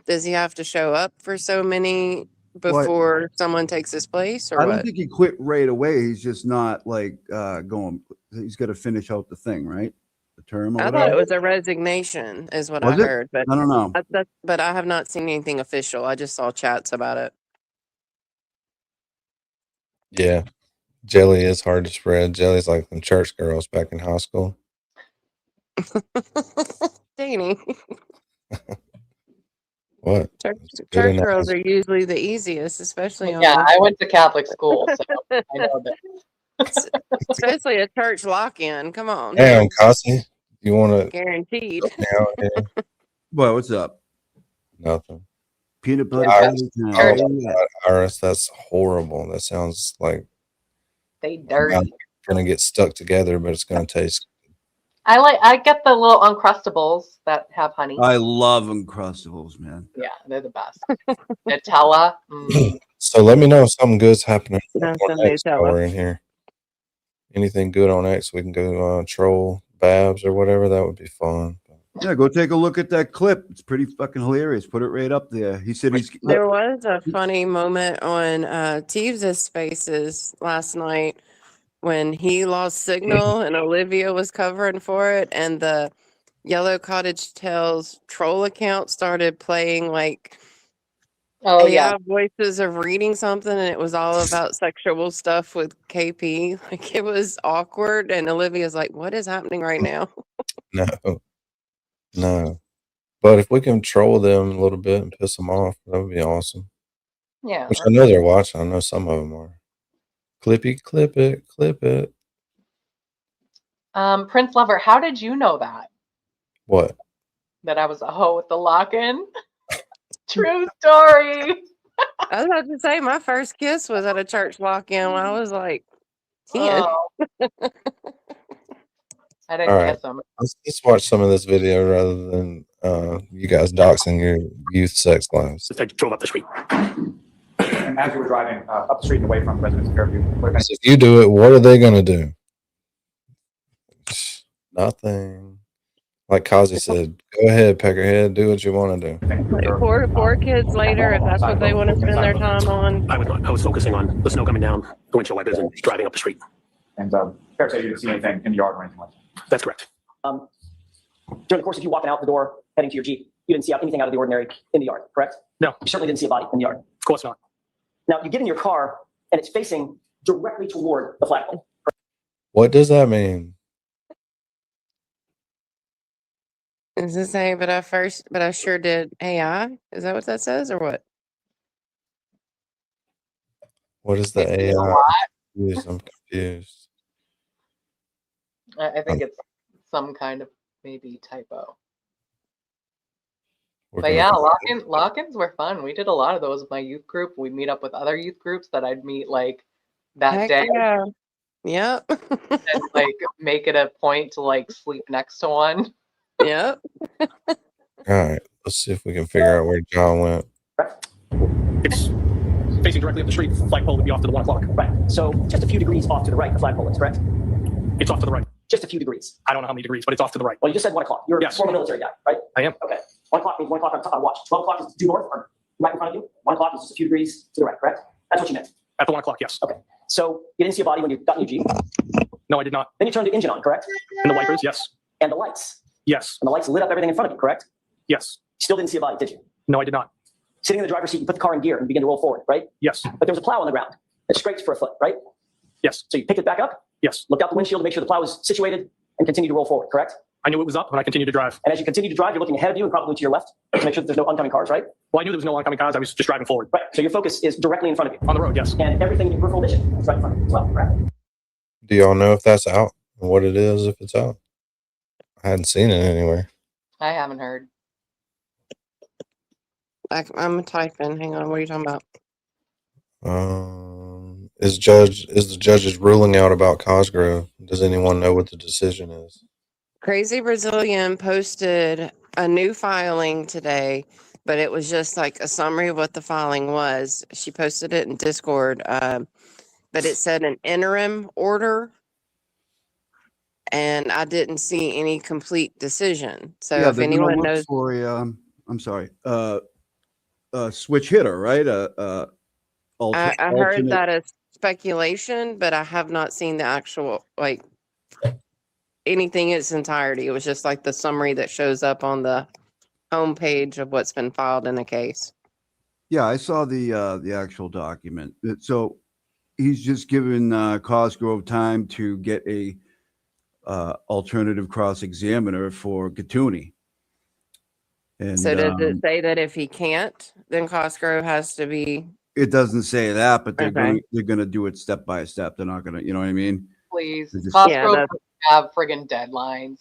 does he have to show up for so many before someone takes his place, or I don't what? think he quit right away. He's just not like going. He's got to finish out the thing, right? The term. Or I thought it was a resignation, is what Was I it? heard. But I don't know. But I have not seen anything official. I just saw chats about it. Yeah. Jelly is hard to spread. Jelly's like them church girls back in high school. Danny. What? Church girls are usually the easiest, especially on Yeah, I went to Catholic school, so I know that. especially a church lock-in. Come on. Damn, Cassie. You want to Guaranteed. Well, what's up? Nothing. Peanut butter. Iris, jelly time. oh, God, Iris, that's horrible. That sounds like They dirty. gonna get stuck together, but it's gonna taste. I get the little Uncrustables that have honey. I love Uncrustables, man. Yeah, they're the best. Nutella. So let me know if something good's happening No, on some X while Nutella. we're in here. Anything good on X, we can go troll Babs or whatever. That would be fun. Yeah, go take a look at that clip. It's pretty fucking hilarious. Put it right up there. He said he's. There was a funny moment on Teves' Spaces last night when he lost signal and Olivia was covering for it, and the Yellow Cottage Tales troll account started playing like Oh, AI yeah. voices of reading something, and it was all about sexual stuff with KP. Like, it was awkward, and Olivia's like, "What is happening right now?" No. But if we can troll them a little bit and piss them off, that would be awesome. Yeah. Which I know they're watching. I know some of them are. Clippy, clip it, clip it. Prince Lover, how did you know that? What? That I was a hoe with the lock-in? True story. I was about to say my first kiss was at a church lock-in when I was like 10. Oh. I didn't All right. kiss him. Let's watch some of this video rather than you guys doxing your youth sex lives. I drove up the street. And as you were driving up the street and away from residents of Fairview, what If you do it, what are they going to do? Nothing. Like Kazi said, go ahead, Peckerhead, do what you want to do. Like four kids later, if that's what they want to spend their time on. I was focusing on the snow coming down, the windshield wipers, and driving up the street. And fair to say you didn't see anything in the yard or anything like that? That's correct. During the course of you walking out the door, heading to your Jeep, you didn't see anything out of the ordinary in the yard, correct? No. You certainly didn't see a body in the yard. Of course not. Now, you get in your car, and it's facing directly toward the flagpole. What does that mean? Is this saying, but I sure did AI? Is that what that says, or what? What is the It's a AI? lot. I'm confused. I think it's some kind of maybe typo. We're But gonna yeah, find lock-ins were fun. We did a lot of those with my youth group. We'd meet up with other youth groups that I'd meet like that Heck day. yeah. Yep. And like make it a point to like sleep next to one. Yep. All right, let's see if we can figure out where John went. It's facing directly up the street. Flagpole would be off to the 1 o'clock. Right. So just a few degrees off to the right, the flagpole is, correct? It's off to the right. Just a few degrees. I don't know how many degrees, but it's off to the right. Well, you just said 1 o'clock. You're a Yes. former military guy, right? I am. Okay. 1 o'clock means 1 o'clock on watch. 12 o'clock is due north or right in front of you. 1 o'clock is just a few degrees to the right, correct? That's what you meant. At the 1 o'clock, yes. Okay. So you didn't see a body when you got in your Jeep. No, I did not. Then you turned the engine on, correct? And the wipers, yes. And the lights. Yes. And the lights lit up everything in front of you, correct? Yes. Still didn't see a body, did you? No, I did not. Sitting in the driver's seat, you put the car in gear and begin to roll forward, right? Yes. But there was a plow on the ground that scraped for a foot, right? Yes. So you picked it back up, Yes. looked out the windshield to make sure the plow was situated, and continued to roll forward, correct? I knew it was up and I continued to drive. And as you continue to drive, you're looking ahead of you and probably to your left to make sure that there's no oncoming cars, right? Well, I knew there was no oncoming cars. I was just driving forward. Right. So your focus is directly in front of you. On the road, yes. And everything in your peripheral vision is right in front of you as well, correct? Do y'all know if that's out and what it is if it's out? I hadn't seen it anywhere. I haven't heard. I'm typing. Hang on. What are you talking about? Is the judge's ruling out about Cosgrove? Does anyone know what the decision is? Crazy Brazilian posted a new filing today, but it was just like a summary of what the filing was. She posted it in Discord, but it said an interim order, and I didn't see any complete decision. So Yeah, if they're gonna anyone look knows, for a, I'm sorry, switch hitter, right? I heard that as speculation, but I have not seen the actual, like, anything in its entirety. It was just like the summary that shows up on the homepage of what's been filed in the case. Yeah, I saw the actual document. So he's just given Cosgrove time to get a alternative cross examiner for Gatuni. And So does it say that if he can't, then Cosgrove has to be? it doesn't say that, but they're Okay. going to do it step by step. They're not going to, you know what I mean? Please. They're just- Cosgrove Yeah, doesn't have friggin' deadlines.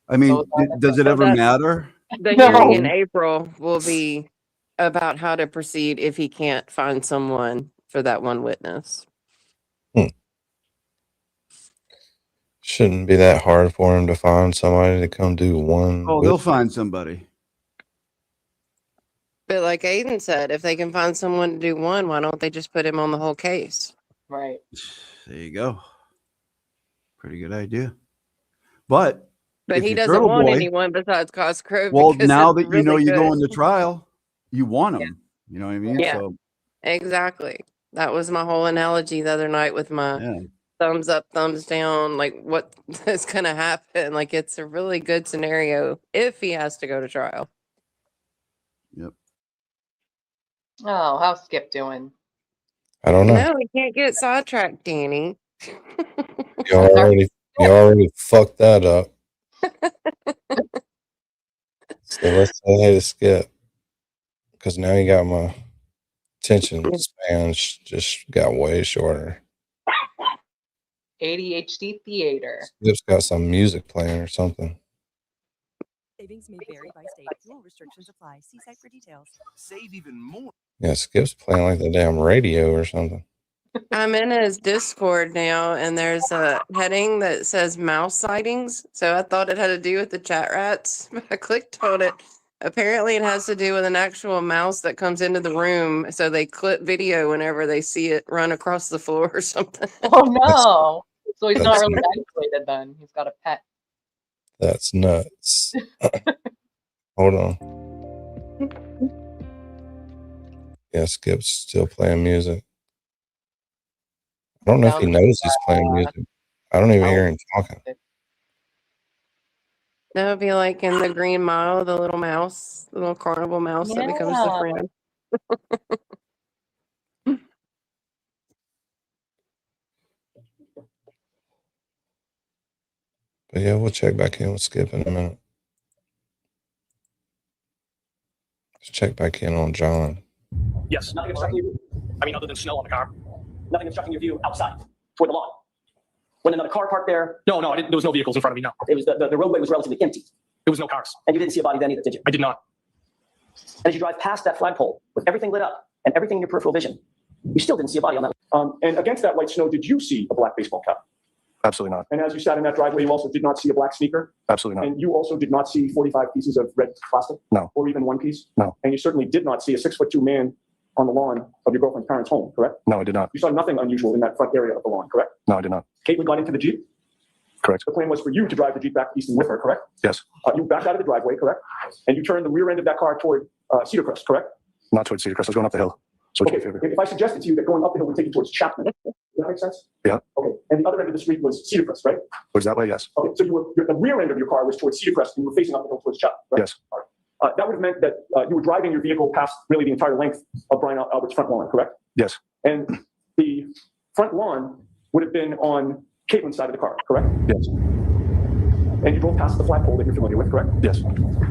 I mean, Those are the- does it ever matter? The No. hearing in April will be about how to proceed if he can't find someone for that one witness. Shouldn't be that hard for him to find somebody to come do one. Oh, they'll find somebody. But like Aiden said, if they can find someone to do one, why don't they just put him on the whole case? Right. There you go. Pretty good idea. But But if he you're doesn't want Turtleboy, anyone besides Cosgrove. well, because now it's that you know really you're good. going to trial, you want them. You know what I mean? Yeah. So Exactly. That was my whole analogy the other night with my yeah. thumbs up, thumbs down, like what is going to happen. Like it's a really good scenario if he has to go to trial. Yep. Oh, how's Skip doing? I don't know. No, we can't get sidetracked, Danny. You already fucked that up. So let's say hey to Skip, because now you got my attention span just got way shorter. ADHD theater. Skip's got some music playing or something. Savings may vary by state. Rule restrictions apply. See site for details. Save even more. Yeah, Skip's playing like the damn radio or something. I'm in his Discord now, and there's a heading that says mouse sightings. So I thought it had to do with the ChatRats, but I clicked on it. Apparently, it has to do with an actual mouse that comes into the room. So they clip video whenever they see it run across the floor or something. Oh no. So he's not That's really nuts. isolated then. He's got a pet. That's nuts. Hold on. Yeah, Skip's still playing music. I don't know if he knows he's playing music. I don't even hear him talking. That would be like in the Green Mile, the little mouse, the little carnival mouse that becomes the Yeah. friend. But yeah, we'll check back in with Skip in a minute. Let's check back in on John. Yes. Nothing obstructing your view. I mean, other than snow on the car. Nothing obstructing your view outside toward the lawn. When another car parked there, No, I didn't. There was no vehicles in front of me. No, it was the roadway was relatively empty, there was no cars. and you didn't see a body then either, did you? I did not. And as you drive past that flagpole with everything lit up and everything in your peripheral vision, you still didn't see a body on that. And against that white snow, did you see a black baseball cap? Absolutely not. And as you sat in that driveway, you also did not see a black sneaker? Absolutely not. And you also did not see 45 pieces of red plastic? No. Or even one piece? No. And you certainly did not see a 6'2" man on the lawn of your girlfriend's parents' home, correct? No, I did not. You saw nothing unusual in that front area of the lawn, correct? No, I did not. Caitlin got into the Jeep. Correct. The plan was for you to drive the Jeep back to Easton with her, correct? Yes. You backed out of the driveway, correct? And you turned the rear end of that car toward Cedar Crest, correct? Not towards Cedar Crest. I was going up the hill. So Okay, if I suggested to you that going up the hill would take you towards Chapman, Does that make sense? Yeah. Okay. And the other end of the street was Cedar Crest, right? Was that way? Yes. Okay. So the rear end of your car was towards Cedar Crest and you were facing up the hill towards Chatham, right? Yes. All right. That would have meant that you were driving your vehicle past really the entire length of Brian Albert's front lawn, correct? Yes. And the front lawn would have been on Caitlin's side of the car, correct? Yes. And you drove past the flagpole that you're familiar with, correct? Yes.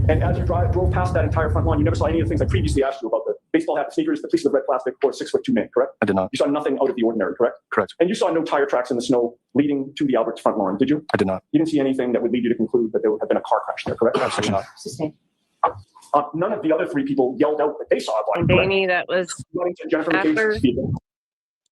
And as you drove past that entire front lawn, you never saw any of the things I previously asked you about, the baseball hat, the sneakers, the piece of red plastic, or a 6'2" man, correct? I did not. You saw nothing out of the ordinary, correct? Correct. And you saw no tire tracks in the snow leading to the Albert's front lawn, did you? I did not. You didn't see anything that would lead you to conclude that there would have been a car crash there, correct? Absolutely not. Sustained. None of the other three people yelled out that they saw a body, correct? Danny, that was Running to Jennifer after McKay's vehicle.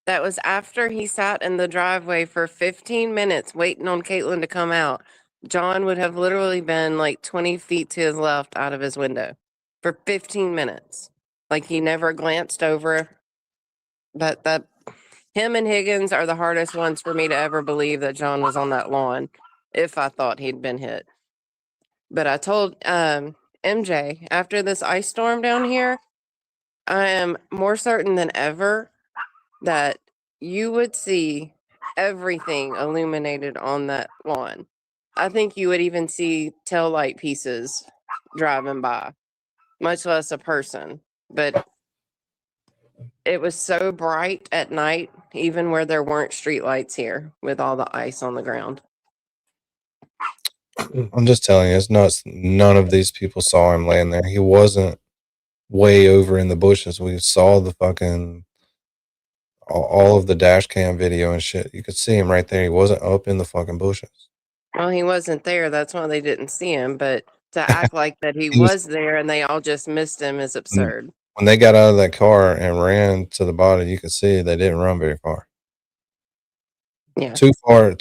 that was after he sat in the driveway for 15 minutes waiting on Caitlin to come out. John would have literally been like 20 feet to his left out of his window for 15 minutes. Like he never glanced over. That him and Higgins are the hardest ones for me to ever believe that John was on that lawn if I thought he'd been hit. But I told MJ after this ice storm down here, I am more certain than ever that you would see everything illuminated on that lawn. I think you would even see tail light pieces driving by, much less a person. But it was so bright at night, even where there weren't street lights here with all the ice on the ground. I'm just telling you, it's nuts. None of these people saw him laying there. He wasn't way over in the bushes. We saw the fucking all of the dash cam video and shit. You could see him right there. He wasn't up in the fucking bushes. Well, he wasn't there. That's why they didn't see him. But to act like that he He was- was there and they all just missed him is absurd. When they got out of that car and ran to the body, you could see they didn't run very far. Yeah. Too far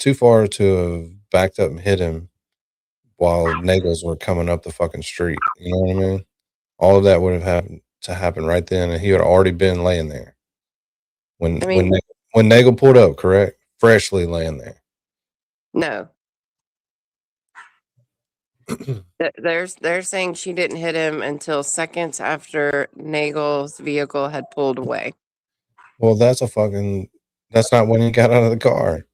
to have backed up and hit him while Nagels were coming up the fucking street. You know what I mean? All of that would have happened to happen right then, and he would have already been laying there. When Nagel pulled up, correct? Freshly laying there. No. They're saying she didn't hit him until seconds after Nagel's vehicle had pulled away. Well, that's not when he got out of the car.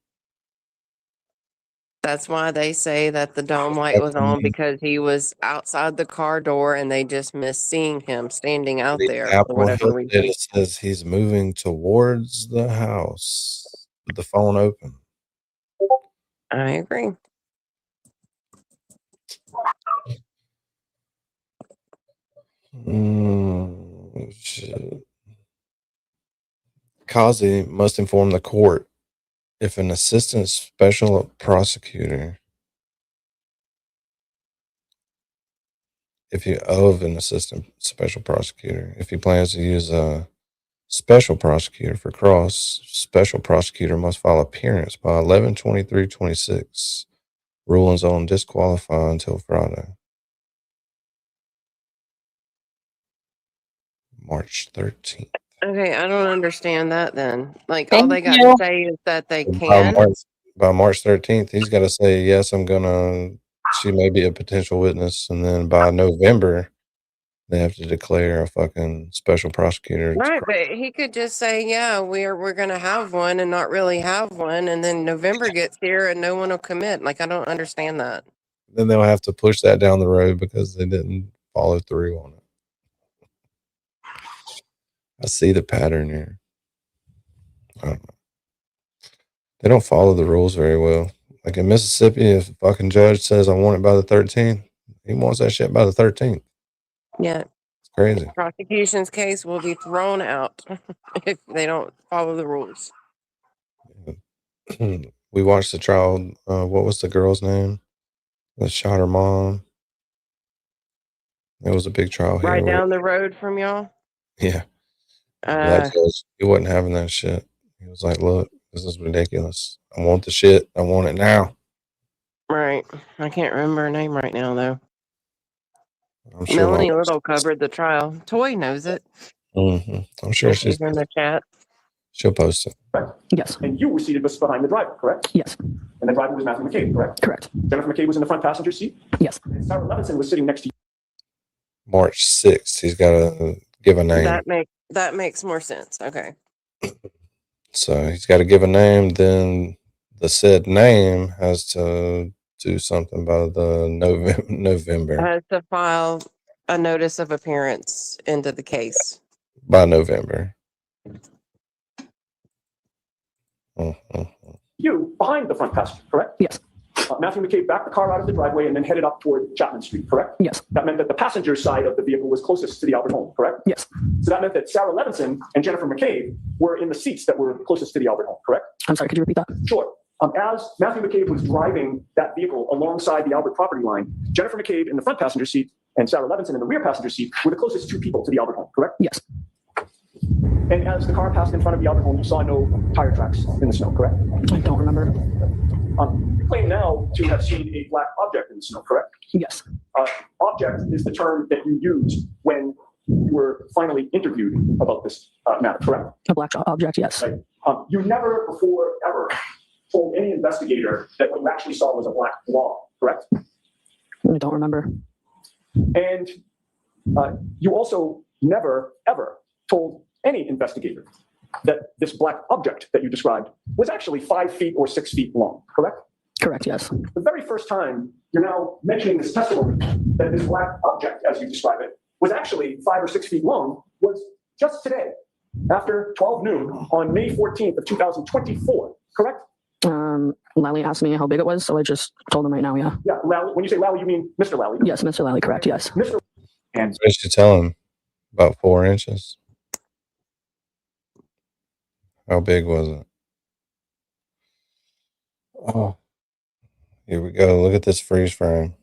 That's why they say that the dome light was on, because he was outside the car door and they just missed seeing him standing out there for Apple whatever Hill reason. data says he's moving towards the house with the phone open. I agree. Shit. Kazi must inform the court if an assistant special prosecutor, if he plans to use a special prosecutor for cross, special prosecutor must file appearance by 11/23/26. Rulings on disqualify until Friday, March 13th. Okay, I don't understand that then. Like, all Thank they got you. to say is that they can. By March 13th, he's got to say, yes, she may be a potential witness. And then by November, they have to declare a fucking special prosecutor. Right, but he could just say, yeah, we're going to have one and not really have one. And then November gets here and no one will commit. Like, I don't understand that. Then they'll have to push that down the road because they didn't follow through on it. I see the pattern here. I don't know. They don't follow the rules very well. Like in Mississippi, if a fucking judge says I want it by the 13th, he wants that shit by the 13th. Yeah. It's crazy. Prosecution's case will be thrown out if they don't follow the rules. We watched the trial. What was the girl's name that shot her mom? It was a big trial here. Right down the road from y'all? Yeah. That judge, he wasn't having that shit. He was like, look, this is ridiculous. I want the shit. I want it now. Right. I can't remember her name right now, though. I'm sure Melanie Little covered the trial. Toy knows it. I'm sure She's in the chat. She'll post it. Yes. And you were seated behind the driver, correct? Yes. And the driver was Matthew McCabe, correct? Correct. Jennifer McCabe was in the front passenger seat? Yes. And Sarah Levinson was sitting next to you. March 6th. He's got to give a name. That makes more sense. Okay. So he's got to give a name. Then the said name has to do something by the November. Has to file a notice of appearance into the case. By November. You behind the front passenger, correct? Yes. Matthew McCabe backed the car out of the driveway and then headed up toward Chapman Street, correct? Yes. That meant that the passenger side of the vehicle was closest to the Albert home, correct? Yes. So that meant that Sarah Levinson and Jennifer McCabe were in the seats that were closest to the Albert home, correct? I'm sorry, could you repeat that? Sure. As Matthew McCabe was driving that vehicle alongside the Albert property line, Jennifer McCabe in the front passenger seat and Sarah Levinson in the rear passenger seat were the closest two people to the Albert home, correct? Yes. And as the car passed in front of the Albert home, you saw no tire tracks in the snow, correct? I don't remember. You claim now to have seen a black object in the snow, correct? Yes. Object is the term that you used when you were finally interviewed about this matter, correct? A black object, yes. Right. You never before ever told any investigator that what you actually saw was a black blob, correct? I don't remember. And you also never, ever told any investigator that this black object that you described was actually 5 feet or 6 feet long, correct? Correct, yes. The very first time you're now mentioning this testimony that this black object, as you describe it, was actually 5 or 6 feet long was just today, after 12 noon on May 14th of 2024, correct? Lally asked me how big it was, so I just told him right now, yeah. Yeah, Lally, when you say Lally, you mean Mr. Lally? Yes, Mr. Lally, correct, yes. Mr. And what did you tell him? About 4 inches. How big was it? Oh, here we go. Look at this freeze frame.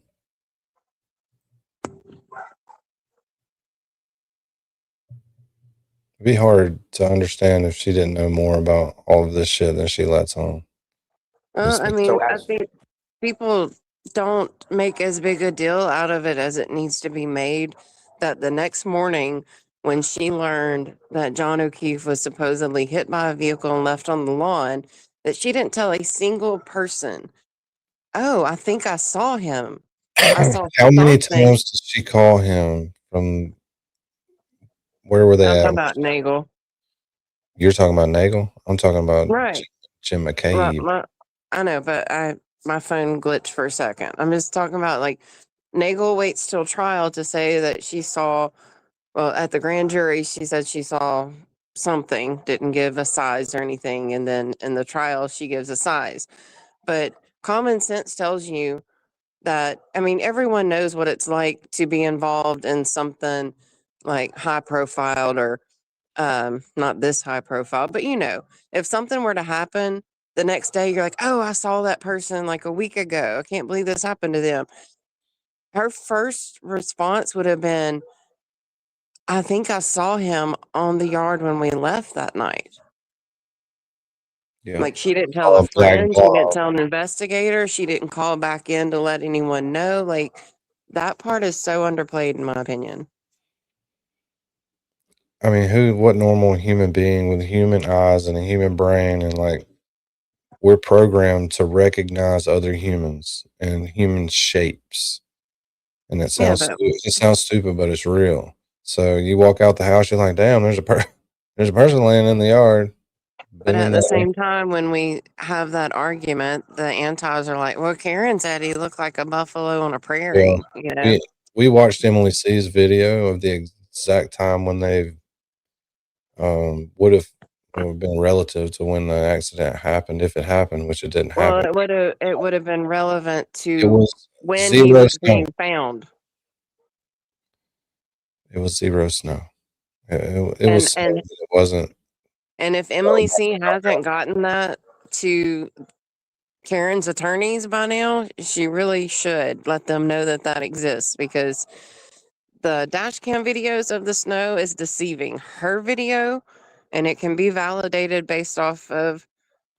It'd be hard to understand if she didn't know more about all of this shit than she lets on. I mean, I think people don't make as big a deal out of it as it needs to be made. That the next morning, when she learned that John O'Keefe was supposedly hit by a vehicle and left on the lawn, that she didn't tell a single person, oh, I think I saw him. I saw How many something." times did she call him from where were they I'm at? talking about Nagel. You're talking about Nagel? I'm talking about Right. Jim McCabe. I know, but my phone glitched for a second. I'm just talking about like Nagel waits till trial to say that she saw, well, at the grand jury, she said she saw something, didn't give a size or anything. And then in the trial, she gives a size. But common sense tells you that, I mean, everyone knows what it's like to be involved in something like high profile or not this high profile, but you know, if something were to happen the next day, you're like, oh, I saw that person like a week ago. I can't believe this happened to them. Her first response would have been, I think I saw him on the yard when we left that night. Yeah. Like she didn't tell a friend, she didn't tell an investigator, she didn't call back in to let anyone know. Like that part is so underplayed in my opinion. I mean, what normal human being with human eyes and a human brain and like we're programmed to recognize other humans and human shapes. And it sounds it sounds stupid, but it's real. So you walk out the house, you're like, damn, there's a person laying in the yard. But at the same time, when we have that argument, the antis are like, well, Karen said he looked like a buffalo on a prairie. Yeah. You know? We watched Emily C's video of the exact time when they would have been relative to when the accident happened, if it happened, which it didn't happen. Well, it would have been relevant to when he zero was snow. being found. It was zero snow. It was snow, but it wasn't. And if Emily C hasn't gotten that to Karen's attorneys by now, she really should let them know that that exists, because the dash cam videos of the snow is deceiving. Her video, and it can be validated based off of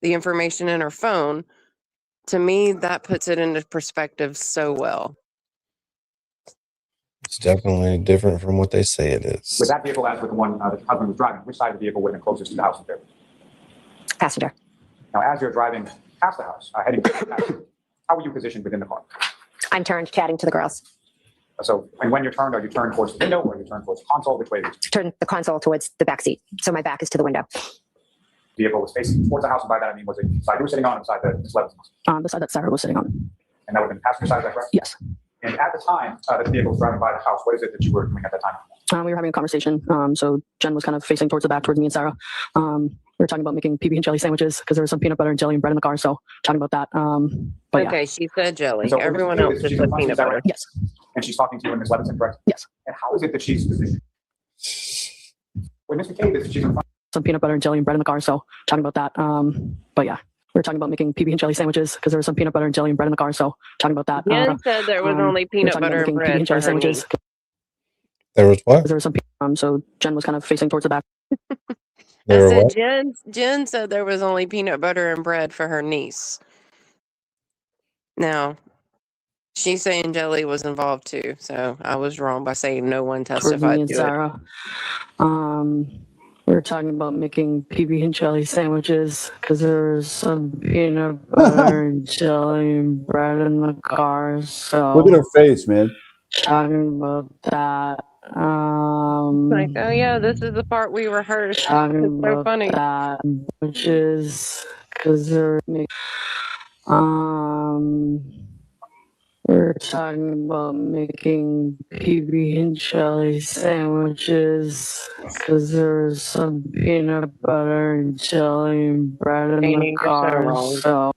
the information in her phone. To me, that puts it into perspective so well. It's definitely different from what they say it is. With that vehicle, as with the one that the husband was driving, which side of the vehicle would have been closest to the house there? Passenger. Now, as you're driving past the house, heading to the house, how are you positioned within the car? I'm turned, chatting to the girls. So, and when you're turned, are you turned towards the window or are you turned towards the console? Which way? Turn the console towards the back seat, so my back is to the window. vehicle was facing towards the house, and by that I mean, was it the side you were sitting on or the side that Ms. Levinson was? The side that Sarah was sitting on. And that would have been the passenger side, is that correct? Yes. And at the time that the vehicle was driving by the house, what is it that you were doing at that time? We were having a conversation. So Jen was kind of facing towards the back, towards me and Sarah. We were talking about making PB and jelly sandwiches because there was some peanut butter and jelly and bread in the car. So talking about that. But yeah. Okay, she said jelly. So Everyone else just said peanut butter. Yes. And she's talking to you and Ms. Levinson, correct? Yes. And how is it that she's positioned? When Ms. McCabe is, she's in front. Some peanut butter and jelly and bread in the car. So talking about that. But yeah, we were talking about making PB and jelly sandwiches because there was some peanut butter and jelly and bread in the car. So talking about that. Jen said there was only peanut butter and bread. PB and jelly sandwiches. There was what? There was some. So Jen was kind of facing towards the back. I said Jen said there was only peanut butter and bread for her niece. Now, she's saying jelly was involved too, so I was wrong by saying no one Towards me testified and to it. Sarah. We were talking about making PB and jelly sandwiches because there was some peanut butter and jelly and bread in the car. So Look at her face, man. talking about that. Like, oh yeah, this is the part we rehearsed. It's Talking so about funny. that, which is because we're talking about making PB and jelly sandwiches because there's some peanut butter and jelly and bread in the You're so car. wrong. So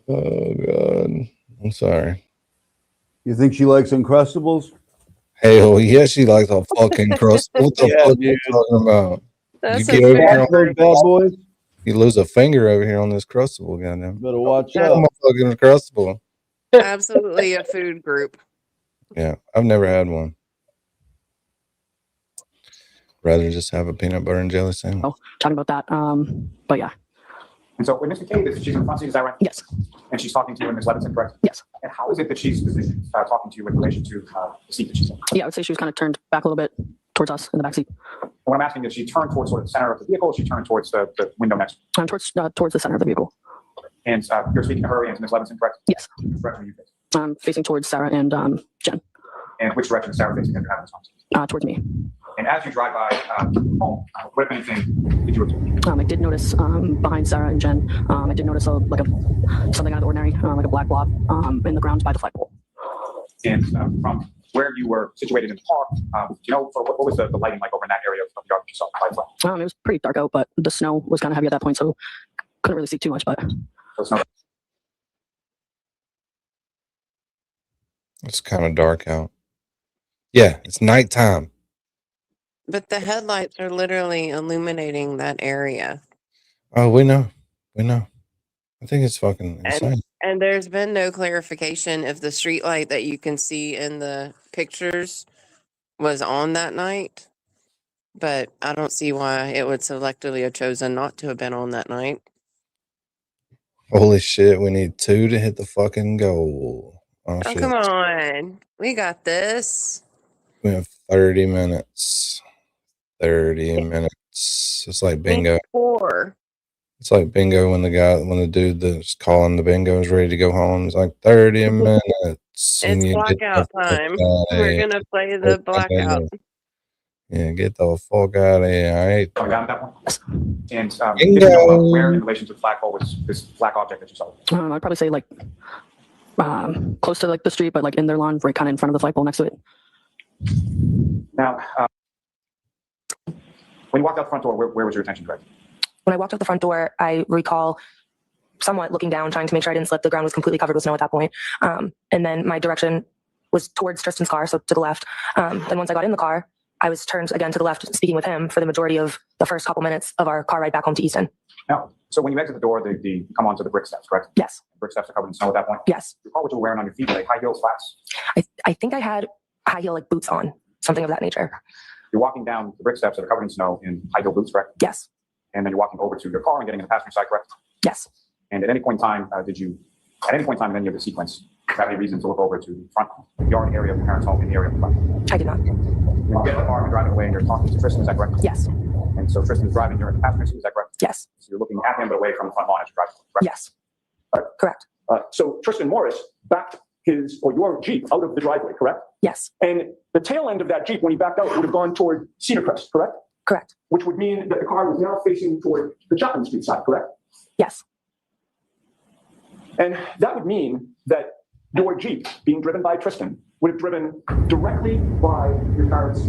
Oh God, I'm sorry. You think she likes Uncrustables? Hell yeah, she likes a fucking crust. What the Yeah, fuck dude. are you talking about? That's You a get over fair here on Those bad boys? you lose a finger over here on this crustable, goddamn. Better watch That's out. I'm a fucking crustable. absolutely a food group. Yeah, I've never had one. Rather just have a peanut butter and jelly sandwich. talking about that. But yeah. And so when Ms. McCabe is, she's in front seat, is that right? Yes. And she's talking to you and Ms. Levinson, correct? Yes. And how is it that she's positioned, talking to you in relation to the seat that she's in? Yeah, I would say she was kind of turned back a little bit towards us in the back seat. And what I'm asking is, she turned towards sort of the center of the vehicle, or she turned towards the window next? Towards the center of the vehicle. And you're speaking to her and to Ms. Levinson, correct? Yes. Which direction are you facing? Facing towards Sarah and Jen. And which direction is Sarah facing as you're having this conversation? Towards me. And as you drive by home, what, if anything, did you observe? I did notice behind Sarah and Jen, I did notice something out of the ordinary, like a black blob in the ground by the flagpole. And from where you were situated in the car, do you know what was the lighting like over in that area of the yard that you saw? It was pretty dark out, but the snow was kind of heavy at that point, so couldn't really see too much. But It's kind of dark out. Yeah, it's nighttime. But the headlights are literally illuminating that area. Oh, we know. We know. I think it's fucking insane. And there's been no clarification if the street light that you can see in the pictures was on that night. But I don't see why it would selectively have chosen not to have been on that night. Holy shit, we need 2 to hit the fucking goal. Oh, Oh, shit. come on. We got this. We have 30 minutes. 30 minutes. It's like bingo. 4. It's like bingo when the dude that's calling the bingo is ready to go home. It's like 30 minutes. It's and you get blackout the fuck time. outta We're here. going to play the blackout. Yeah, get the fuck out of here. All right. Coming down at that point. And Bingo. did you know where in relation to the flagpole was this black object that you saw? I'd probably say like close to like the street, but like in their lawn, right kind of in front of the flagpole next to it. Now, when you walked out the front door, where was your attention directed? When I walked out the front door, I recall somewhat looking down, trying to make sure I didn't slip. The ground was completely covered with snow at that point. And then my direction was towards Tristan's car, so to the left. Then once I got in the car, I was turned again to the left, speaking with him for the majority of the first couple minutes of our car ride back home to Easton. Now, so when you exit the door, you come onto the brick steps, correct? Yes. Brick steps are covered in snow at that point? Yes. You recall what you were wearing on your feet, like high heels, flats? I think I had high heel like boots on, something of that nature. You're walking down the brick steps that are covered in snow in high heel boots, correct? Yes. And then you're walking over to your car and getting in the passenger side, correct? Yes. And at any point in time, at any point in time in any of the sequence, have any reason to look over to the front yard area of the parents' home in the area of the front? I did not. When you get in the car and you're driving away and you're talking to Tristan, is that correct? Yes. And so Tristan's driving, you're in the passenger seat, is that correct? Yes. So you're looking at him but away from the front lawn as you're driving, correct? Yes. Correct. So Tristan Morris backed your Jeep out of the driveway, correct? Yes. And the tail end of that Jeep, when he backed out, would have gone toward Cedar Crest, correct? Correct. Which would mean that the car was now facing toward the Chapman Street side, correct? Yes. And that would mean that your Jeep, being driven by Tristan, would have driven directly by your parents'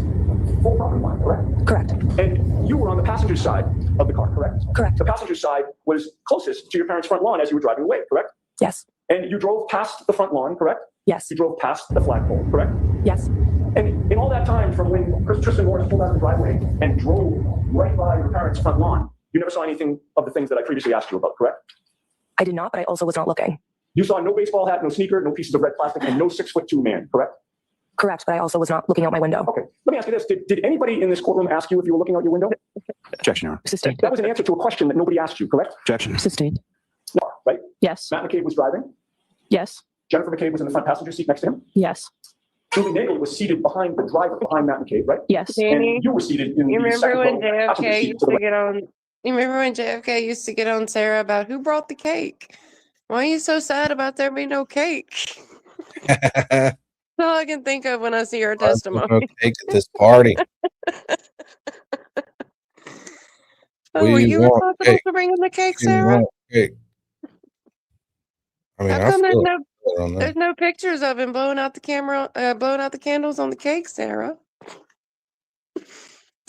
full property line, correct? Correct. And you were on the passenger side of the car, correct? Correct. The passenger side was closest to your parents' front lawn as you were driving away, correct? Yes. And you drove past the front lawn, correct? Yes. You drove past the flagpole, correct? Yes. And in all that time from when Tristan Morris pulled out of the driveway and drove right by your parents' front lawn, you never saw anything of the things that I previously asked you about, correct? I did not, but I also was not looking. You saw no baseball hat, no sneaker, no pieces of red plastic, and no 6'2" man, correct? Correct, but I also was not looking out my window. Okay. Let me ask you this. Did anybody in this courtroom ask you if you were looking out your window? Objection, Your Honor. Sustained. That was an answer to a question that nobody asked you, correct? Objection. Sustained. No, right? Yes. Matt McCabe was driving. Yes. Jennifer McCabe was in the front passenger seat next to him. Yes. Julie Nagel was seated behind the driver, behind Matt McCabe, right? Yes. Danny, And you were seated in you the remember second when row passenger JFK seat used to the to right. get on? You remember when JFK used to get on Sarah about who brought the cake? Why are you so sad about there being no cake? That's all I can think of when I see her testimony. No cake at this party. Oh, were We you want responsible cake. for bringing the cake, We Sarah? want cake. I mean, How I come feel it on there's that. no pictures of him blowing out the camera, blowing out the candles on the cake, Sarah?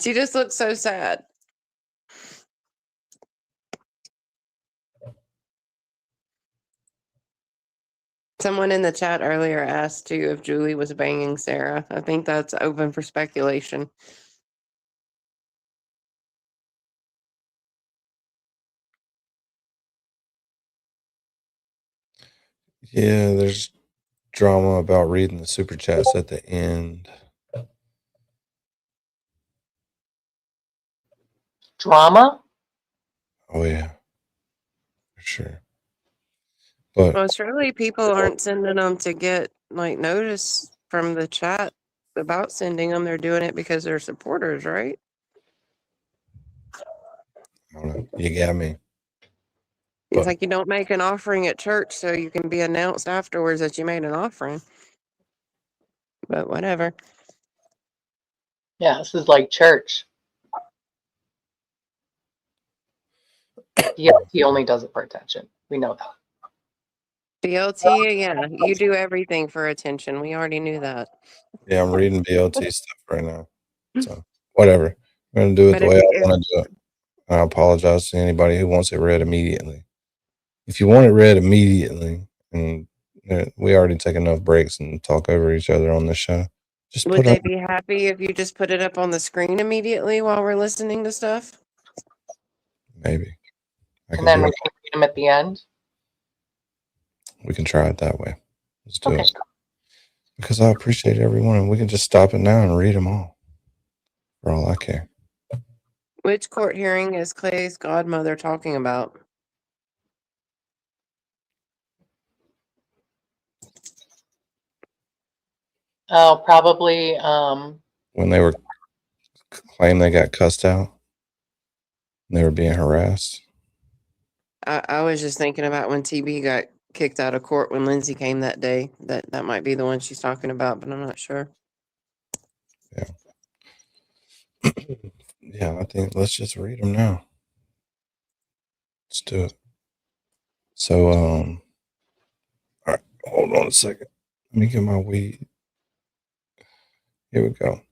She just looks so sad. Someone in the chat earlier asked too if Julie was banging Sarah. I think that's open for speculation. Yeah, there's drama about reading the super chats at the end. Drama? Oh yeah, for sure. But Well, surely people aren't sending them to get like notice from the chat about sending them. They're doing it because they're supporters, right? I don't know. You got me. It's But like you don't make an offering at church so you can be announced afterwards that you made an offering. But whatever. Yeah, this is like church. Yeah, he only does it for attention. We know that. BLT, yeah, you do everything for attention. We already knew that. yeah, I'm reading BLT stuff right now. So whatever. I'm gonna do it But the way I want to do it. I apologize to anybody who wants it read immediately. If you want it read immediately, and we already take enough breaks and talk over each other on this show, just Would put they up. be happy if you just put it up on the screen immediately while we're listening to stuff? Maybe. And then we can read them at the end. We can try it that way. Let's do it. Because I appreciate everyone, and we can just stop it now and read them all. For all I care. Which court hearing is Clay's godmother talking about? Oh, probably. When they were claimed they got cussed out, and they were being harassed. I was just thinking about when TB got kicked out of court when Lindsay came that day. That might be the one she's talking about, but I'm not sure. Yeah, I think let's just read them now. Let's do it. So, all right, hold on a second. Let me get my weed. Here we go.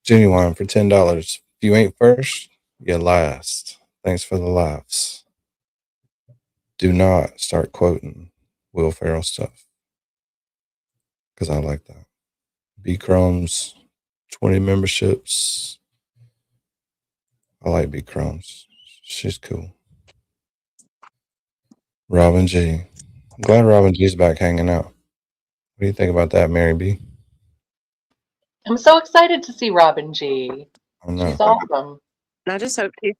Genuine for $10. If you ain't first, you're last. Thanks for the laughs. Do not start quoting Will Ferrell stuff, because I like that. B Chrome's 20 memberships. I like B Chrome's. She's cool. Robin G. I'm glad Robin G's back hanging out. What do you think about that, Mary B? I'm so excited to see Robin G. I know. She's awesome. I just hope she's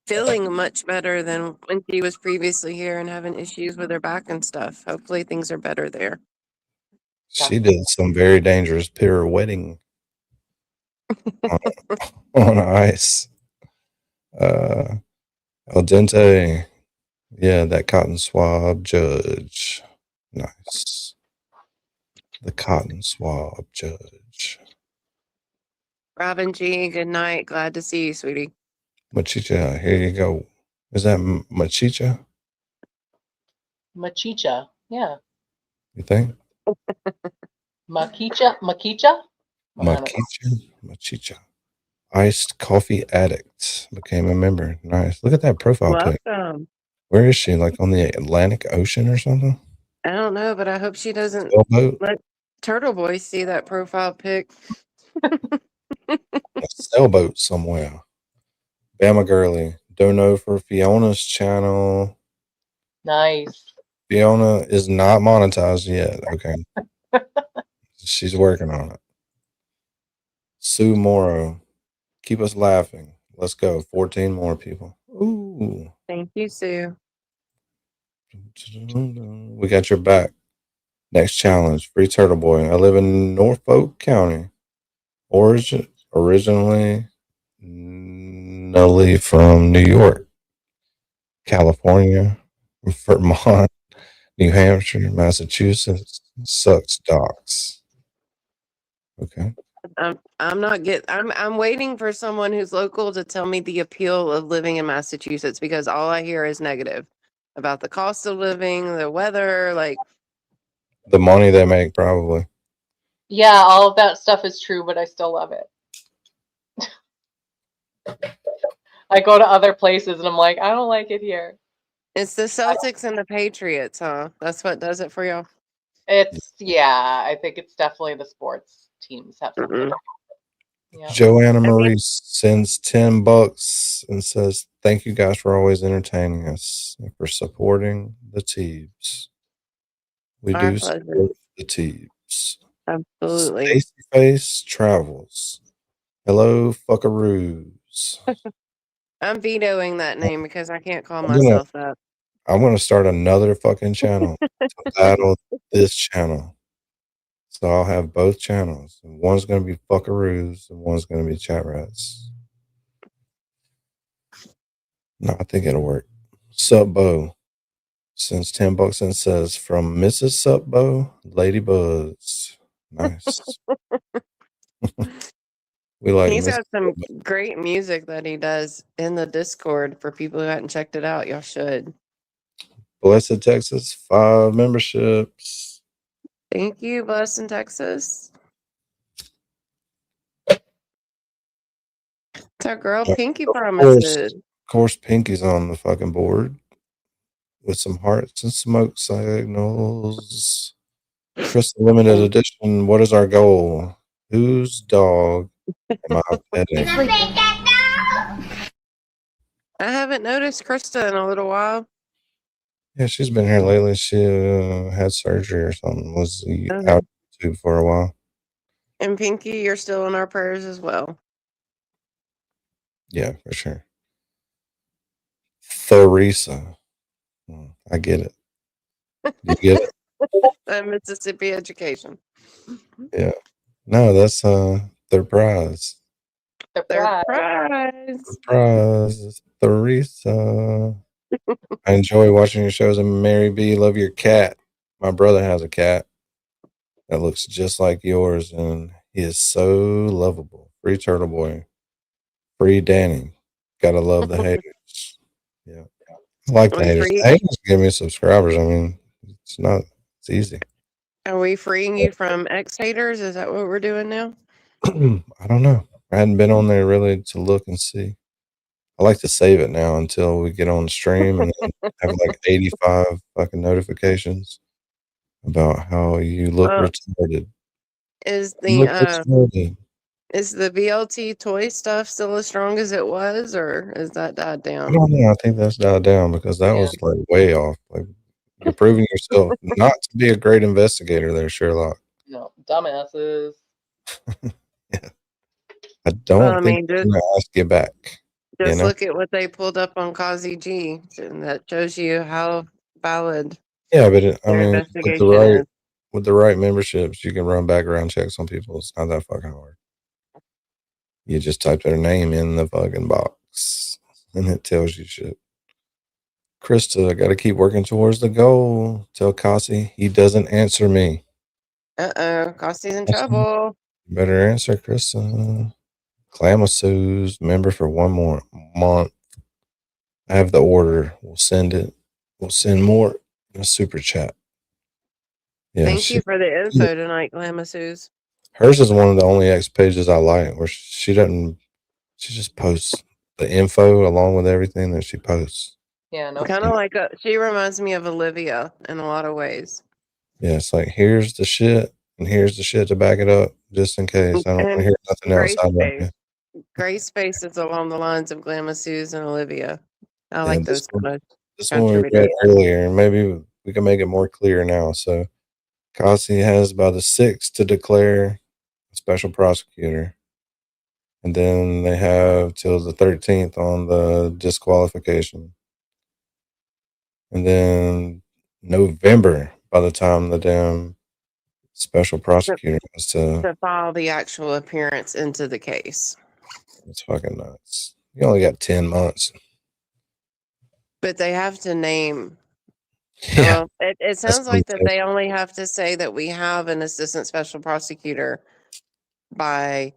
feeling much better than when she was previously here and having issues with her back and stuff. Hopefully things are better there. She did some very dangerous pirouetting on ice. Al dente. Yeah, that cotton swab judge. Nice. The cotton swab judge. Robin G, good night. Glad to see you, sweetie. Machicha, here you go. Is that Machicha? Machicha. Yeah. You think? Makicha. Makicha. Machicha. Iced coffee addict became a member. Nice. Look at that profile pic. Welcome. Where is she? Like on the Atlantic Ocean or something? I don't know, but I hope she doesn't Sailboat? let Turtleboy see that profile pic. A sailboat somewhere. Bama girly. Don't know for Fiona's channel. Nice. Fiona is not monetized yet. Okay. She's working on it. Sue Morrow. Keep us laughing. Let's go. 14 more people. Ooh. Thank you, Sue. We got your back. Next challenge. Free Turtleboy. I live in Norfolk County. Originally from New York, California, Vermont, New Hampshire, Massachusetts. Sucks docs. Okay. I'm waiting for someone who's local to tell me the appeal of living in Massachusetts, because all I hear is negative about the cost of living, the weather, like The money they make, probably. Yeah, all of that stuff is true, but I still love it. I go to other places and I'm like, I don't like it here. it's the Celtics and the Patriots, huh? That's what does it for y'all. Yeah, I think it's definitely the sports teams have something. Yeah. Joanna Marie sends $10 and says, "Thank you guys for always entertaining us and for supporting the Teebs. We Our do pleasure. support the Teebs." Absolutely. Stacy Face Travels. Hello, fuckaroos. I'm vetoing that name because I can't call I'm gonna- myself that. I'm going to start another fucking channel to battle this channel. So I'll have both channels. One's going to be fuckaroos and one's going to be ChatRats. No, I think it'll work. Subbo sends $10 and says, "From Mrs. Subbo, Ladybuzz." Nice. We like He's Miss got some great music that he does in the Discord. For people who hadn't checked it out, y'all should. Blessed Texas, 5 memberships. Thank you, Blessed in Texas. It's our girl Pinky Promises. Of course, Pinky's on the fucking board with some hearts and smoke signals. Crystal Limited Edition. What is our goal? Whose dog am I petting? I haven't noticed Krista in a little while. Yeah, she's been here lately. She had surgery or something. Was out of YouTube for a while. And Pinky, you're still in our prayers as well. Yeah, for sure. Theresa. I get it. You get it? Mississippi education. Yeah. No, that's their prize. Surprise. Surprise, Theresa. I enjoy watching your shows. And Mary B, love your cat. My brother has a cat that looks just like yours, and he is so lovable. Free Turtleboy. Free Danny. Gotta love the haters. Yeah. I like the haters. The haters give me subscribers. I mean, it's easy. Are we freeing you from ex-haters? Is that what we're doing now? I don't know. I hadn't been on there really to look and see. I like to save it now until we get on the stream and then have like 85 fucking notifications about how you look retarded. Is You look retarded. is the BLT toy stuff still as strong as it was, or is that died I down? don't know. I think that's died down because that was like way off. Like you're proving yourself not to be a great investigator there, Sherlock. No, dumbasses. I don't think they're gonna ask you back. Just look at what they pulled up on Kazi G, and that shows you how valid. Yeah, but I their mean, investigation with the right memberships, you can run background checks on people. It's not that fucking hard. You just type their name in the fucking box, and it tells you shit. Krista, I got to keep working towards the goal. Tell Kasi he doesn't answer me. Uh-oh, Kazi's in trouble. Better answer, Krista. Clamasu's member for 1 more month. I have the order. We'll send it. We'll send more in a super chat. Yeah, Thank you for the info tonight, Glamasu's. hers is one of the only X pages I like where she doesn't, she just posts the info along with everything that she posts. Yeah, no. Kind of like she reminds me of Olivia in a lot of ways. Yeah, it's like, here's the shit and here's the shit to back it up just in case. I don't want to And hear nothing else. Gray Space is along the lines of Glamasu's and Olivia. I Yeah, like those kind of this one we read earlier, and maybe we can make it more clear now. So, Kasi has by the 6th to declare a special prosecutor. And then they have till the 13th on the disqualification. And then November by the time the damn special prosecutor has to file the actual appearance into the case. It's fucking nuts. You only got 10 months. But they have to name. Yeah. Well, it sounds like that they only have to say that we have an assistant special prosecutor by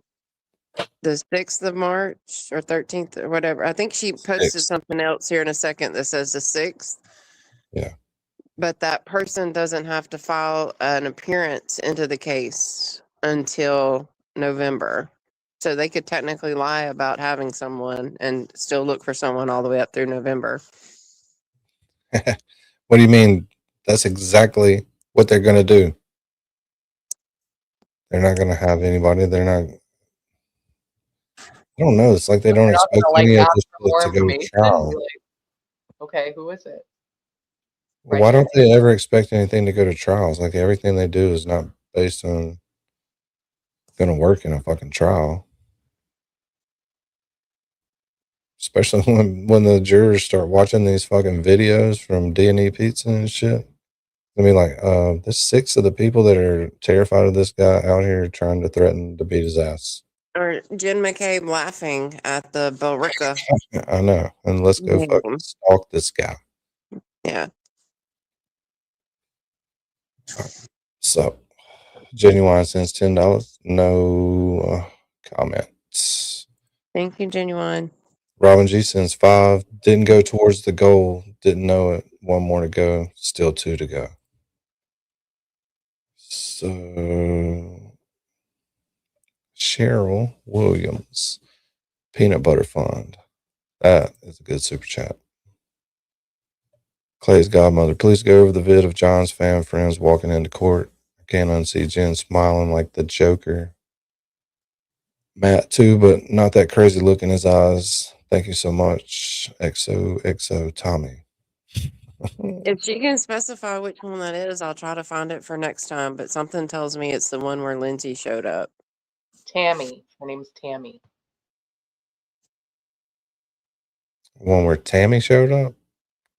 the 6th of March or 13th or whatever. I think she posted something else here in a second that says the 6th. Yeah. But that person doesn't have to file an appearance into the case until November. So they could technically lie about having someone and still look for someone all the way up through November. What do you mean? That's exactly what they're going to do. They're not going to have anybody. They're not. I don't know. It's like they don't expect any of this to go to trial. Okay, who is it? Well, why don't they ever expect anything to go to trials? Like everything they do is not based on going to work in a fucking trial. Especially when the jurors start watching these fucking videos from D&E Pizza and shit. I mean, like, there's 6 of the people that are terrified of this guy out here trying to threaten to beat his ass. Or Jen McCabe laughing at the Billerica. I know. And let's go fucking stalk this guy. Yeah. So, Genuine sends $10. No comments. Thank you, Genuine. Robin G sends 5. Didn't go towards the goal. Didn't know it. 1 more to go. Still 2 to go. So, Cheryl Williams, Peanut Butter Fund. That is a good super chat. Clay's godmother, please go over the vid of John's fan friends walking into court. I can't unsee Jen smiling like the Joker. Matt too, but not that crazy look in his eyes. Thank you so much. XOXO Tommy. If she can specify which one that is, I'll try to find it for next time. But something tells me it's the one where Lindsay showed up. Tammy. Her name's Tammy. One where Tammy showed up?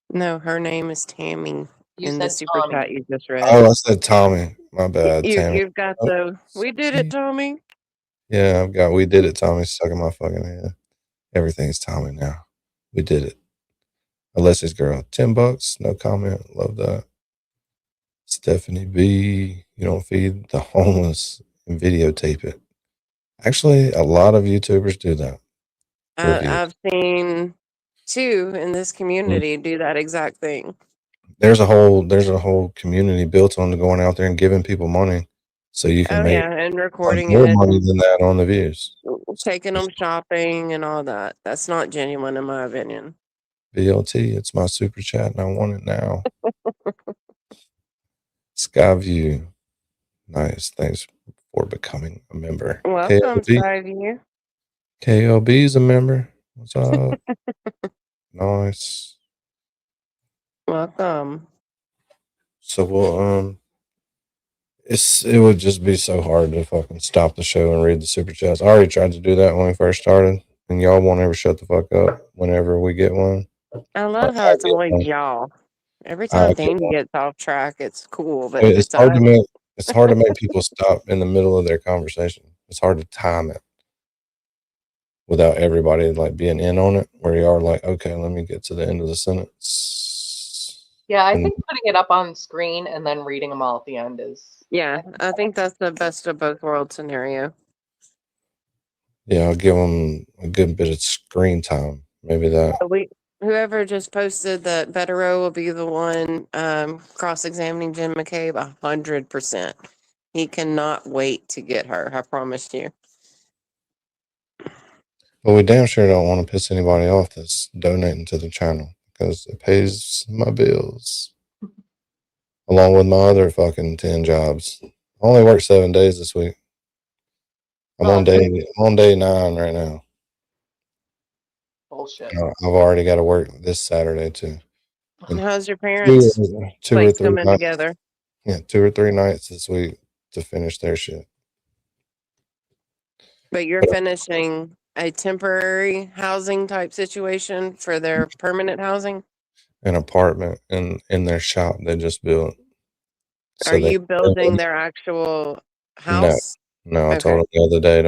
No, her name is Tammy in the said super Tommy. chat you just read. Oh, I said Tommy. My bad. Tammy. You've got the we did it, Tommy. Yeah, I've got we did it, Tommy, stuck in my fucking head. Everything's Tommy now. We did it. Alessi's girl, $10. No comment. Love that. Stephanie B, you don't feed the homeless and videotape it. Actually, a lot of YouTubers do that. I've seen 2 in this community do that exact thing. There's a whole community built on going out there and giving people money so you can make and recording more it, money than that on the views. taking them shopping and all that. That's not genuine in my opinion. BLT, it's my super chat and I want it now. Skyview. Nice. Thanks for becoming a member. Welcome, Skyview. KLB's a member. What's up? Nice. Welcome. So we'll it would just be so hard to fucking stop the show and read the super chats. I already tried to do that when we first started, and y'all won't ever shut the fuck up whenever we get one. I love how it's always y'all. Every time Danny gets off track, it's cool, but if It's hard to make people stop in the middle of their conversation. It's hard to time it without everybody like being in on it, where you are like, okay, let me get to the end of the sentence. Yeah, I think putting it up on screen and then reading them all at the end is. Yeah, I think that's the best of both worlds scenario. Yeah, I'll give them a good bit of screen time. Maybe that. Whoever just posted that Betterow will be the one cross-examining Jim McCabe, 100%. He cannot wait to get her. I promise you. But we damn sure don't want to piss anybody off that's donating to the channel because it pays my bills. Along with my other fucking 10 jobs. I only worked 7 days this week. I'm on day 9 right now. Bullshit. I've already got to work this Saturday too. And How's your parents' two or place three coming nights. together? Yeah, 2 or 3 nights this week to finish their shit. But you're finishing a temporary housing type situation for their permanent housing? An apartment in their shop they just built. Are you building their actual house? No, I told them the other day,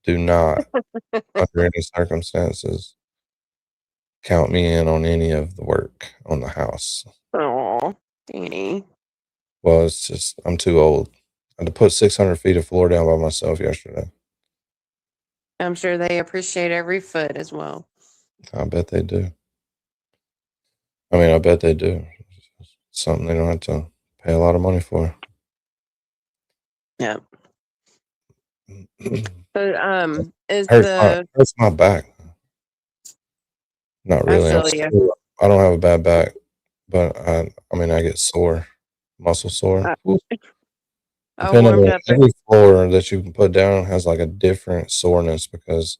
do not, under any circumstances, count me in on any of the work on the house. Oh, Danny. Well, it's just, I'm too old. I had to put 600 feet of floor down by myself yesterday. I'm sure they appreciate every foot as well. I bet they do. I mean, I bet they do. It's something they don't have to pay a lot of money for. Yeah. So, is hurts my back. Not really. I don't have a bad back, but I mean, I get sore, muscle sore. Depending on every floor that you can put down has like a different soreness because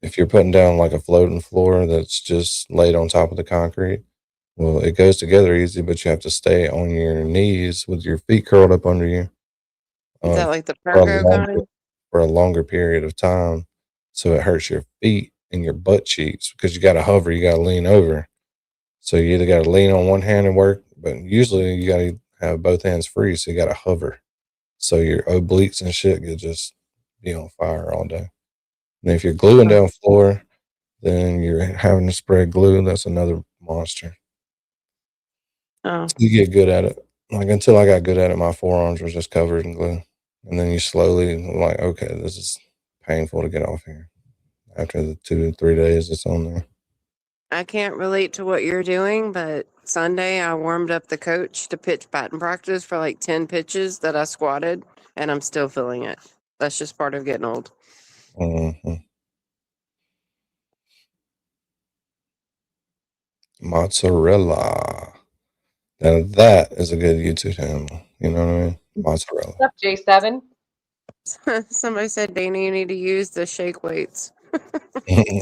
if you're putting down like a floating floor that's just laid on top of the concrete, well, it goes together easy, but you have to stay on your knees with your feet curled up under you. Is that like the Pregame? For a longer period of time, so it hurts your feet and your butt cheeks because you got to hover, you got to lean over. So you either got to lean on one hand and work, but usually you got to have both hands free, so you got to hover. So your obliques and shit could just be on fire all day. And if you're gluing down floor, then you're having to spread glue. That's another monster. Oh. You get good at it. Like until I got good at it, my forearms were just covered in glue. And then you slowly like, okay, this is painful to get off here. After the 2 to 3 days it's on there. I can't relate to what you're doing, but Sunday I warmed up the coach to pitch batting practice for like 10 pitches that I squatted, and I'm still feeling it. That's just part of getting old. Mm-hmm. Mozzarella. Now that is a good YouTube channel. You know what I mean? Mozzarella. What's up, J7? Somebody said, Dana, you need to use the shake weights.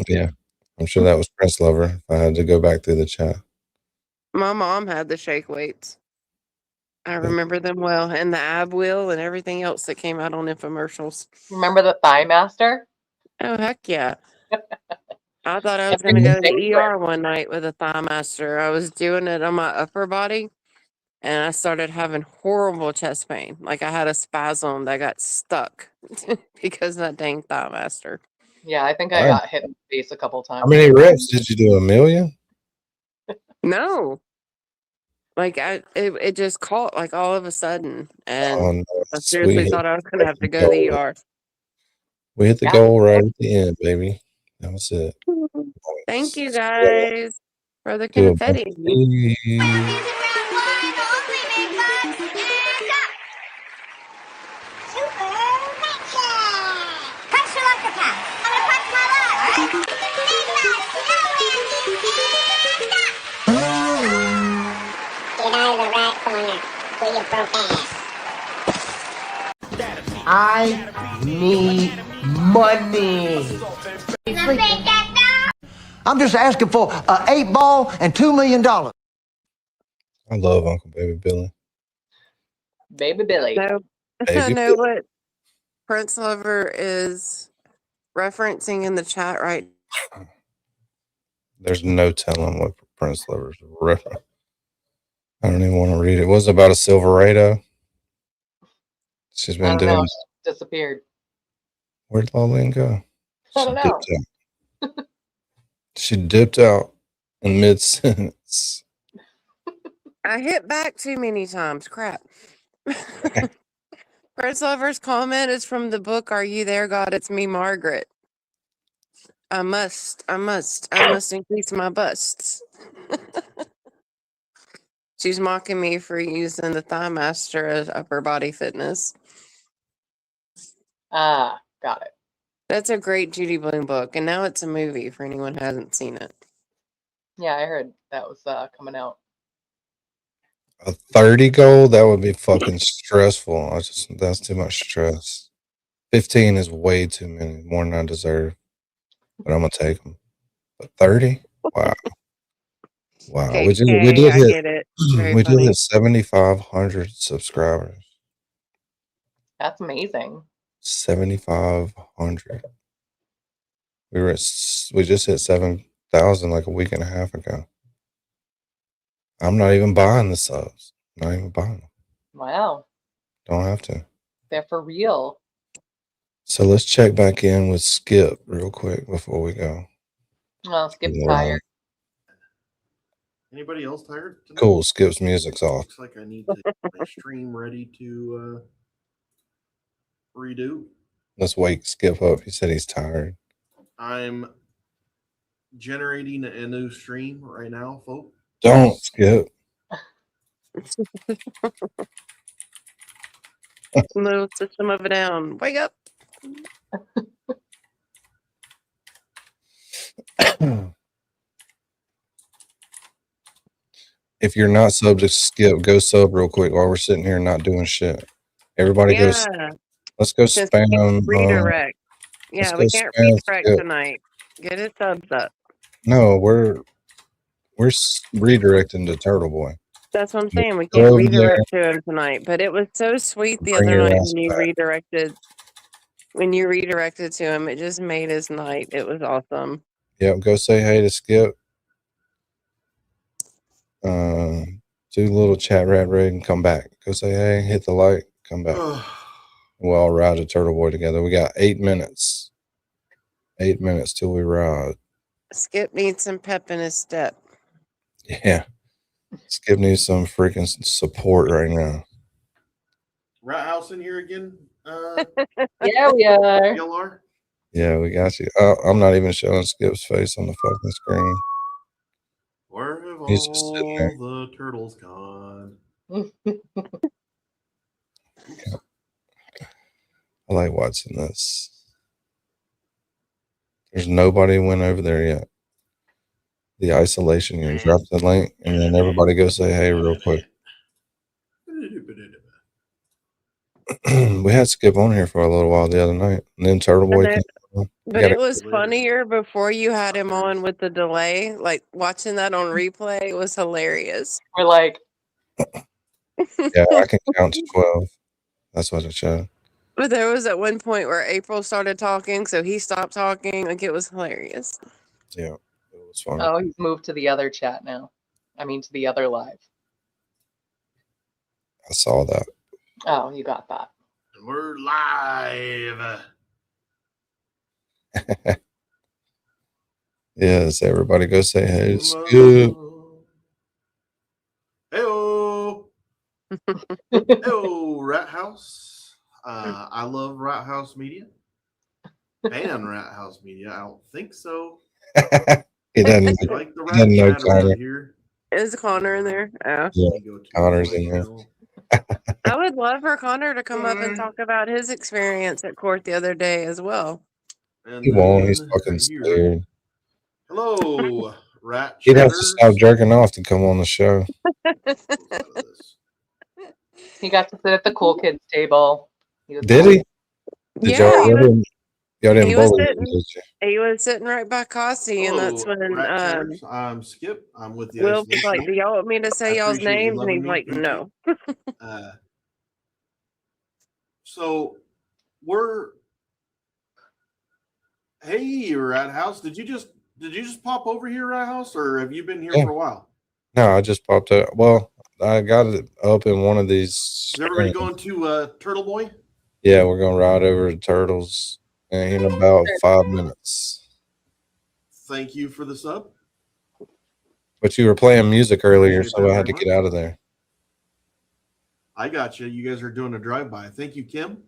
Yeah. I'm sure that was Prince Lover. If I had to go back through the chat. My mom had the shake weights. I remember them well, and the ab wheel and everything else that came out on infomercials. Remember the Thigh Master? Oh, heck yeah. I thought I was going to go to the ER one night with a Thigh Master. I was doing it on my upper body, and I started having horrible chest pain. Like I had a spasm that got stuck because of that dang Thigh Master. Yeah, I think I got hit in the face a couple times. How many reps did you do? 1,000,000? No. Like it just caught like all of a sudden, and I seriously thought I was going to have to go to the ER. We hit the goal right at the end, baby. That was it. Thank you guys for the Do a confetti. I need money. I'm just asking for an 8-ball and $2 million. I love Uncle Baby Billy. Baby Billy. No, I know what Prince Lover is referencing in the chat right. There's no telling what Prince Lover's reference. I don't even want to read it. It was about a Silverado. She's been doing. Know, she disappeared. Where'd Lolene go? I don't know. She dipped out in mid-sentence. I hit back too many times. Crap. Prince Lover's comment is from the book Are You There, God? It's Me, Margaret. I must increase my busts. She's mocking me for using the Thigh Master as upper body fitness. Ah, got it. That's a great Judy Blume book, and now it's a movie for anyone who hasn't seen it. Yeah, I heard that was coming out. A 30 goal, that would be fucking stressful. That's too much stress. 15 is way too many, more than I deserve. But I'm gonna take them. But 30? Wow. Wow. Okay, We did I hit get it. Very we did funny. hit 7,500 subscribers. That's amazing. 7,500. We just hit 7,000 like a week and a half ago. I'm not even buying the subs. Not even buying them. Wow. Don't have to. They're for real. So let's check back in with Skip real quick before we go. Well, Skip's Yeah. tired. Anybody else tired tonight? Cool. Skip's music's off. Looks like I need to get my stream ready to redo. Let's wake Skip up. He said he's tired. I'm generating a new stream right now, folks. Don't, Skip. Little system of a down. Wake up. If you're not subbed to Skip, go sub real quick while we're sitting here not doing shit. Everybody goes. Let's go Since we spam. can't redirect. let's Yeah, go we can't spam redirect Skip. tonight. Get his subs up. No, we're redirecting to Turtleboy. That's what I'm saying. We Go can't over there. redirect to him tonight. But it was so sweet the Bring other your night ass when you back. redirected. When you redirected to him, it just made his night. It was awesome. Yep, go say hey to Skip. Do a little chat rat raid and come back. Go say hey, hit the like, come back. We'll all ride to Turtleboy together. We got 8 minutes. 8 minutes till we ride. Skip needs some pep in his step. Yeah. Skip needs some freaking support right now. Rat House in here again? Yeah, we are. Y'all are? Yeah, we got you. I'm not even showing Skip's face on the fucking screen. Where have He's just sitting there. all the turtles gone? I like watching this. There's nobody went over there yet. The isolation, you drop the link and then everybody go say hey real quick. We had Skip on here for a little while the other night. And then Turtleboy came on. But it was funnier before you had him on with the delay. Like watching that on replay was hilarious. We're like, Yeah, I can count to 12. That's what it showed. But there was at one point where April started talking, so he stopped talking. Like it was hilarious. Yeah, it was fun. oh, he's moved to the other chat now. I mean, to the other live. I saw that. Oh, you got that. We're live. Yes, everybody go say hey to Skip. Hey-o. Hey-o, Rat House. I love Rat House Media. Ban Rat House Media. I don't think so. He doesn't, Like the he doesn't know rat chat around Connor. here. Is Connor in there? Oh. Yeah, Connor's in there. I would love for Connor to come up and talk about his experience at court the other day as well. And He won't. He's then fucking right here. scared. Hello, Rat He'd have to Chatters. stop jerking off to come on the show. He got to sit at the cool kids table. He was Did he? Did Yeah, he was- y'all didn't He was bully him, sitting. did you? He was sitting right by Cassie, and that's Hello, when Rat Chatters. I'm Skip. I'm with the Will was Isolation. like, "Do y'all want me to say I y'all's appreciate you names?" And loving he's me. like, Thank "No." So we're hey Rat House. Did you just pop over here, Rat House, or have you been here Yeah. for a while? No, I just popped up. Well, I got it up in one of these. Is everybody screens. going to Turtleboy? Yeah, we're gonna ride over to Turtles in about 5 minutes. Thank you for the sub. But you were playing music earlier, Appreciate so that I had to very get out of there. I got you. You guys are doing a drive-by. Thank you, Kim.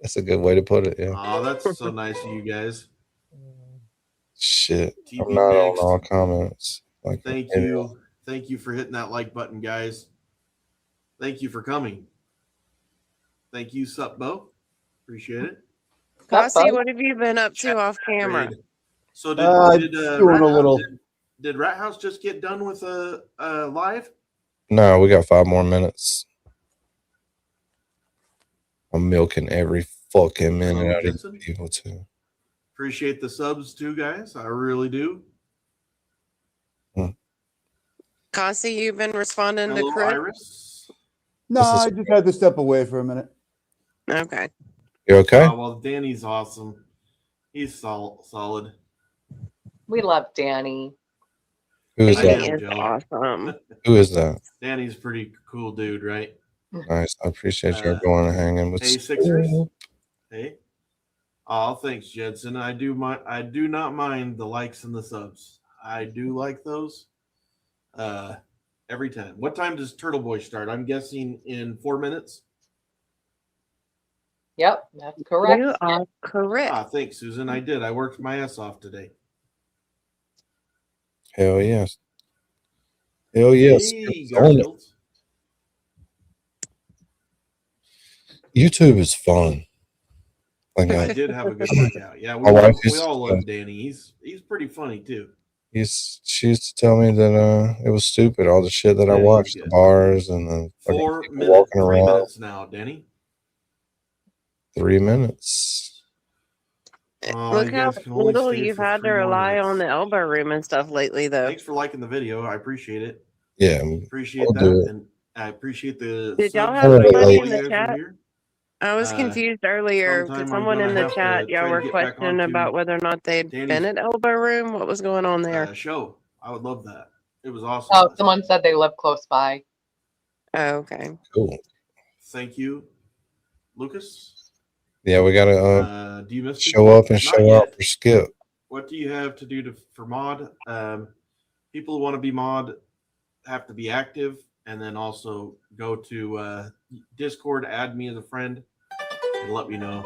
That's a good way to put it. Yeah. Oh, that's so nice of you guys. Shit. I'm TB not next. on all comments. Like Thank you. Thank you for hitting that like button, guys. Thank you for coming. Thank you, Supbo. Appreciate it. Cassie, what have you been up to off camera? Raid. So did doing Rat a House, little. did Rat House just get done with a live? No, we got 5 more minutes. I'm milking every fucking minute out of Jensen? you people too. Appreciate the subs too, guys. I really do. Cassie, you've been responding Hello, to Chris? Iris. No, I just had to step away for a minute. Okay. You okay? Well, Danny's awesome. He's solid. We love Danny. Who is I that? am, Joe. Awesome. Who is that? Danny's a pretty cool dude, right? Nice. I appreciate you going and hanging with Hey, Sixers. Scoop. Hey. Oh, thanks, Jedson. I do not mind the likes and the subs. I do like those. Every time. What time does Turtleboy start? I'm guessing in 4 minutes. Yep, that's correct. You are correct. Ah, thanks, Susan. I did. I worked my ass off today. Hell yes. Hell yes. Hey, Own it. Garfield. YouTube is fun. Like I did have a good workout. Yeah, my wife we used all to, love Danny. He's pretty funny too. she used to tell me that it was stupid, all the shit that I Yeah, he's watched, the good. bars and the fucking 4 people minutes, walking 3 around. minutes now, Danny. 3 minutes. Look You how guys can only little stay you've for had to 3 more rely minutes. on the elbow room and stuff lately, though. Thanks for liking the video. I appreciate it. Yeah, Appreciate we'll that, do it. and I appreciate the. Did y'all subs have that somebody all in you the guys are chat? here. I was confused earlier because sometime I'm someone in gonna the have to chat, y'all try to were get back questioning onto about whether or not they'd Danny's been at elbow room. What was going on there? show. I would love that. It was awesome. Oh, someone said they live close by. Oh, okay. Cool. Thank you, Lucas. Yeah, we gotta Do you miss show up and Not show yet. out for Skip. What do you have to do for mod? People who want to be mod have to be active, and then also go to Discord, add me as a friend, and let me know.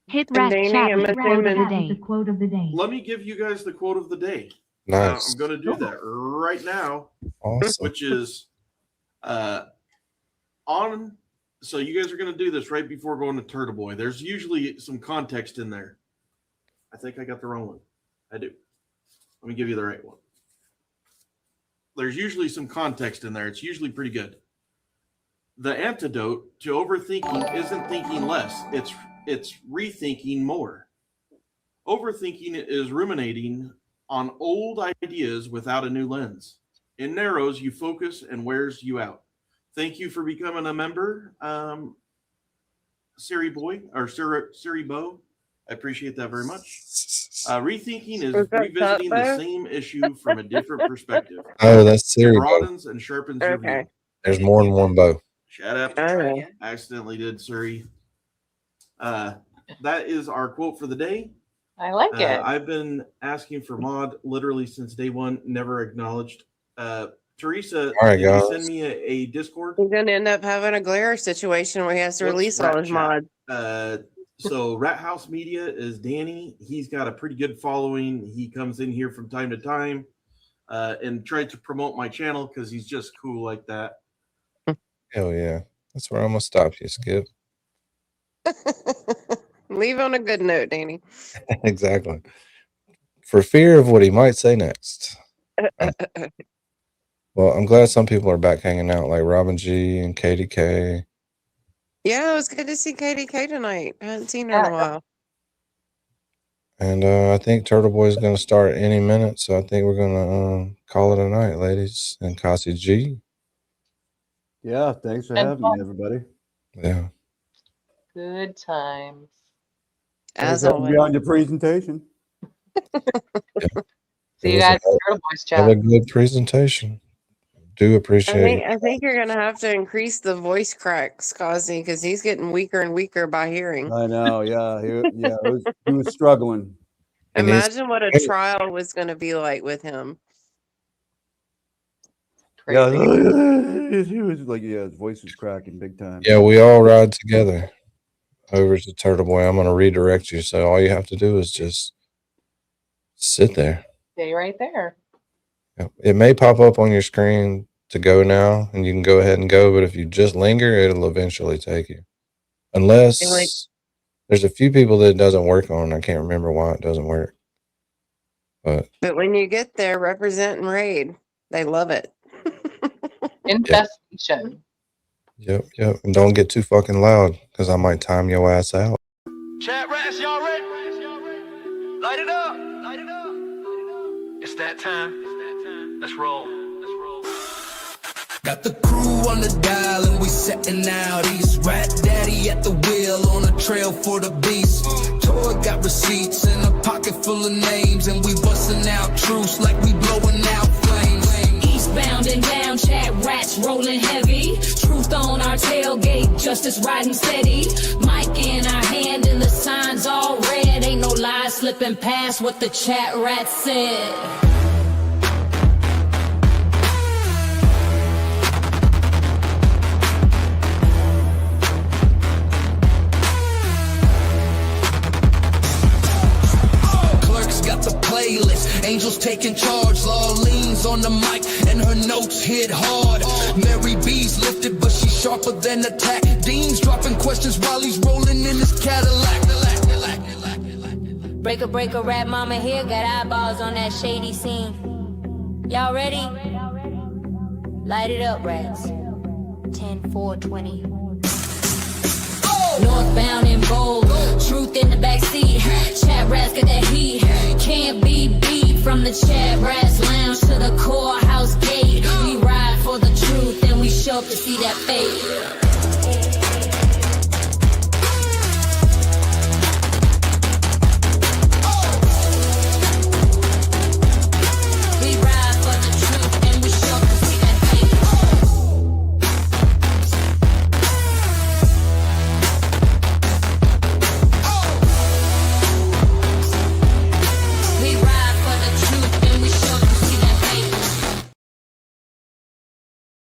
Hit rat chat with the quote of the day. Let me give you guys the quote of the day. Nice. I'm going to do that right now. Awesome. Which is on. So you guys are going to do this right before going to Turtleboy. There's usually some context in there. I think I got the wrong one. I do. Let me give you the right one. There's usually some context in there. It's usually pretty good. The antidote to overthinking isn't thinking less. It's rethinking more. Overthinking is ruminating on old ideas without a new lens. It narrows you focus and wears you out. Thank you for becoming a member, Siri Boy or Siri Bo. I appreciate that very much. Rethinking is revisiting the same issue from a different perspective. Oh, that's Siri It Bo. broadens and sharpens your view. There's more than one bow. Shut up. I accidentally did, Siri. That is our quote for the day. I like it. I've been asking for mod literally since day one, never acknowledged. Teresa, All right, did guys. you send me a Discord? He's going to end up having a glare situation where he has to What's release all Rat his Chat? mods. So Rat House Media is Danny. He's got a pretty good following. He comes in here from time to time and tried to promote my channel because he's just cool like that. Hell yeah. That's where I'm gonna stop you, Skip. Leave on a good note, Danny. Exactly. For fear of what he might say next. Well, I'm glad some people are back hanging out, like Robin G and Katie K. Yeah, it was good to see Katie K tonight. I hadn't seen her in a while. And I think Turtleboy is going to start any minute, so I think we're going to call it a night, ladies. And Cassie G. Yeah, thanks for having me, everybody. Yeah. Good times. As Thanks for always. having me on your presentation. See you guys in Turtleboy's Have a chat. good presentation. Do appreciate I think you're going to have to increase the voice cracks, Kazi, because he's getting weaker and weaker by hearing. I know, yeah, he was struggling. Imagine what a trial was going to be like with him. Yeah, he was like, his voice was cracking big time. Yeah, we all ride together over to Turtleboy. I'm going to redirect you, so all you have to do is just sit there. Stay right there. Yep. It may pop up on your screen to go now, and you can go ahead and go. But if you just linger, it'll eventually take you. Unless there's a few people that it doesn't work on. I can't remember why it doesn't work. But when you get there, represent and raid. They love it. Infestation. Yep. And don't get too fucking loud, because I might time your ass out. ChatRats, y'all ready? Light it up. It's that time. Let's roll. Got the crew on the dial and we setting out east. Rat daddy at the wheel on a trail for the beast. Toy got receipts and a pocket full of names, and we busting out truths like we blowing out flames. Eastbound and down, ChatRats rolling heavy. Truth on our tailgate, justice riding steady. Mic in our hand and the signs all red. Ain't no lies slipping past what the ChatRats said. Got the playlist, angels taking charge. Law leans on the mic and her notes hit hard. Mary B's lifted, but she's sharper than attack. Dean's dropping questions while he's rolling in his Cadillac. Breaker, rap mama here, got eyeballs on that shady scene. Y'all ready? Light it up, rats. 10, 4, 20. Northbound and bold, truth in the backseat. ChatRats got that heat, can't be beat. From the ChatRats lounge to the courthouse gate, we ride for the truth and we show up to see that fate.